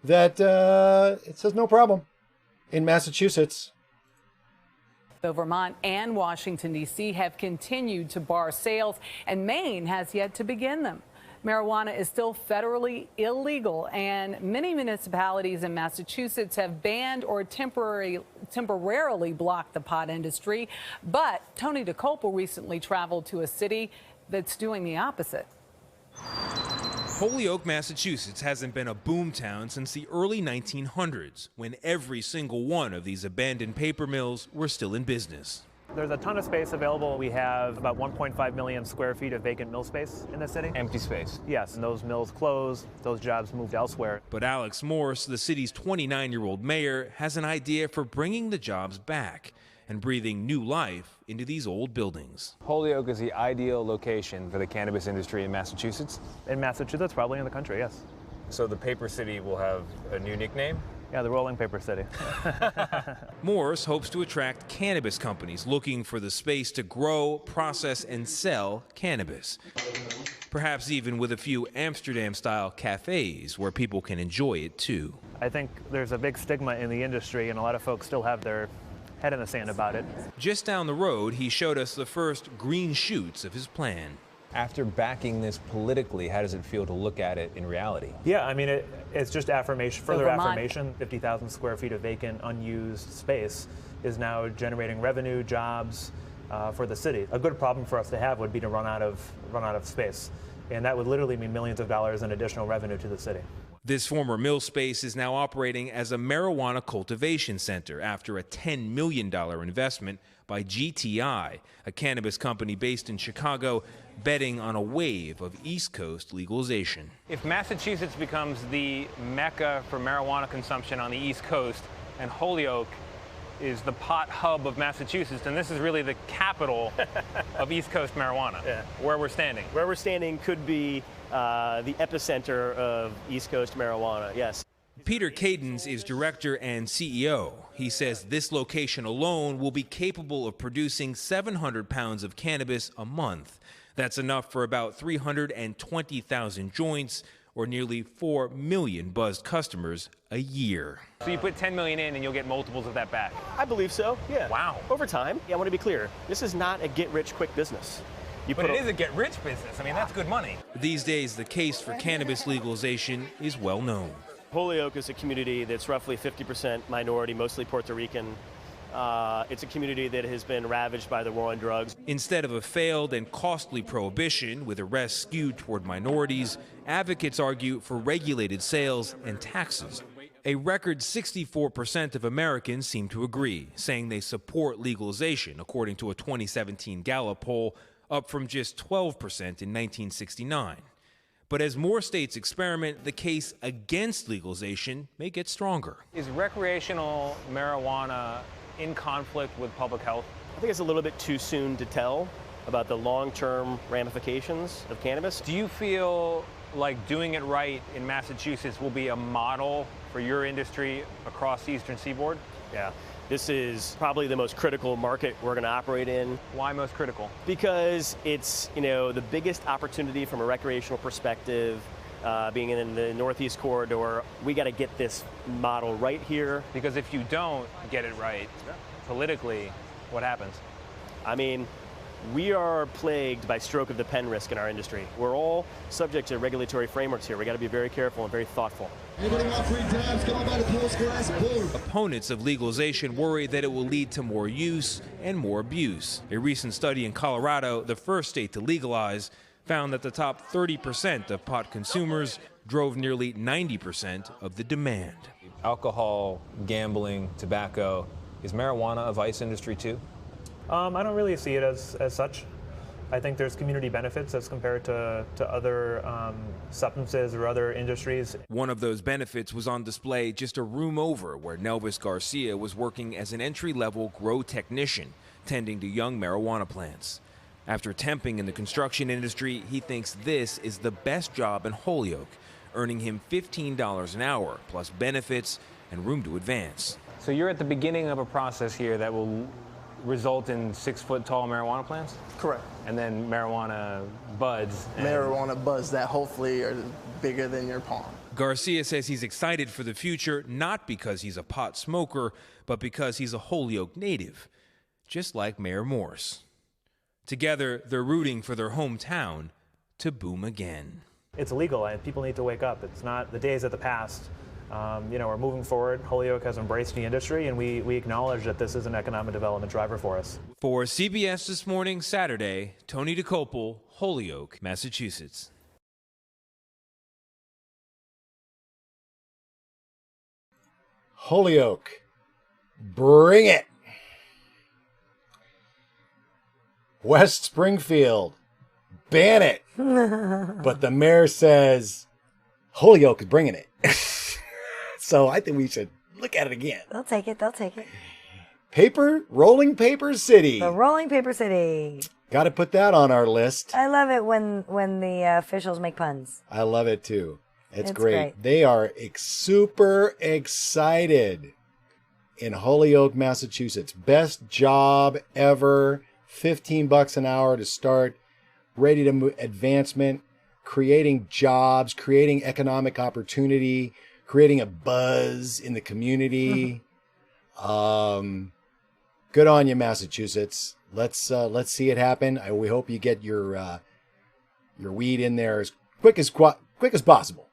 that it says no problem in Massachusetts. So Vermont and Washington, D.C. have continued to bar sales, and Maine has yet to begin them. Marijuana is still federally illegal, and many municipalities in Massachusetts have banned or temporarily blocked the pot industry. But Tony DeCopel recently traveled to a city that's doing the opposite. Holyoke, Massachusetts hasn't been a boomtown since the early 1900s, when every single one of these abandoned paper mills were still in business. There's a ton of space available. We have about 1.5 million square feet of vacant mill space in the city. Empty space. Yes, and those mills closed, those jobs moved elsewhere. But Alex Morse, the city's 29-year-old mayor, has an idea for bringing the jobs back and breathing new life into these old buildings. Holyoke is the ideal location for the cannabis industry in Massachusetts? In Massachusetts, probably in the country, yes. So the Paper City will have a new nickname? Yeah, the Rolling Paper City. Morris hopes to attract cannabis companies looking for the space to grow, process, and sell cannabis. Perhaps even with a few Amsterdam-style cafes where people can enjoy it too. I think there's a big stigma in the industry, and a lot of folks still have their head in the sand about it. Just down the road, he showed us the first green shoots of his plan. After backing this politically, how does it feel to look at it in reality? Yeah, I mean, it's just affirmation, further affirmation. 50,000 square feet of vacant, unused space is now generating revenue, jobs for the city. A good problem for us to have would be to run out of space, and that would literally mean millions of dollars in additional revenue to the city. This former mill space is now operating as a marijuana cultivation center after a $10 million investment by GTI, a cannabis company based in Chicago, betting on a wave of East Coast legalization. If Massachusetts becomes the mecca for marijuana consumption on the East Coast, and Holyoke is the pot hub of Massachusetts, then this is really the capital of East Coast marijuana, where we're standing. Where we're standing could be the epicenter of East Coast marijuana, yes. Peter Cadens is director and CEO. He says this location alone will be capable of producing 700 pounds of cannabis a month. That's enough for about 320,000 joints, or nearly 4 million buzzed customers a year. So you put 10 million in and you'll get multiples of that back? I believe so, yeah. Wow. Over time. Yeah, I want to be clear. This is not a get-rich-quick business. But it is a get-rich business. I mean, that's good money. These days, the case for cannabis legalization is well known. Holyoke is a community that's roughly 50% minority, mostly Puerto Rican. It's a community that has been ravaged by the war on drugs. Instead of a failed and costly prohibition with arrests skewed toward minorities, advocates argue for regulated sales and taxes. A record 64% of Americans seem to agree, saying they support legalization, according to a 2017 Gallup poll, up from just 12% in 1969. But as more states experiment, the case against legalization may get stronger. Is recreational marijuana in conflict with public health? I think it's a little bit too soon to tell about the long-term ramifications of cannabis. Do you feel like doing it right in Massachusetts will be a model for your industry across the Eastern Seaboard? Yeah. This is probably the most critical market we're going to operate in. Why most critical? Because it's, the biggest opportunity from a recreational perspective, being in the Northeast corridor. We got to get this model right here. Because if you don't get it right, politically, what happens? I mean, we are plagued by stroke of the pen risk in our industry. We're all subject to regulatory frameworks here. We got to be very careful and very thoughtful. Anybody want free dabs? Come on by the post glass booth. Opponents of legalization worry that it will lead to more use and more abuse. A recent study in Colorado, the first state to legalize, found that the top 30% of pot consumers drove nearly 90% of the demand. Alcohol, gambling, tobacco. Is marijuana a vice industry too? I don't really see it as such. I think there's community benefits as compared to other substances or other industries. One of those benefits was on display just a room over, where Nelvis Garcia was working as an entry-level grow technician, tending to young marijuana plants. After temping in the construction industry, he thinks this is the best job in Holyoke, earning him $15 an hour, plus benefits and room to advance. So you're at the beginning of a process here that will result in 6-foot-tall marijuana plants? Correct. And then marijuana buds. Marijuana buds that hopefully are bigger than your palm. Garcia says he's excited for the future, not because he's a pot smoker, but because he's a Holyoke native, just like Mayor Morse. Together, they're rooting for their hometown to boom again. It's illegal and people need to wake up. It's not the days of the past. We're moving forward. Holyoke has embraced the industry, and we acknowledge that this is an economic development driver for us. For CBS This Morning, Saturday, Tony DeCopel, Holyoke, Massachusetts. Holyoke, bring it. West Springfield, ban it. But the mayor says Holyoke is bringing it. So I think we should look at it again. They'll take it. They'll take it. Rolling Paper City. The Rolling Paper City. Got to put that on our list. I love it when the officials make puns. I love it too. It's great. They are super excited in Holyoke, Massachusetts. Best job ever. $15 an hour to start. Ready to move, advancement, creating jobs, creating economic opportunity, creating a buzz in the community. Good on you, Massachusetts. Let's see it happen. We hope you get your weed in there as quick as possible.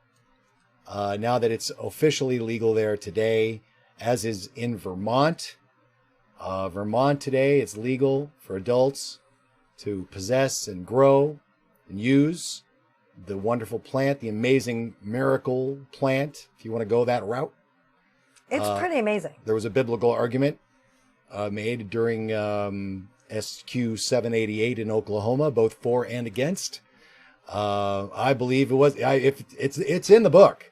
Now that it's officially legal there today, as is in Vermont. Vermont today, it's legal for adults to possess and grow and use the wonderful plant, the amazing miracle plant, if you want to go that route. It's pretty amazing. There was a biblical argument made during SQ 788 in Oklahoma, both for and against. I believe it was. It's in the book.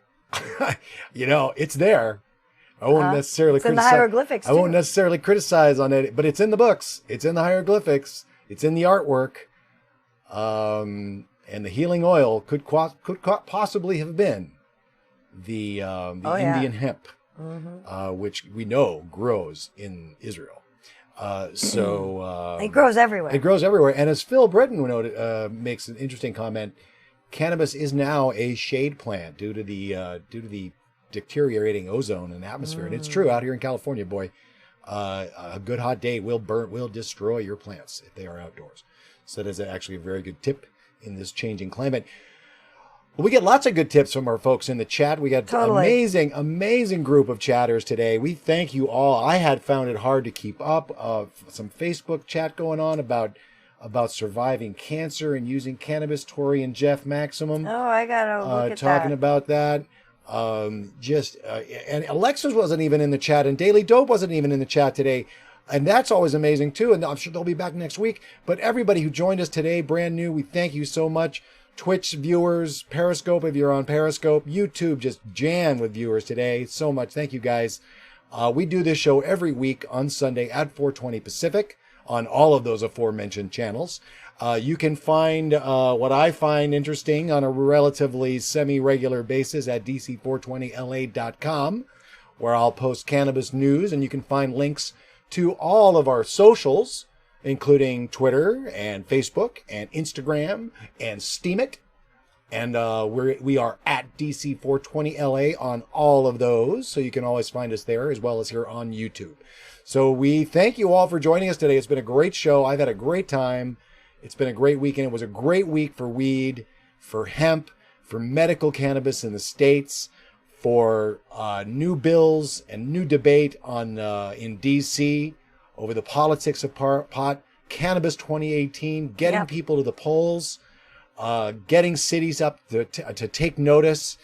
It's there. I won't necessarily it's criticize. In the hieroglyphics, I won't necessarily criticize on it, but it's in the books. It's in the hieroglyphics. It's in the artwork. And the healing oil could possibly have been the Indian hemp, which we know grows in Israel. It grows everywhere. It grows everywhere. And as Phil Britton makes an interesting comment, cannabis is now a shade plant due to the deteriorating ozone in the atmosphere. And it's true out here in California, boy. A good hot day will destroy your plants if they are outdoors. So that is actually a very good tip in this changing climate. Well, we get lots of good tips from our folks in the chat. We got an amazing group of chatters today. We thank you all. I had found it hard to keep up. Some Facebook chat going on about surviving cancer and using cannabis. Tori and Jeff Maximum. Oh, I gotta look at talking about that. And Alexis wasn't even in the chat, and Daily Dope wasn't even in the chat today. And that's always amazing too. And I'm sure they'll be back next week. But everybody who joined us today, brand new, we thank you so much. Twitch viewers, Periscope, if you're on Periscope, YouTube just jammed with viewers today. So much. Thank you guys. We do this show every week on Sunday at 4:20 Pacific on all of those aforementioned channels. You can find what I find interesting on a relatively semi-regular basis at dc420la.com, where I'll post cannabis news, and you can find links to all of our socials, including Twitter and Facebook and Instagram and Steemit. And we are at DC420LA on all of those, so you can always find us there, as well as here on YouTube. So we thank you all for joining us today. It's been a great show. I've had a great time. It's been a great weekend. It was a great week for weed, for hemp, for medical cannabis in the States, for new bills and new debate on in DC over the politics of pot, Cannabis 2018, getting people to the polls, getting cities up to take notice,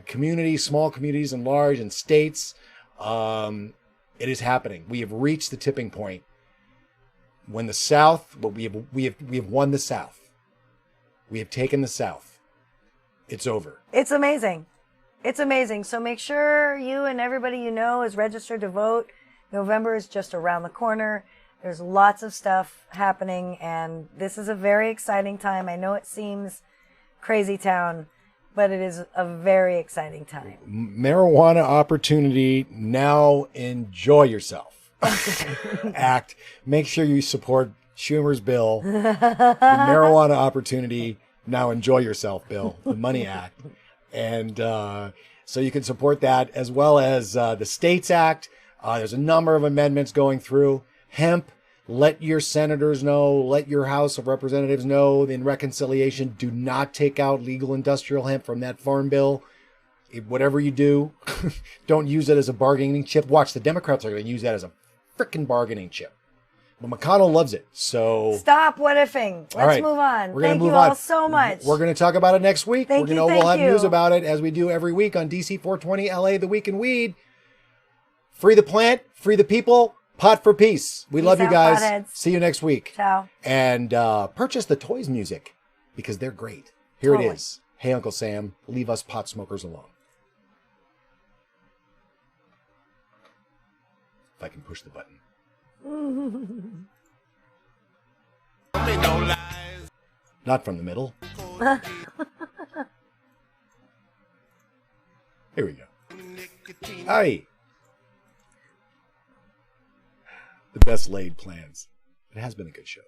communities, small communities and large, and states. It is happening. We have reached the tipping point. When the South, but we have won the South. We have taken the South. It's over. It's amazing. It's amazing. So make sure you and everybody you know is registered to vote. November is just around the corner. There's lots of stuff happening, and this is a very exciting time. I know it seems crazy town, but it is a very exciting time. Marijuana opportunity. Now enjoy yourself. Act. Make sure you support Schumer's bill. The marijuana opportunity. Now enjoy yourself bill. The Money Act. And so you can support that, as well as the States Act. There's a number of amendments going through. Hemp. Let your senators know, let your House of Representatives know in reconciliation, do not take out legal industrial hemp from that farm bill. Whatever you do, don't use it as a bargaining chip. Watch, the Democrats are going to use that as a freaking bargaining chip. But McConnell loves it, so... Stop what ifing. Let's move on. Thank you all so much. We're going to talk about it next week. Thank you. We'll have news about it, as we do every week on DC 420 LA, The Week in Weed. Free the plant, free the people. Pot for peace. We love you guys. Potheads. See you next week. Ciao. And purchase the Toys music, because they're great. Here it is. Hey, Uncle Sam, leave us pot smokers alone. If I can push the button. Not from the middle. Here we go. Hi. The best laid plans. It has been a good show.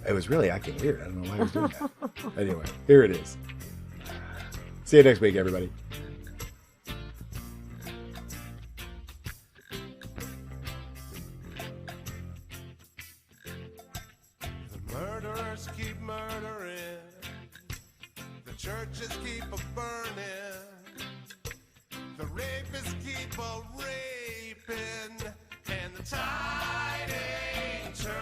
It was really acting weird. I don't know why I was doing that. Anyway, here it is. See you next week, everybody. The murderers keep murdering. The churches keep a-burning. The rapists keep a-raping. And the tide ain't turning.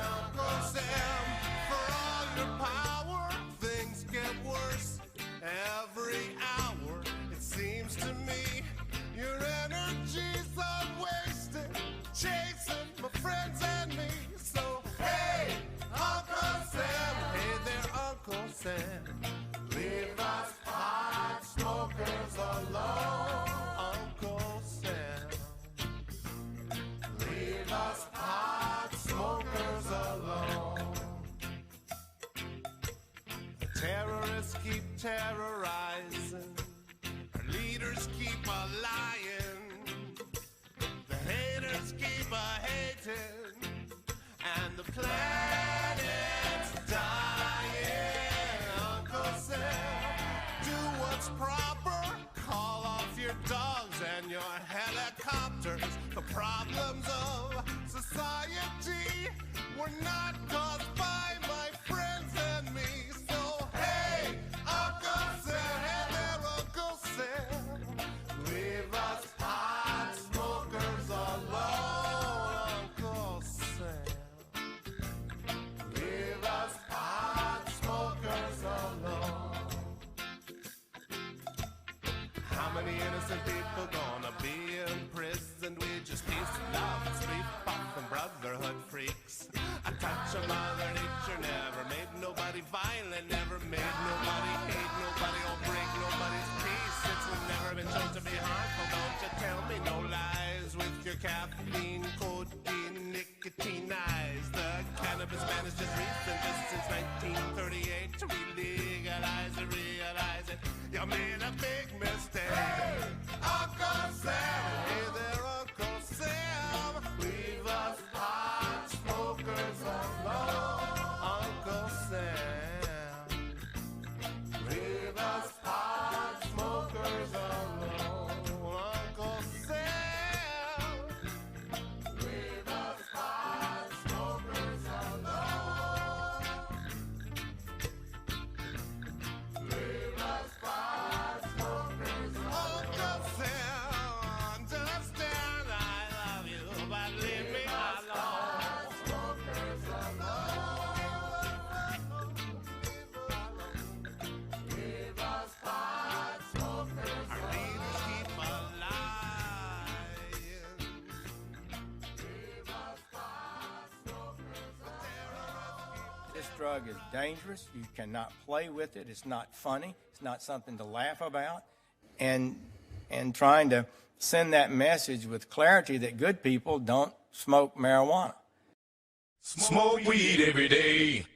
Uncle Sam, for all your power, things get worse every hour. It seems to me your energies are wasted, chasing my friends and me. So hey, Uncle Sam, hey there, Uncle Sam, leave us pot smokers alone. Uncle Sam, leave us pot smokers alone. The terrorists keep terrorizing, our leaders keep a-lying, the haters keep a-hating, and the planet's dying. Uncle Sam, do what's proper, call off your dogs and your helicopters. The problems of society were not caused by my friends and me. So hey, Uncle Sam, hey there, Uncle Sam, leave us pot smokers alone. Uncle Sam, many innocent people gonna be imprisoned? We just peace and love and street puff and brotherhood freaks. A touch of Mother Nature never made nobody violent, never made nobody hate nobody or break nobody's peace. Since we've never been shown to be harmful, don't you tell me no lies with your caffeine, codeine, nicotine eyes. The cannabis ban is just recent, just since 1938 to re-legalize it, realize it. You made a big mistake. Hey, Uncle Sam, hey there, Uncle Sam, leave us pot smokers alone. Uncle Sam, leave us pot smokers alone. Uncle Sam, leave us pot smokers alone. Leave us pot smokers alone. Uncle Sam, understand I love you, but leave me alone. Smokers alone. Leave us pot smokers alone. Our leaders keep lying. Leave us pot smokers alone. This drug is dangerous. You cannot play with it. It's not funny. It's not something to laugh about. And trying to send that message with clarity that good people don't smoke marijuana. Smoke weed every day.